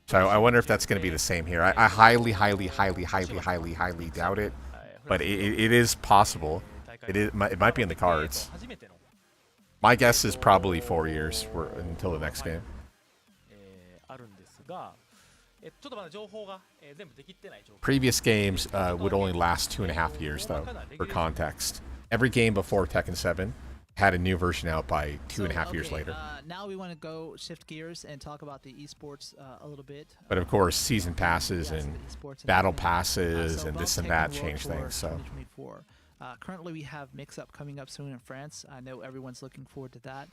So I wonder if that's going to be the same here. I highly doubt it. But it is possible. It might be in the cards. My guess is probably 4 years until the next game. Previous games would only last 2.5 years, though, for context. Every game before Tekken 7 had a new version out by 2.5 years later. Now we want to shift gears and talk about the esports a little bit. But of course, season passes and battle passes and this and that change things. So. Currently, we have Mix-Up coming up soon in France. I know everyone's looking forward to that.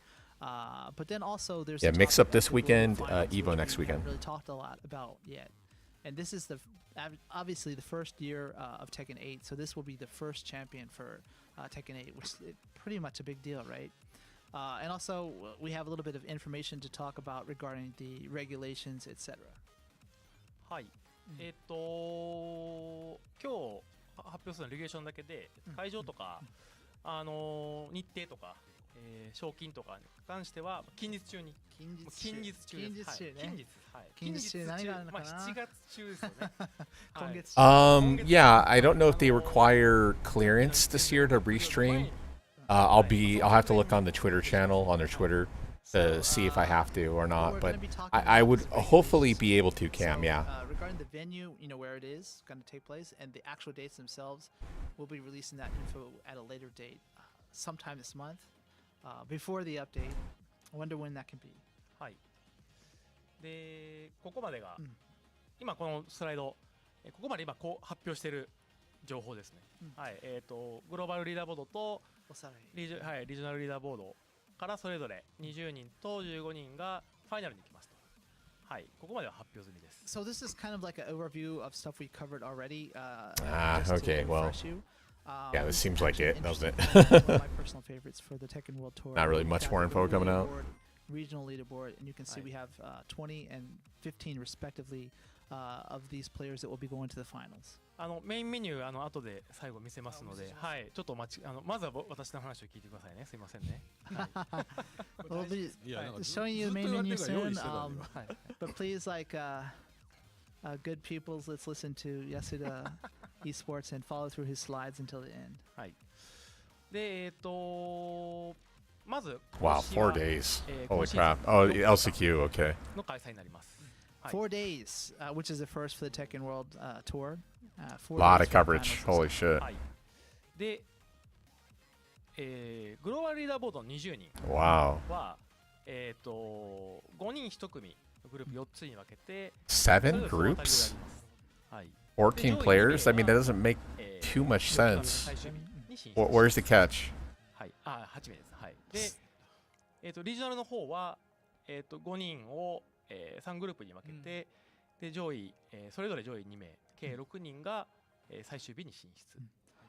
But then also there's Mix-Up this weekend, Evo next weekend. Really talked a lot about yet, and this is obviously the first year of Tekken 8. So this will be the first champion for Tekken 8, which is pretty much a big deal, right? And also we have a little bit of information to talk about regarding the regulations, etc. はい。今日発表するのレギュレーションだけで、会場とか、日程とか、賞金とかに関しては近日中に近日中ね近日中何があるのかな7月中ですよね今月 Yeah, I don't know if they require clearance this year to restream. I'll have to look on the Twitter channel on their Twitter to see if I have to or not, but I would hopefully be able to, Cam, yeah. Regarding the venue, you know, where it is going to take place, and the actual dates themselves, we'll be releasing that info at a later date, sometime this month, before the update. I wonder when that can be. はい。で、ここまでが、今このスライド、ここまで今こう発表している情報ですね。はい。グローバルリーダーボードとリージョナルリーダーボードからそれぞれ20人と15人がファイナルに行きますと。はい、ここまでは発表済みです。So this is kind of like an overview of stuff we covered already. Okay, well, yeah, this seems like it, doesn't it? One of my personal favorites for the Tekken World Tour. Not really much more info coming out. Regional leaderboard, and you can see we have 20 and 15 respectively of these players that will be going to the finals. メインメニュー後で最後見せますので、はい、ちょっとまずは私の話を聞いてくださいね。すいませんね。We'll be いやなんか showing you the ずっ main と言われ menu てるから用 soon. 意してたんだよ But please, like, good peoples, let's listen to Yasuda Esports and follow through his slides until the end. はい。で、まず Wow, 4 days. Holy crap. Oh, the LCQ, okay. の開催になります。はい。 4 days, which is the first for the Tekken World Tour. A 4 lot of days for the coverage. finals. Holy shit. はい。で、グローバルリーダーボードの20人 Wow. は、5人1組グループ4つに分けて、 7 それぞれその groups? はい。 14 players? I mean, that doesn't make too much sense. 最終日に進出 Where's the catch? はい、8名です。はい。で、リージョナルの方は、5人を、3グループに分けて、で上位、それぞれ上位2名、計6人が、最終日に進出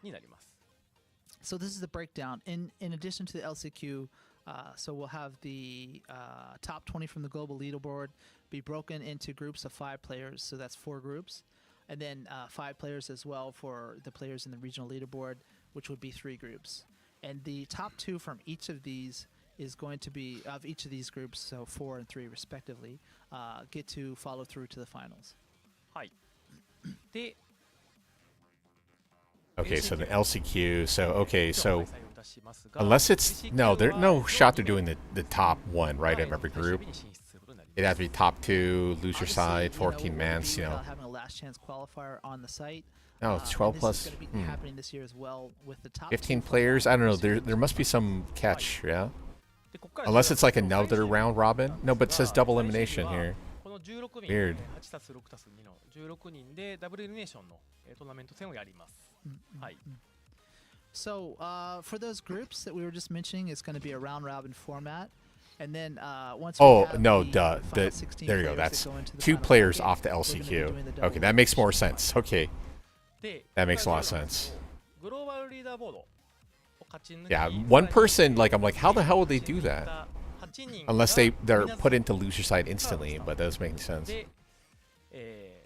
になります。So this is the breakdown. In addition to the LCQ, so we'll have the top 20 from the global leaderboard be broken into groups of 5 players. So that's 4 groups. And then 5 players as well for the players in the regional leaderboard, which would be 3 groups. And the top 2 from each of these is going to be, of each of these groups, so 4 and 3 respectively, get to follow through to the finals. はい。で、 Okay, so the LCQ. So, okay, 今日 so 開催をいたしますが unless it's. No, there's no shot they're doing the the top one, right, of every group. It'd have to be top 2, loser side, 14 mans, you know. Having a last chance qualifier on the site. No, it's 12 and plus. This is going to be happening this year as well with the top 15 2 from players? all I don't know. groups. There must be some catch, yeah? でここから Unless it's like 16 another round robin? No, but it says double 最終 elimination 日は here. この16人 Weird. 8たす6たす2の16人でダブルエリミネーションのトーナメント戦をやります。はい。 So for those groups that we were just mentioning, it's going to be a round robin format. And then once we Oh, have no, the duh. final 16 There you go. players that That's go into the 2 final players bracket, off the we're gonna be LCQ. doing the double Okay, that makes more elimination sense. Okay, で that makes a lot of sense. グローバルリーダーボードを勝ち抜き Yeah, one person, like, I'm like, how the hell would they do that? 8人 Unless が they're 皆さん put into loser side instantly, but that doesn't make sense. で、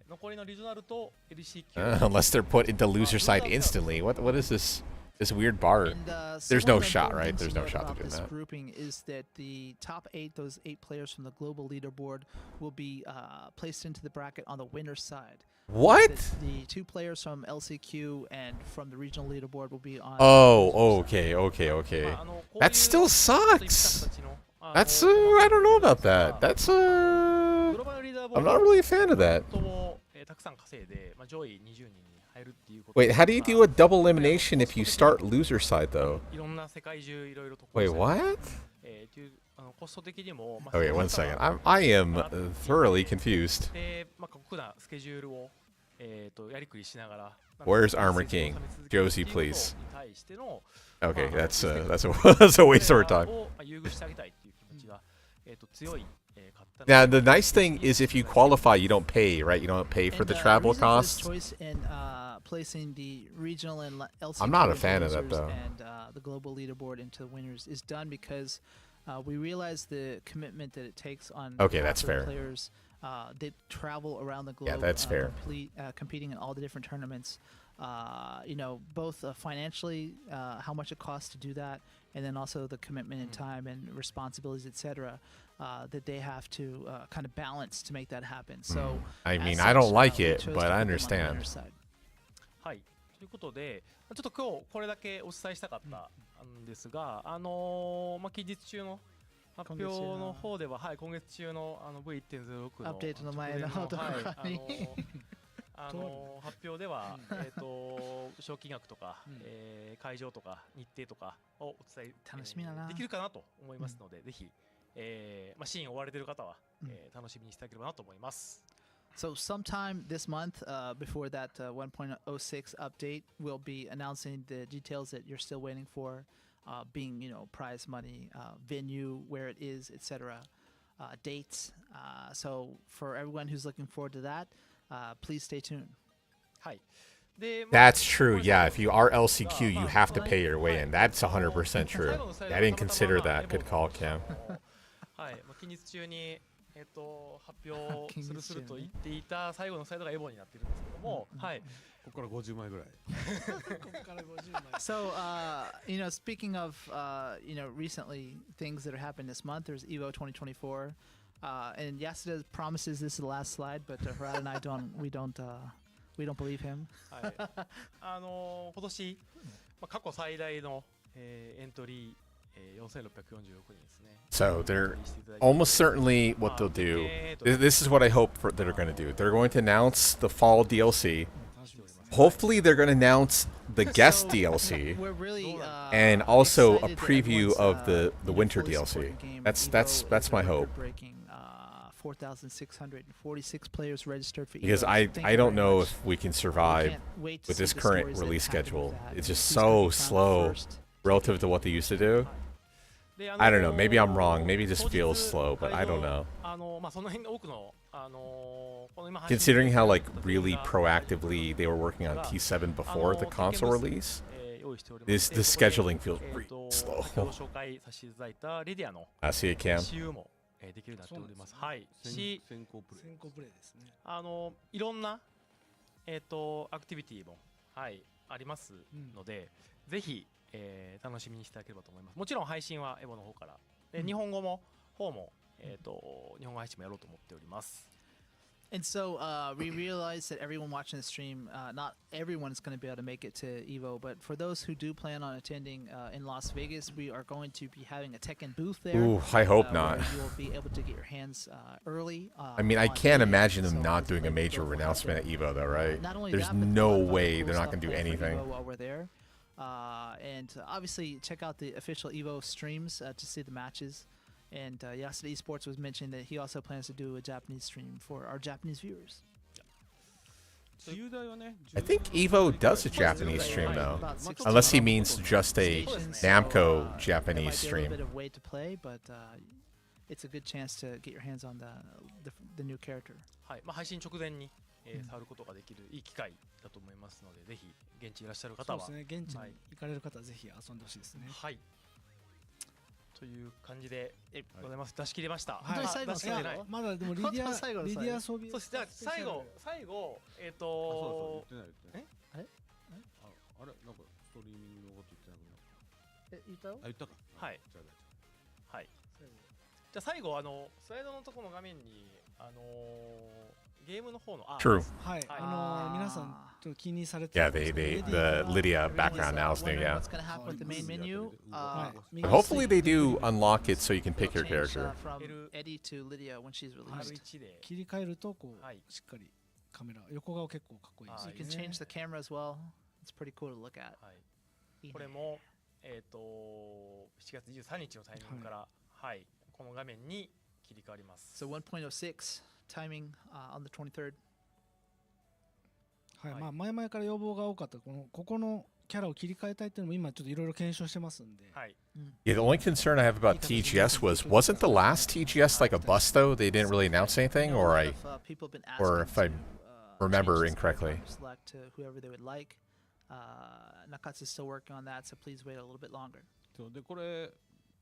残りのリジョナルと LCQ Unless they're put into loser side instantly. What is this weird bar? And, so There's one no of the shot, important right? things There's to no note shot to about do this that. grouping is that the top 8, those 8 players from the global leaderboard, will be placed into the bracket on the winner's side. What? The 2 players from LCQ and from the regional leaderboard will be on. Oh, okay. That still sucks. That's I don't know about that. That's I'm not really a fan of that. たくさん稼いで、上位20人に入るっていうこと。 Wait, how do you do a double elimination if you start loser side though? いろんな世界中いろいろと。 Wait, what? コスト的にも。 Okay, one second. I am thoroughly confused. で、酷なスケジュールをやりくりしながら。 Where's Armor King? Josie, please. に対しての Okay, that's that's a waste of our time. を優遇してあげたいっていう気持ちが強い。 Now the nice thing is if you qualify, you don't pay, right? You don't pay for And, the travel reason for this costs. choice in placing the regional and LCQ I'm not a into fan of that, losers though. And the global leaderboard into the winners is done because we realize the commitment that it takes on Okay, behalf that's of the fair. players that travel around the globe. Yeah, that's fair. Competing in all the different tournaments. You know, both financially, how much it costs to do that, and then also the commitment in time and responsibilities, etc. That they have to kind of balance to make that happen. So, I as mean, such, I don't like we it, chose to but I put them on the understand. winner's side. はい。ということで、ちょっと今日これだけお伝えしたかったんですが、近日中の発表の方では、はい、今月中のV1.06 のアップデートの前の動画に発表では、賞金額とか、会場とか日程とかをお伝え楽しみだなできるかなと思いますので、ぜひ、シーンを追われている方は、楽しみにしていただければなと思います。So sometime this month, before that 1.06 update, we'll be announcing the details that you're still waiting for, being prize money, venue, where it is, etc. dates. So for everyone who's looking forward to that, please stay tuned. はい。で、That's true. Yeah, if you are LCQ, you have to pay your way in. That's 100% true. I didn't consider that. Good call, Cam. はい。近日中に発表すると言っていた最後のスライドがエボになっているんですけども、はい。ここから50枚ぐらい。So, speaking of, recently things that are happening this month, there's Evo 2024, and Yasuda promises this is the last slide, but Harada and I we don't believe him. はい。今年過去最大のエントリー。4646人ですね。 So they're almost certainly what they'll do. This is what I hope that they're going to do. They're going to announce the fall DLC. Hopefully they're going to announce the guest DLC and also a preview of the winter DLC. That's my hope. 4,646 players registered for Evo. Because I don't know if we can survive with this current release schedule. It's just so slow relative to what they used to do. I don't know. Maybe I'm wrong. Maybe it just feels slow, but I don't know. Considering how really proactively they were working on T7 before the console release, this scheduling feels really slow. I see it, Cam. できるようになっております。はい。先行プレイですね。いろんなアクティビティもはいありますので、ぜひ楽しみにしていただければと思います。もちろん配信はエボの方から、日本語も日本語配信もやろうと思っております。And so we realize that everyone watching the stream, not everyone is going to be able to make it to Evo, but for those who do plan on attending in Las Vegas, we are going to be having a Tekken booth there. Ooh, I hope not. You will be able to get your hands early. I mean, I can't imagine them not doing a major announcement at Evo, though, right? There's no way they're not going to do anything. While we're there. And obviously, check out the official Evo streams to see the matches. And Yasuda Esports was mentioning that he also plans to do a Japanese stream for our Japanese viewers. I think Evo does a Japanese stream, though. Unless he means just a Namco Japanese stream. A bit of wait to play, but it's a good chance to get your hands on the new character. はい。配信直前に触ることができるいい機会だと思いますので、ぜひ現地にいらっしゃる方は、そうですね。現地に行かれる方はぜひ遊んでほしいですね。はい。という感じでございます。出し切りました。はい。最後まだでもリディアソビエスカ。そして最後あれなんかストリーミングのこと言ってなくな言ったよ。言ったか。はい。はい。じゃあ最後スライドのところの画面にゲームの方のTrue. はい。皆さんちょっと気にされて Yeah, the Lidia background now is new, yeah. What's going to happen with the main menu? Hopefully they do unlock it so you can pick your Change, character. from Eddie to Lydia when she's released. R1 で切り替えるとこうしっかりカメラ横顔結構かっこいいですね。 You can change the camera as well. It's pretty cool to look at. これも7月23日のタイミングからはいこの画面に切り替わります。So 1.06 timing on the 23rd. はい。まあ前々から要望が多かったここのキャラを切り替えたいっていうのも今ちょっといろいろ検証してますんで。はい。Yeah, the only concern I have about TGS wasn't the last TGS like a bust though? They didn't really announce anything, or if I remember incorrectly. Select whoever they would like. Nakatsu's still working on that, so please wait a little bit longer. でこれ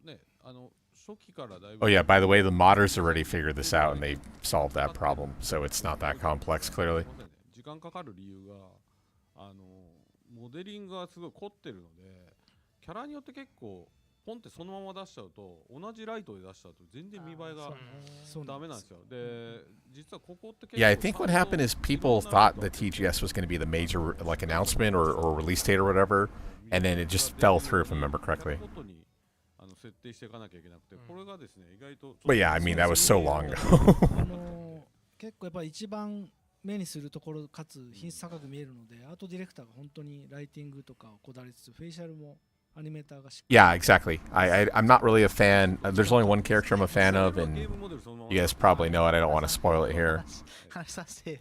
ね初期からだいぶ Oh yeah, by the way, the modders already figured this out and they solved that problem, so it's not that complex, clearly. 時間かかる理由がモデリングがすごい凝ってるのでキャラによって結構ポンってそのまま出しちゃうと同じライトで出しちゃうと全然見栄えがダメなんですよ。で実はここって結構 Yeah, I think what happened is people thought the TGS was going to be the major announcement or release date or whatever, and then it just fell through if I remember correctly. 設定していかなきゃいけなくてこれがですね意外と But yeah, I mean that was so long ago. 結構やっぱり一番目にするところかつ品質高く見えるのでアートディレクターが本当にライティングとかをこだわりつつフェイシャルもアニメーターがしっか Yeah, exactly. I'm not really a fan. There's only one character I'm a fan of, and you guys probably know it. I don't want to spoil it here. 話させて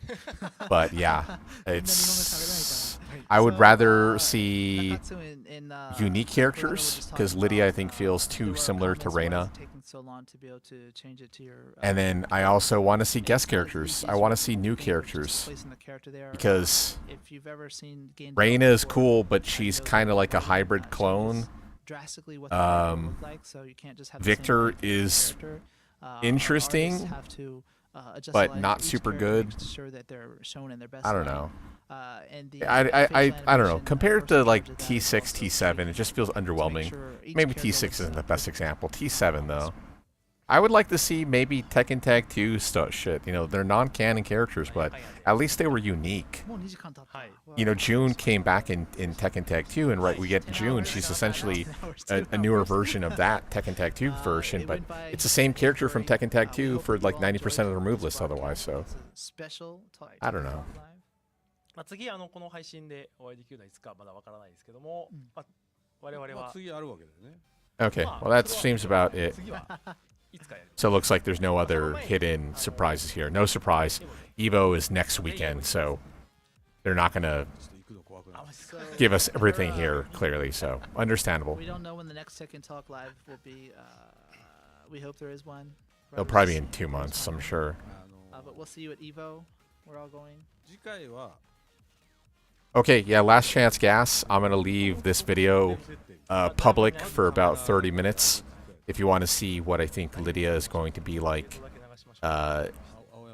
But yeah, みんな日本語喋れないから it's. I would rather see Katsu in, unique characters because Lydia, I think, feels too similar to Reina. So long to be able to change it to your, And then I also want to see guest characters. I want to see new characters because if you've ever seen Reina is cool, but she's kind of like a hybrid clone. Drastically what the look like, so you can't just have the same Victor character. is Artists interesting, have to, adjust but the light not of each super character, good. make sure that they're shown in their best I don't light. know. And the I facial don't know. animation, Compared of to course, like they T6, also T7, it just feels to make underwhelming. sure each Maybe character T6 looks, isn't the best example. T7 though. I would like to see maybe Tekken Tag 2 shit. You know, they're non-canon characters, but at least they were unique. もう2時間経った You know, June came back in Tekken Tag 2, and right, we get June. She's essentially a newer version of that Tekken Tag 2 version, but it's the same character from Tekken Tag 2 for like 90% of the move list otherwise, so I don't know. まあ次この配信でお会いできるのはいつかまだわからないですけども、まあ我々は次あるわけだよね。 Okay, well that seems about it. 次はいつかやります So it looks like there's no other hidden surprises here. No surprise. Evo is next weekend, so they're not going to ちょっと行くの怖くなる。 give us everything here clearly, so understandable. We don't know when the next Tekken Talk Live will be. We hope there is one. They'll probably be in 2 months, I'm sure. But we'll see you at Evo. We're all going. 次回は Okay, yeah, last chance gas. I'm going to leave this video public for about 30 minutes. If you want to see what I think Lydia is going to be like,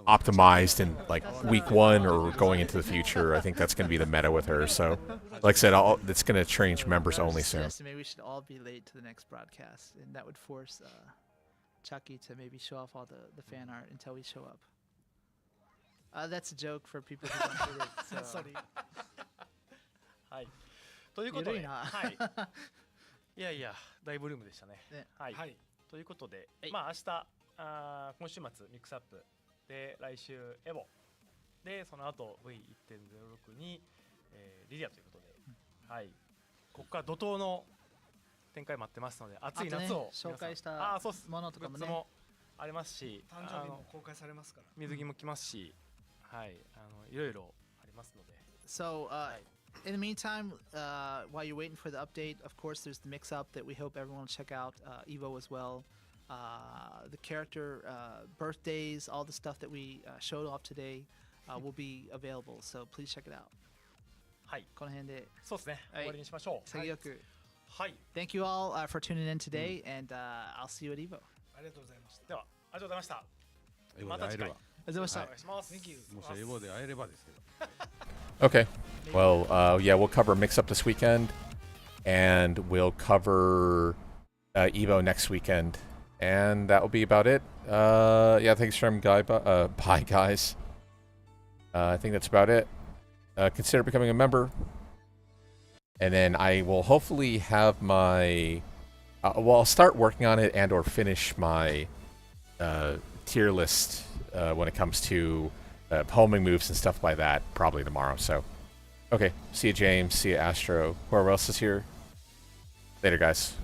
optimized in like week 1 or going into the future, I think that's going to be the meta with her. So, like I said, it's going to change members only soon. Maybe we should all be late to the next broadcast, and that would force Chucky to maybe show off all the fan art until we show up. That's a joke for people who don't get it. So. はい。ということで、緩いなはい。いやいや、大ブルームでしたね。ねはい。はいということではい、まあ明日今週末ミックスアップで来週エボでその後 V1.06 に、リディアということで、はい。ここから怒涛の展開待ってますので、暑い夏を紹介したそうっすものとかもねグッズもありますし、誕生日も公開されますから水着も来ますし、はいいろいろありますので。 So, in the meantime, while you're waiting for the update, of course, there's the mix-up that we hope everyone will check out, Evo as well. The character birthdays, all the stuff that we showed off today will be available, so please check it out. はい。この辺でそうですね。はい終わりにしましょう。潔く。はい。 Thank you all for tuning in today, and I'll see you at Evo. ありがとうございましたではありがとうございました。エボで会えれば。ありがとうございましたお願いします。 Thank you もしエボで会えればですけど。 Okay. Well, yeah, we'll cover Mix Up this weekend, and we'll cover Evo next weekend, and that will be about it. Yeah, thanks, Stream Guy. Bye, guys. I think that's about it. Consider becoming a member, and then I will hopefully have my. Well, I'll start working on it and/or finish my tier list when it comes to. Homing moves and stuff like that probably tomorrow. So, okay. See you, James. See you, Astro. Whoever else is here. Later, guys.